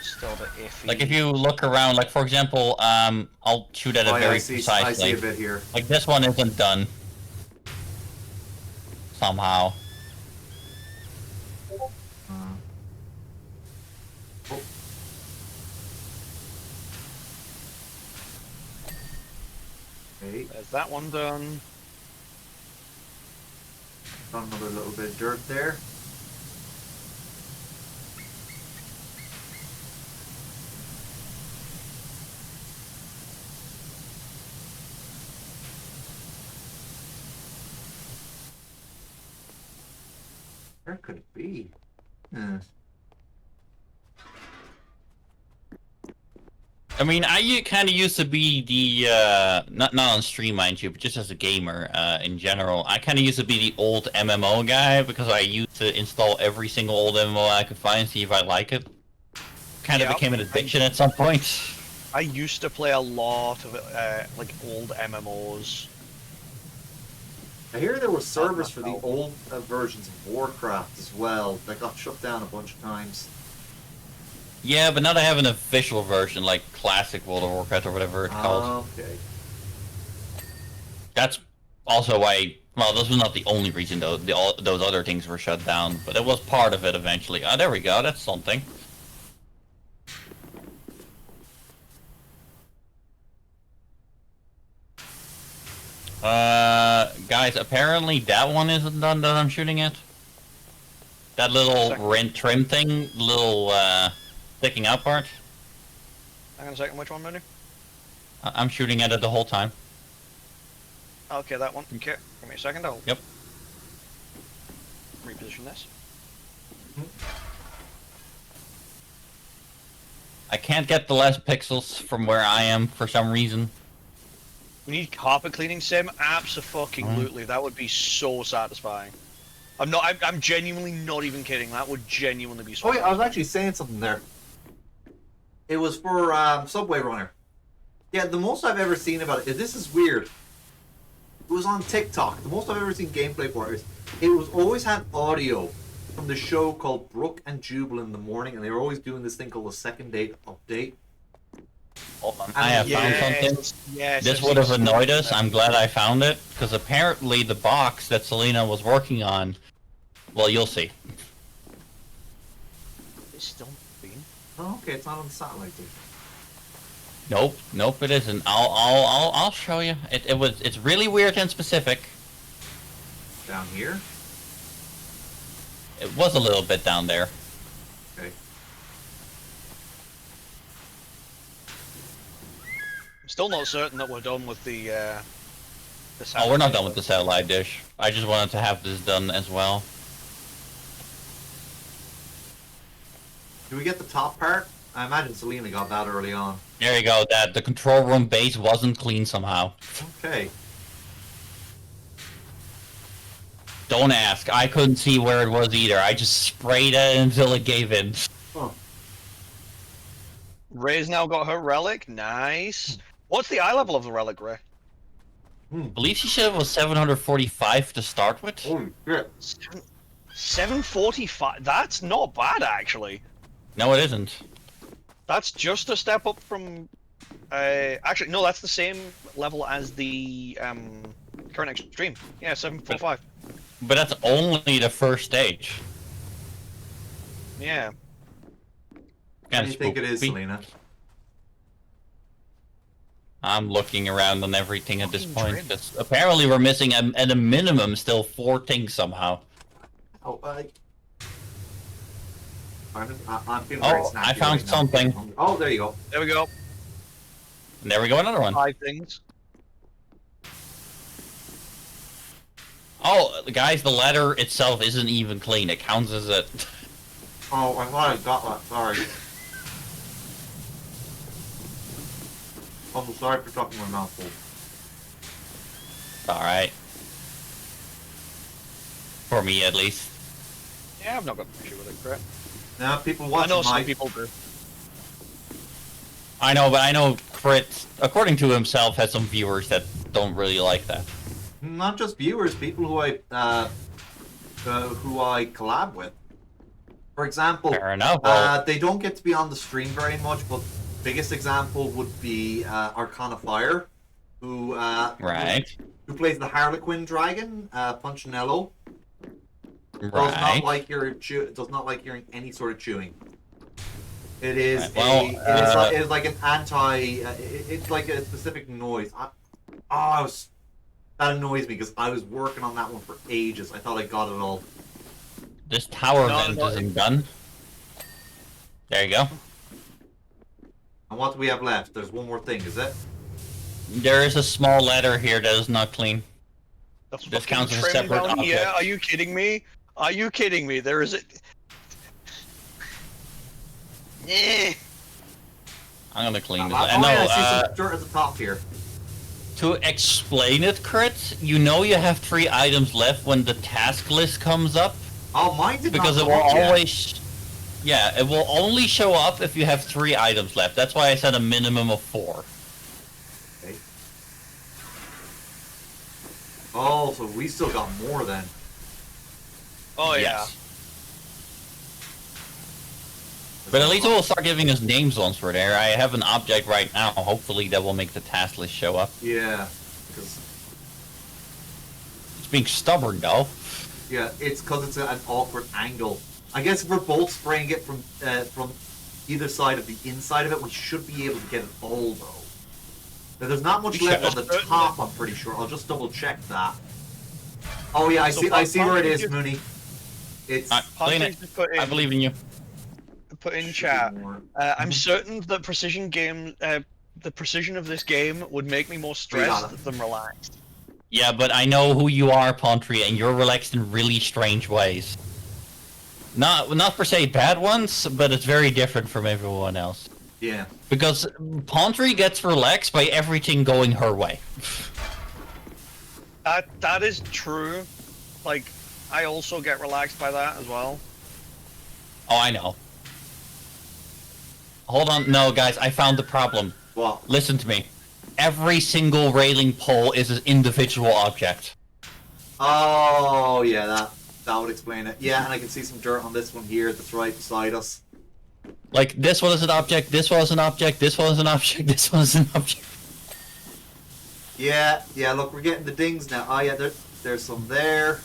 still a bit iffy. Like if you look around, like for example, I'll shoot at a very precise I see a place. bit here. Like this one isn't done. Somehow. Oh. Okay. There's that one done. Got another little bit of dirt there. Where could it be? I mean, I kind of used to be the, not on stream, mind you, but just as a gamer, in general, I kind of used to be the old MMO guy, because I used to install every single old MMO I could find, see if I like it. Kind of became an addiction at some point. I used to play a lot of, like, old MMOs. I hear there were servers for the old versions of Warcraft as well that got shut down a bunch of times. Yeah, but now they have an official version, like Classic World of Warcraft or whatever it's called. Okay. That's also why, well, this was not the only reason, though. Those other things were shut down, but it was part of it eventually. Oh, there we go, that's something. Guys, apparently that one isn't done that I'm shooting at. That little rent trim thing, little, sticking out part. Hang on a second, which one, Mooney? I'm shooting at it the whole time. Okay, that one. Okay, give me a second, I'll Yep. reposition this. I can't get the less pixels from where I am for some reason. We need carpet cleaning sim? Abso-fucking-lutely. That would be so satisfying. I'm genuinely not even kidding. That would genuinely be so Oh, wait, I was actually saying something there. It was for Subway Runner. Yeah, the most I've ever seen about it, this is weird. It was on TikTok. The most I've ever seen gameplay for it was always had audio from the show called Brooke and Jubal in the Morning, and they were always doing this thing called the second date update. Hold on, I have found something. Yes, This would have annoyed us. I'm glad I found it, because apparently the box that Selena was working on, well, you'll see. It's still being. Oh, okay, it's not on the satellite, dude. Nope, it isn't. I'll show you. It's really weird and specific. Down here? It was a little bit down there. Okay. I'm still not certain that we're done with the Oh, we're not done with the satellite dish. I just wanted to have this done as well. Do we get the top part? I imagine Selena got that early on. There you go. The control room base wasn't clean somehow. Okay. Don't ask. I couldn't see where it was either. I just sprayed it until it gave in. Huh. Ray's now got her relic. Nice. What's the eye level of the relic, Ray? I believe she said it was 745 to start with. Holy shit. 745. That's not bad, actually. No, it isn't. That's just a step up from. Actually, no, that's the same level as the current extreme. Yeah, 745. But that's only the first stage. Yeah. What do you think it is, Selena? I'm looking around on everything at this point. Because apparently we're missing at a minimum still 4 things somehow. Oh, I'm feeling very snappy I found right something. now. Oh, there you go. There we go. And there we go, another one. 5 things. Oh, guys, the ladder itself isn't even clean. It counts as it. Oh, I thought I got that. Sorry. I'm sorry for talking my mouth full. Alright. For me, at least. Yeah, I've not got an issue with it, correct? Now, people I watching know some people do. I know, but I know Crit, according to himself, has some viewers that don't really like that. Not just viewers, people who I who I collab with. For example, fair enough. They don't get to be on the stream very much, but biggest example would be Arcana Fire, who plays the Harlequin dragon, Punchinello. Does not like hearing any sort of chewing. It is it is like an it's like a specific noise. That annoys me because I was working on that one for ages. I thought I got it all. This tower vent isn't done. There you go. And what do we have left? There's one more thing, is it? There is a small ladder here that is not clean. This counts as a separate object. Yeah, are you kidding me? Are you kidding me? There is a... I'm gonna clean this. I see some dirt at the top here. To explain it, Crit, you know you have 3 items left when the task list comes up. Oh, mine did because not it will always... Yeah, it will only show up if you have 3 items left. That's why I said a minimum of 4. Okay. Oh, so we still got more then. Oh, yeah. Yes. But at least it will start giving us names once we're there. I have an object right now. Hopefully that will make the task list show up. Yeah. Because... It's being stubborn, though. Yeah, it's because it's an awkward angle. I guess if we're both spraying it from either side of the inside of it, we should be able to get it all, though. Now, there's not much left on the top, I'm pretty sure. I'll just double check that. Oh yeah, I see where it is, Mooney. It's... I believe in you. Put in chat. I'm certain that the precision of this game would make me more stressed than relaxed. Yeah, but I know who you are, Pontry, and you're relaxed in really strange ways. Not per se bad ones, but it's very different from everyone else. Yeah. Because Pontry gets relaxed by everything going her way. That is true. Like, I also get relaxed by that as well. Oh, I know. Hold on, no, guys, I found the problem. What? Listen to me. Every single railing pole is an individual object. Oh, yeah, that would explain it. Yeah, and I can see some dirt on this one here that's right beside us. Like, this one is an object, this one is an object, this one is an object, this one is an object. Yeah, look, we're getting the dings now. Oh, yeah, there's some there.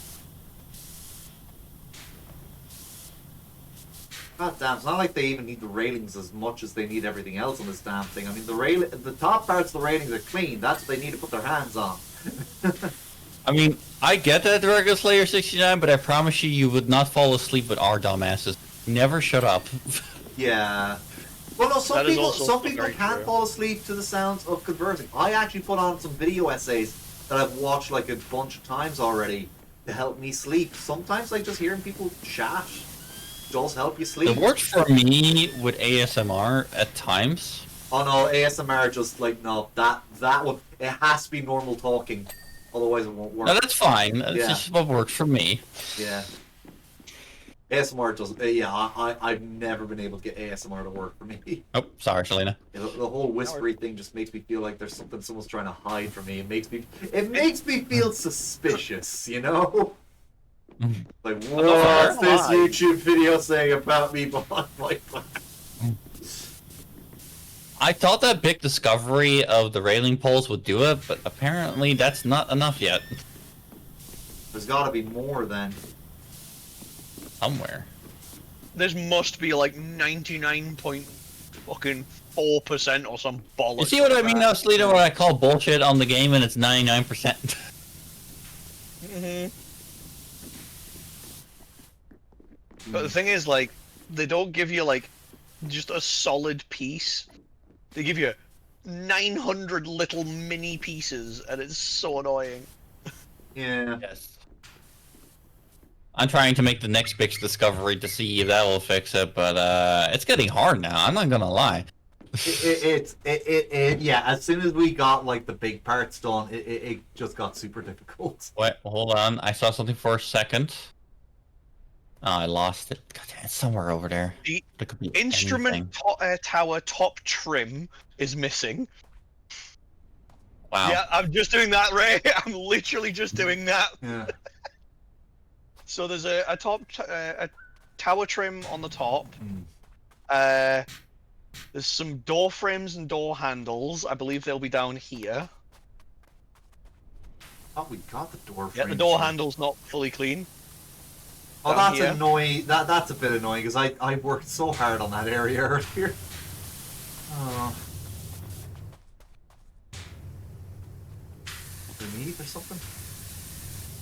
God damn, it's not like they even need the railings as much as they need everything else on this damn thing. I mean, the top parts of the railings are clean. That's what they need to put their hands on. I mean, I get that, Dragon Slayer 69, but I promise you would not fall asleep with our dumbasses. Never shut up. Yeah. Well, no, some people can't fall asleep to the sounds of conversing. I actually put on some video essays that I've watched like a bunch of times already to help me sleep. Sometimes like just hearing people chat does help you sleep. It works for me with ASMR at times. Oh no, ASMR just like, no, that would, it has to be normal talking. Otherwise it won't work. No, that's fine. That's just what works for me. Yeah. ASMR doesn't... Yeah, I've never been able to get ASMR to work for me. Oh, sorry, Selena. Yeah, the whole whispery thing just makes me feel like there's something someone's trying to hide from me. It makes me feel suspicious, you know? Like, what's this YouTube video saying about me behind my back? I thought that big discovery of the railing poles would do it, but apparently that's not enough yet. There's gotta be more then. Somewhere. There must be like 99.4% or some bollocks. You see what I mean now, Selena, when I call bullshit on the game and it's 99%? But the thing is, like, they don't give you, like, just a solid piece. They give you 900 little mini pieces, and it's so annoying. Yeah. Yes. I'm trying to make the next big discovery to see if that will fix it, but it's getting hard now, I'm not gonna lie. Yeah, as soon as we got, like, the big parts done, it just got super difficult. Wait, hold on, I saw something for a second. Oh, I lost it. God damn, it's somewhere over there. The instrument tower top trim is missing. Wow. Yeah, I'm just doing that, Ray. I'm literally just doing that. Yeah. So there's a tower trim on the top. There's some door frames and door handles. I believe they'll be down here. Oh, we got the door frames. Yeah, the door handle's not fully clean. Oh, that's annoying. That's a bit annoying because I worked so hard on that area earlier. Oh. Underneath or something?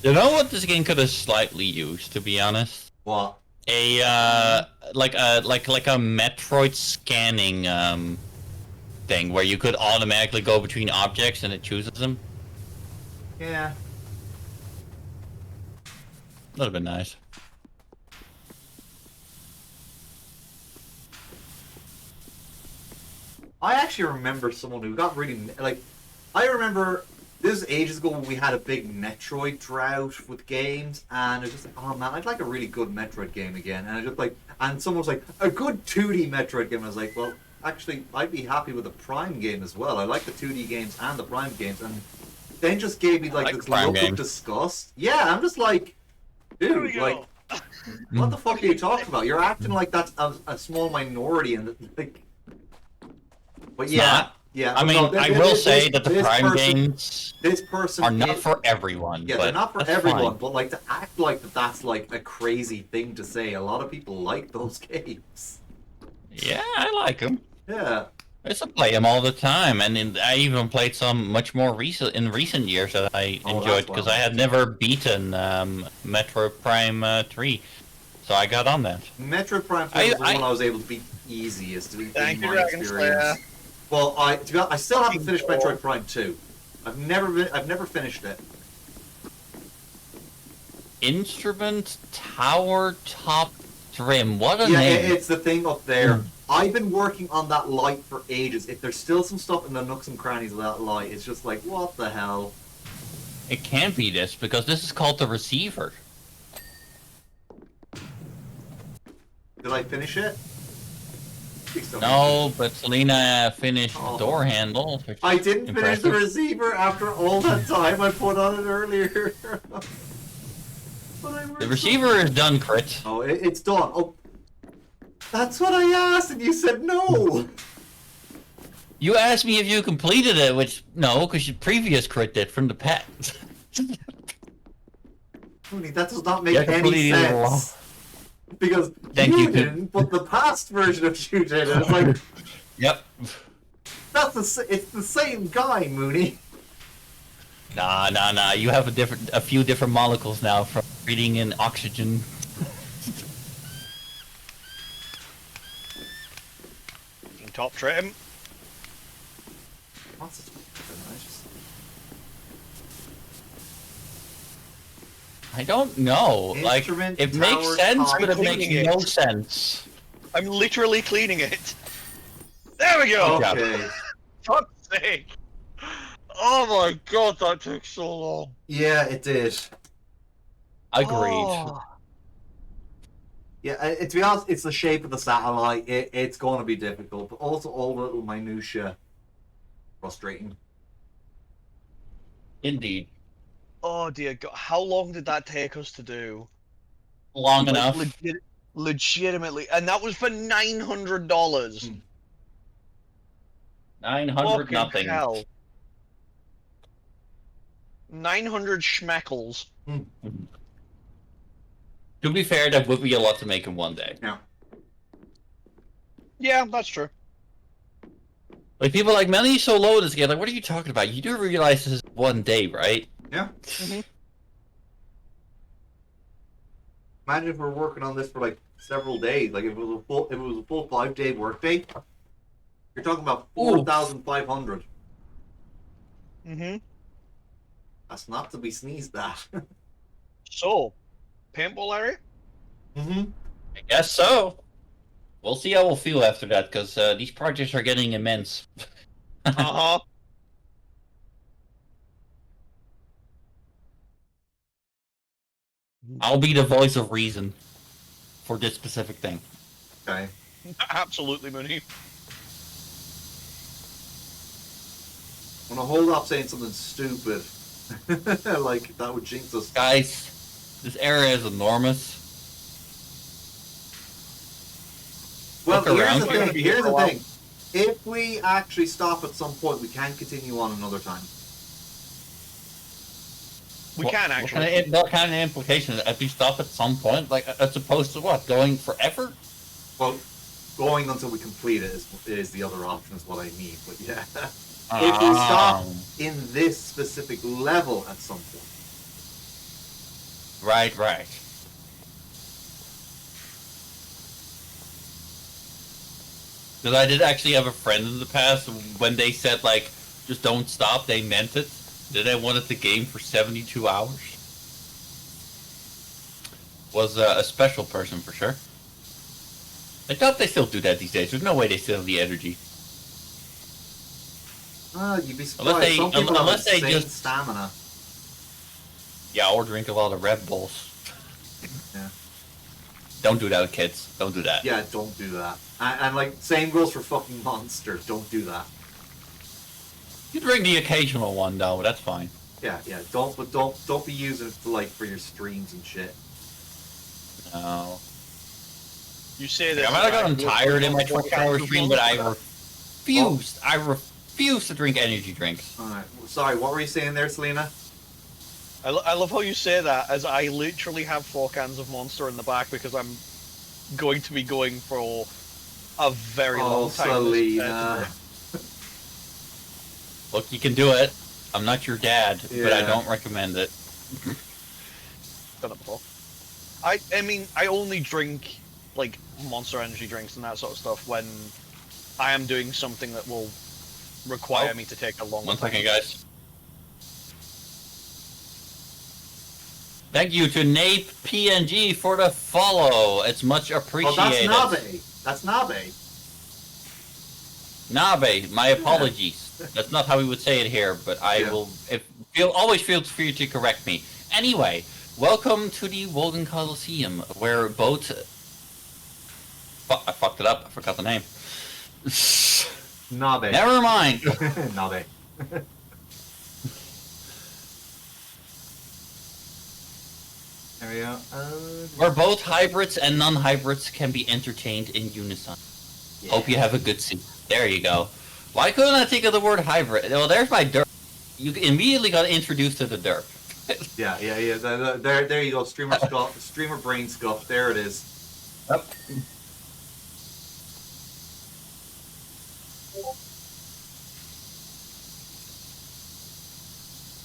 You know what this game could have slightly used, to be honest? What? Like a Metroid scanning thing where you could automatically go between objects and it chooses them. Yeah. That would have been nice. I actually remember someone who got really like. I remember this was ages ago when we had a big Metroid drought with games, and it was just like, oh man, I'd like a really good Metroid game again. And I just like, and someone was like, a good 2D Metroid game. I was like, well, actually, I'd be happy with a Prime game as well. I like the 2D games and the Prime games, and then just gave me like this look of disgust. Yeah, I'm just like, dude, like, what the fuck are you talking about? You're acting like that's a small minority, and like. But yeah, yeah. I mean, I will say that the Prime games are not for everyone. Yeah, they're not for everyone. But like to act like that's like a crazy thing to say. A lot of people like those games. Yeah, I like them. Yeah. I used to play them all the time, and I even played some much more recent years that I enjoyed because I had never beaten Metro Prime 3, so I got on that. Metro Prime 3 was the one I was able to beat easiest in my experience. Well, I still haven't finished Metroid Prime 2. I've never finished it. Instrument Tower Top Trim. What a name! Yeah, it's the thing up there. I've been working on that light for ages. If there's still some stuff in the nooks and crannies of that light, it's just like, what the hell? It can't be this because this is called the receiver. Did I finish it? No, but Selena finished the door handle. I didn't finish the receiver after all that time I put on it earlier. The receiver is done, Crit. Oh, it's done. Oh, that's what I asked, and you said no. You asked me if you completed it, which no, because your previous Crit did from the pet. That does not make any sense. Because you didn't, but the past version of you did. And it's like, yep. It's the same guy, Mooney. Nah. You have a few different molecules now from breathing in oxygen. Top trim. I don't know. Like, it makes sense, but it makes no sense. I'm literally cleaning it. There we go. Okay. Fuck's sake. Oh my god, that took so long. Yeah, it did. Agreed. Oh. Yeah, to be honest, it's the shape of the satellite. It's going to be difficult, but also all the little minutiae. Frustrating. Indeed. Oh dear god, how long did that take us to do? Long enough. Legitimately, and that was for $900. 900 nothing. Hell. 900 schmeckles. To be fair, that would be a lot to make in one day. Yeah. Yeah, that's true. Like, people like, Melly's so low this game. Like, what are you talking about? You do realize this is one day, right? Yeah. Imagine if we're working on this for like several days. Like if it was a full 5-day workday. You're talking about 4,500. That's not to be sneezed at. So, paintball area? I guess so. We'll see how we'll feel after that, because these projects are getting immense. I'll be the voice of reason for this specific thing. Okay. Absolutely, Mooney. I'm gonna hold off saying something stupid. Like, that would jinx us. Guys, This area is enormous. Well, Look around. here's the thing. If we actually stop at some point, we can continue on another time. We can actually. What kind of implication? If we stop at some point, like as opposed to what? Going forever? Well, going until we complete it is the other option, is what I mean. But yeah, if we stop in this specific level at some point. Right, right. Because I did actually have a friend in the past, when they said, like, just don't stop, they meant it. Then I wanted the game for 72 hours. Was a special person for sure. I doubt they still do that these days. There's no way they still have the energy. You'd be surprised. Some people have insane stamina. Yeah, or drink a lot of Red Bulls. Yeah. Don't do that, kids. Don't do that. Yeah, don't do that. And like, same goes for fucking Monster. Don't do that. You drink the occasional one though. That's fine. Yeah, yeah. Don't be using it to, like, for your streams and shit. No. You say that. I might have gotten tired in my 24-hour stream, but I refused. I refuse to drink energy drinks. All right. Sorry, what were you saying there, Selena? I love how you say that, as I literally have 4 cans of Monster in the back because I'm going to be going for a very long time. Selena. Look, you can do it. I'm not your dad, but I don't recommend it. Done it before. I mean, I only drink, like, Monster energy drinks and that sort of stuff when I am doing something that will require me to take a long time. 1 second, guys. Thank you to Nape PNG for the follow. It's much appreciated. Oh, that's Nabe. That's Nabe. Nabe, my apologies. That's not how we would say it here, but I will. Always feel free to correct me. Anyway, welcome to the Wogan Coliseum, where both. I fucked it up. I forgot the name. Nabe. Never mind. Nabe. There we go. Where both hybrids and non-hybrids can be entertained in unison. Yeah. Hope you have a good seat. There you go. Why couldn't I think of the word hybrid? Well, there's my derp. You immediately got introduced to the derp. Yeah. There you go. Streamer brain scuff. There it is. Yep.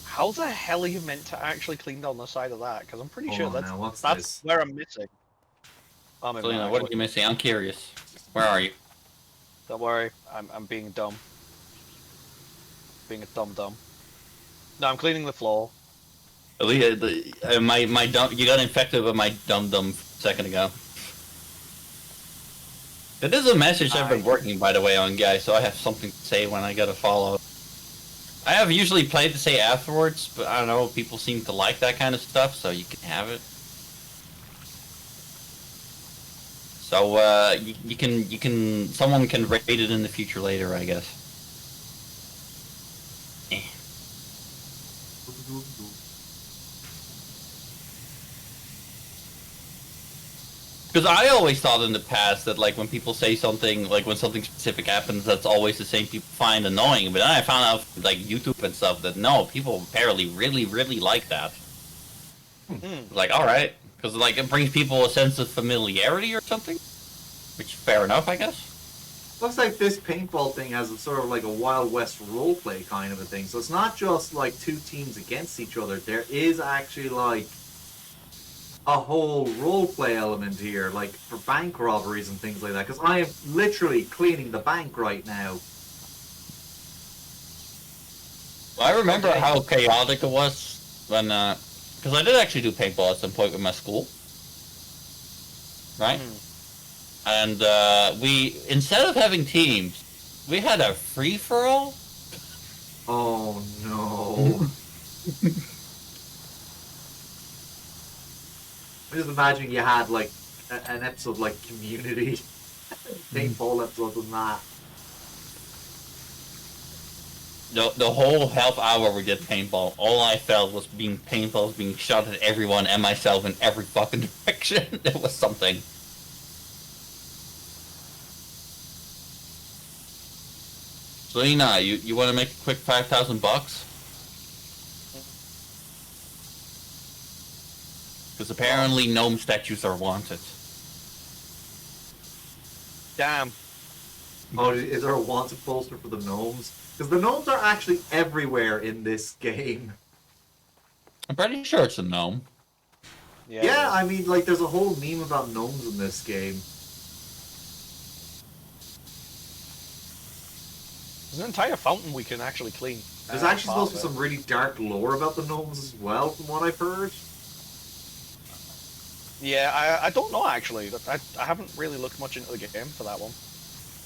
How the hell are you meant to actually clean down the side of that? Because I'm pretty sure that's where I'm missing. Selena, what are you missing? I'm curious. Where are you? Don't worry, I'm being dumb. Being a dumb. No, I'm cleaning the floor. My dumb. You got infected with my dumb a second ago. It is a message I've been working, by the way, on, guys, so I have something to say when I get a follow. I have usually played to say afterwards, but I don't know, people seem to like that kind of stuff, so you can have it. So, someone can rate it in the future later, I guess. Because I always thought in the past that, like, when people say something, like, when something specific happens, that's always the same people find annoying. But then I found out, like, YouTube and stuff, that no, people apparently really, really like that. Like, alright. Because, like, it brings people a sense of familiarity or something. Which, fair enough, I guess. Looks like this paintball thing has a sort of like a Wild West roleplay kind of a thing. So it's not just, like, 2 teams against each other. There is actually, like, a whole roleplay element here, like for bank robberies and things like that, because I am literally cleaning the bank right now. Well, I remember how chaotic it was when, because I did actually do paintball at some point with my school, right? And we, instead of having teams, we had a free-for-all. Oh no. I just imagine you had, like, an episode like Community, paintball episode than that. the whole half hour we did paintball, all I felt was paintballs being shot at everyone and myself in every fucking direction. It was something. Selena, you want to make a quick $5,000? Because apparently gnome statues are wanted. Damn. Oh, is there a wanted poster for the gnomes? Because the gnomes are actually everywhere in this game. I'm pretty sure it's a gnome. Yeah, I mean, like, there's a whole meme about gnomes in this game. There's an entire fountain we can actually clean. There's actually supposed to be some really dark lore about the gnomes as well, from what I've heard. Yeah, I don't know actually. I haven't really looked much into the game for that one.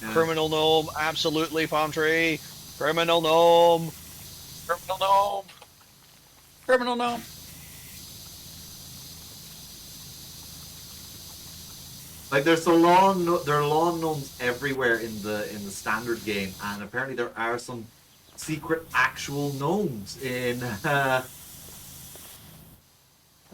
Yeah. Criminal gnome, absolutely, palm tree. Criminal gnome. Criminal gnome. Criminal gnome. Like there are lawn gnomes everywhere in the standard game, and apparently there are some secret actual gnomes in. Did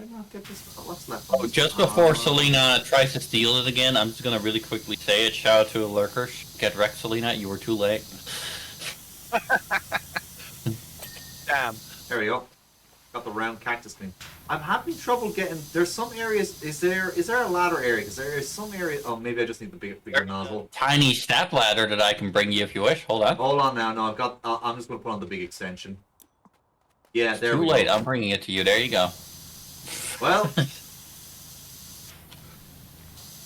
I not get this? What's left? Oh, just before Selena tries to steal it again, I'm just gonna really quickly say it. Shout out to the lurkers. Get wrecked, Selena. You were too late. Damn. There we go. Got the round cactus thing. I'm having trouble getting. There's some areas. Is there a ladder area? Because there is some area. Oh, maybe I just need the bigger nozzle. Tiny step ladder that I can bring you if you wish. Hold on. Hold on now. No, I've got. I'm just gonna put on the big extension. Yeah, there we go. Too late. I'm bringing it to you. There you go. Well,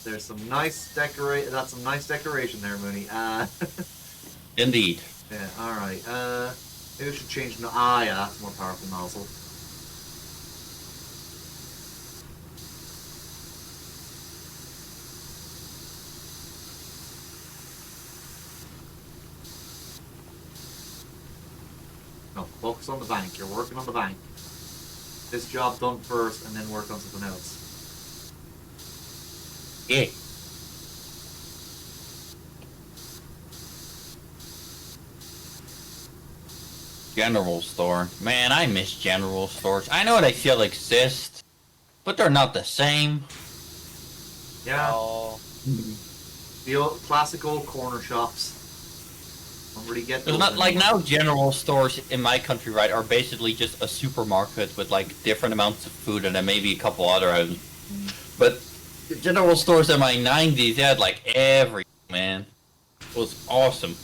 there's some nice That's some nice decoration there, Mooney. Indeed. Yeah. All right. Maybe we should change. Yeah, that's more powerful nozzle. No, focus on the bank. You're working on the bank. This job done first, and then work on something else. Yeah. General store. Man, I miss general stores. I know they still exist, but they're not the same. Yeah. Oh. The old classic old corner shops. Don't really get those. There's not like now general stores in my country, right, are basically just a supermarket with like different amounts of food and then maybe a couple other items. But the general stores in my 90s, they had like everything, man. It was awesome.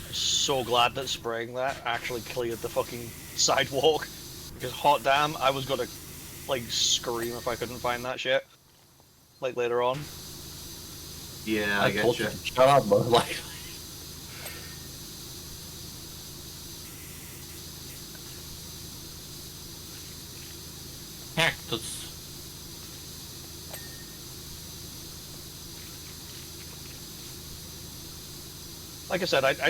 I'm so glad that spraying that actually cleared the fucking sidewalk. Because hot damn, I was gonna like scream if I couldn't find that shit. Like later on. Yeah, I get you. Shut up, bro. Like, cactus. Like I said, I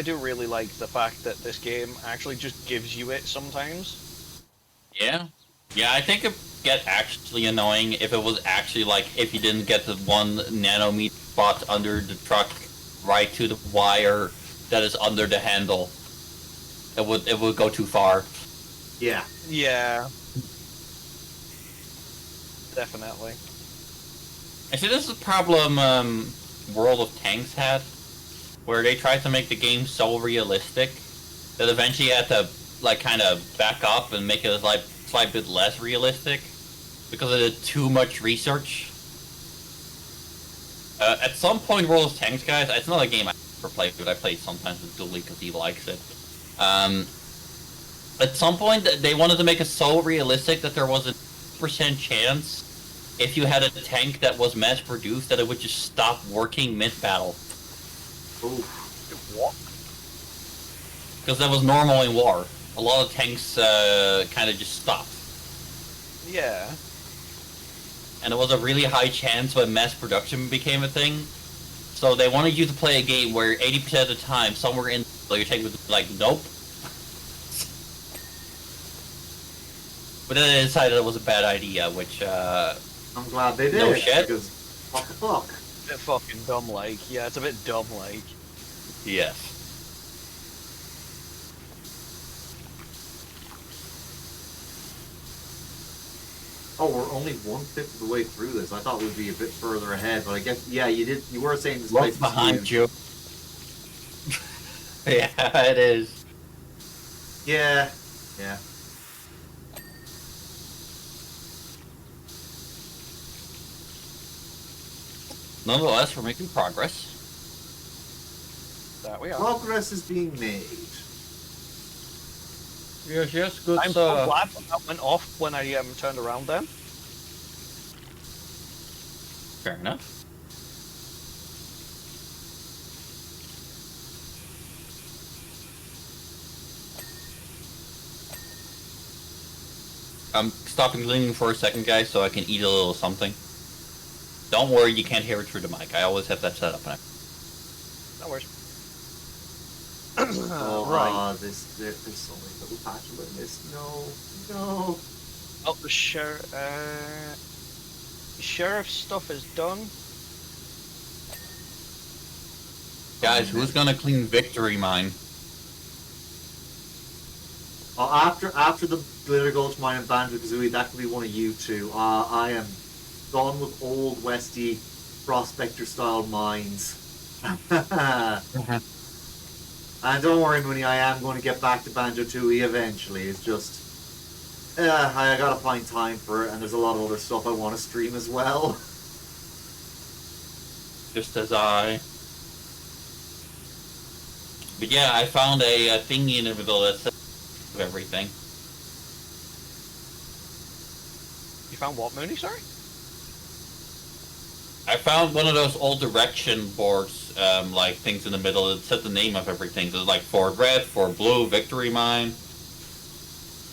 do really like the fact that this game actually just gives you it sometimes. Yeah. Yeah, I think it get actually annoying if it was actually like if you didn't get the 1 nanometer spot under the truck right to the wire that is under the handle. It would go too far. Yeah. Yeah. Definitely. I see this is a problem World of Tanks had, where they tried to make the game so realistic that eventually you had to like kind of back up and make it like slight bit less realistic because it did too much research. At some point, World of Tanks, guys, it's not a game I ever play, but I play sometimes with Dooley because he likes it. At some point, they wanted to make it so realistic that there was a % chance if you had a tank that was mass-produced that it would just stop working mid-battle. Ooh. What? Because that was normal in war. A lot of tanks kind of just stopped. Yeah. And it was a really high chance when mass production became a thing. So they wanted you to play a game where 80% of the time, somewhere in your tank would be like, nope. But then they decided it was a bad idea, which, I'm glad they did. No shit. Because, what the fuck? bit fucking dumb-like. Yeah, it's a bit dumb-like. Yes. Oh, we're only 1/5 of the way through this. I thought we'd be a bit further ahead, but I guess you were saying this place is behind huge. you. Yeah, it is. Yeah. Nonetheless, we're making progress. That we are. Progress is being made. Yes, good I'm so glad that went off when I turned around then. Fair enough. I'm stopping cleaning for a second, guys, so I can eat a little something. Don't worry, you can't hear it through the mic. I always have that set up. No worries. Right. There's so many little patches like this. No. Oh, the sheriff stuff is done. Guys, who's gonna clean Victory Mine? After the Glitter Gulch Mine and Banjo-Kazooie, that could be one of you two. I am done with old Westy prospector-style mines. And don't worry, Mooney, I am going to get back to Banjo-Tooie eventually. It's just... I gotta find time for it, and there's a lot of other stuff I want to stream as well. Just as I... But yeah, I found a thingy in the middle that says everything. You found what, Mooney? Sorry? I found one of those old direction boards, like things in the middle that said the name of everything. So it's like Fort Red, Fort Blue, Victory Mine.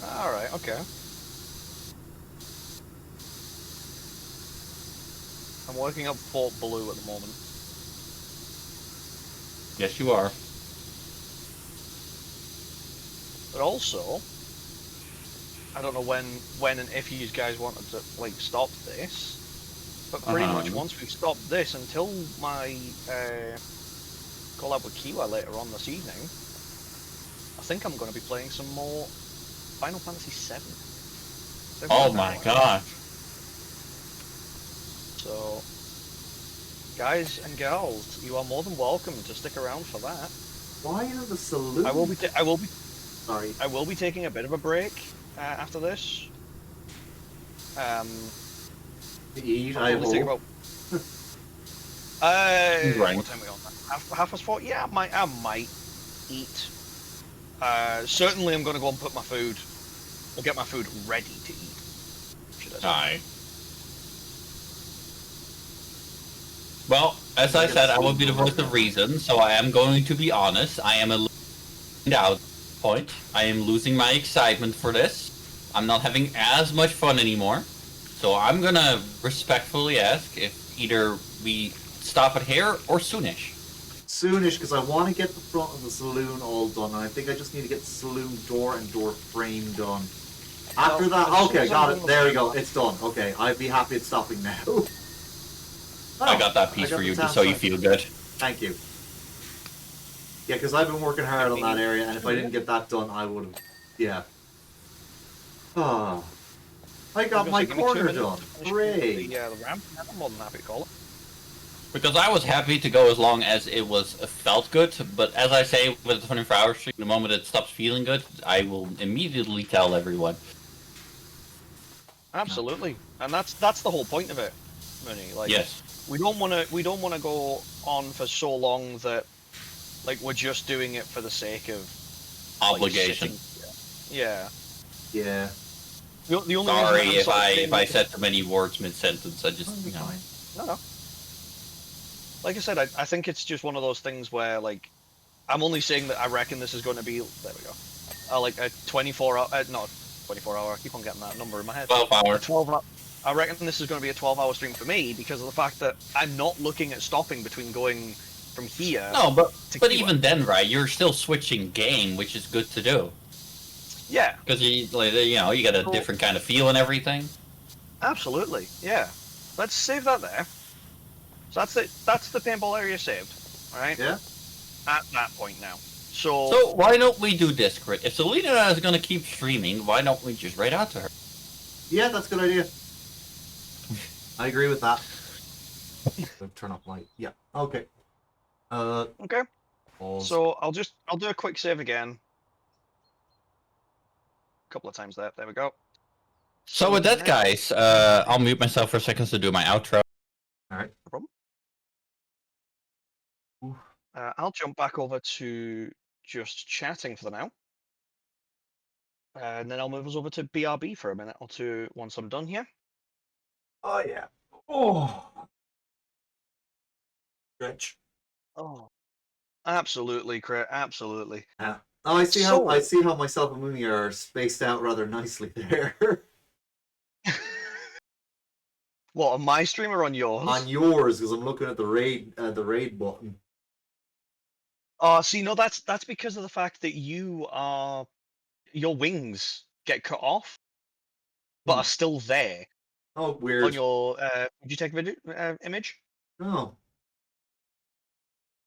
Alright, okay. I'm working up Fort Blue at the moment. Yes, you are. But also, I don't know when and if you guys wanted to like stop this, but pretty much once we've stopped this, until my collab with Kiwa later on this evening, I think I'm going to be playing some more Final Fantasy VII. Oh my god. So, guys and gals, you are more than welcome to stick around for that. Why is the saloon? I will be Sorry. I will be taking a bit of a break after this. To eat, I hope. about, right. What time are we on? Half past 4? Yeah, I might eat. Certainly I'm going to go and put my food, or get my food ready to eat. Should I say. Aye. Well, as I said, I will be the voice of reason, so I am going to be honest. I am a little out point. I am losing my excitement for this. I'm not having as much fun anymore. So I'm gonna respectfully ask if either we stop it here or soonish. Soonish, because I want to get the front of the saloon all done, and I think I just need to get the saloon door and door frame done. After that, okay, got it. There we go. It's done. Okay, I'd be happy at stopping now. I got that piece for you, just so you feel good. Thank you. Yeah, because I've been working hard on that area, and if I didn't get that done, I would have... Yeah. Oh. I got my corner done. Hooray! Yeah, the ramp. I'm more than happy to call it. Because I was happy to go as long as it was felt good, but as I say with the 24-hour stream, the moment it stops feeling good, I will immediately tell everyone. Absolutely, and that's the whole point of it, Mooney. Like, yes. We don't want to go on for so long that, like, we're just doing it for the sake of obligation. Like, yeah. Yeah. The only Sorry if I said too many words mid-sentence. I just No. Like I said, I think it's just one of those things where, like, I'm only saying that I reckon this is going to be, there we go, like a 24-hour, not 24-hour. I keep on getting that number in my head. 12-hour. 12-hour. I reckon this is going to be a 12-hour stream for me because of the fact that I'm not looking at stopping between going from here. No, but Kiwa. even then, right? You're still switching game, which is good to do. Yeah. Because you get a different kind of feel and everything. Absolutely. Yeah. Let's save that there. So that's the paintball area saved. All right. Yeah. At that point now. So why don't we do this, Crit? If Selena is gonna keep streaming, why don't we just write out to her? Yeah, that's a good idea. I agree with that. Turn off light. Yeah. Okay. Okay. Pause. So I'll do a quick save again. A couple of times there. There we go. So with that, guys, I'll mute myself for a second to do my outro. All right. No problem. I'll jump back over to just chatting for the now. And then I'll move us over to BRB for a minute or two once I'm done here. Oh yeah. Oh. Stretch. Oh, absolutely, Crit. Absolutely. Yeah. Oh, I see how myself and Mooney are spaced out rather nicely there. What, on my stream or on yours? On yours, because I'm looking at the raid button. See, no, that's because of the fact that your wings get cut off, but are still there. Oh, weird. On your, did you take a video image? Oh.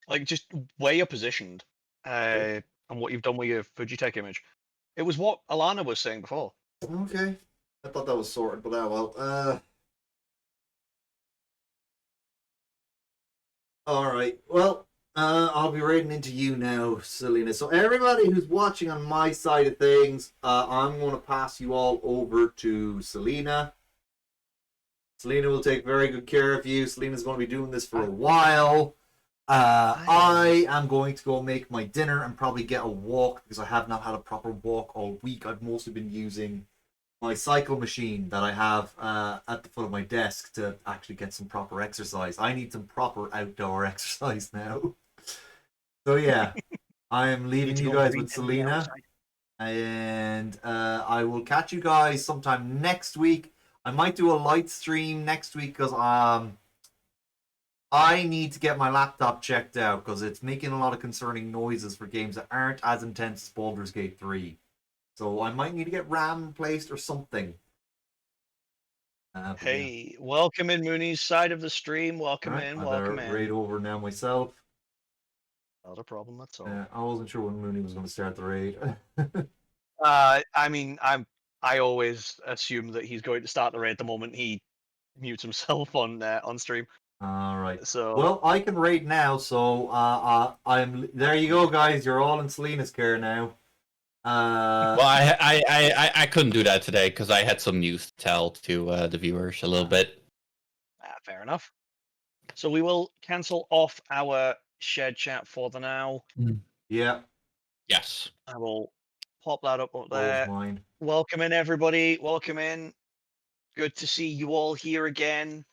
Like just where you're positioned, and what you've done with your Fujitech image. It was what Alana was saying before. Okay. I thought that was sorted, but well. All right. Well, I'll be raiding into you now, Selena. So everybody who's watching on my side of things, I'm going to pass you all over to Selena. Selena will take very good care of you. Selena's going to be doing this for a while. I am going to go make my dinner and probably get a walk because I have not had a proper walk all week. I've mostly been using my cycle machine that I have at the foot of my desk to actually get some proper exercise. I need some proper outdoor exercise now. So yeah, I am leaving you guys with Selena, and I will catch you guys sometime next week. I might do a light stream next week because I need to get my laptop checked out because it's making a lot of concerning noises for games that aren't as intense as Baldur's Gate 3. So I might need to get RAM replaced or something. Hey, welcome in Mooney's side of the stream. Welcome in, welcome in. Raid over now myself. Not a problem at all. I wasn't sure when Mooney was going to start the raid. I mean, I always assume that he's going to start the raid the moment he mutes himself on stream. All right. So well, I can raid now. So I'm there. You go, guys. You're all in Selena's care now. Well, I couldn't do that today because I had some news to tell to the viewers a little bit. Fair enough. So we will cancel off our shared chat for the now. Yeah. Yes. I will pop that up there. Mine. Welcome in, everybody. Welcome in. Good to see you all here again.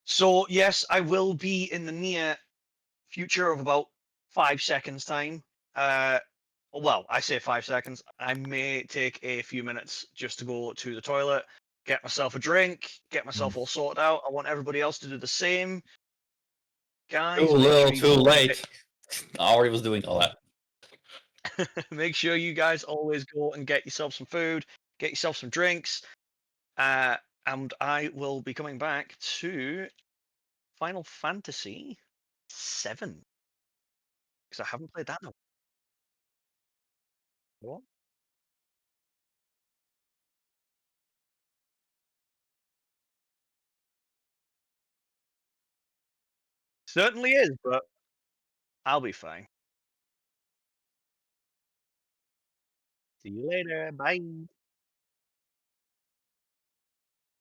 So yes, I will be in the near future of about 5 seconds time. Well, I say 5 seconds. I may take a few minutes just to go to the toilet, get myself a drink, get myself all sorted out. I want everybody else to do the same. Guys, too late. I already was doing all that. Make sure you guys always go and get yourself some food, get yourself some drinks, and I will be coming back to Final Fantasy VII because I haven't played that in a while. Certainly is, but I'll be fine. See you later. Bye.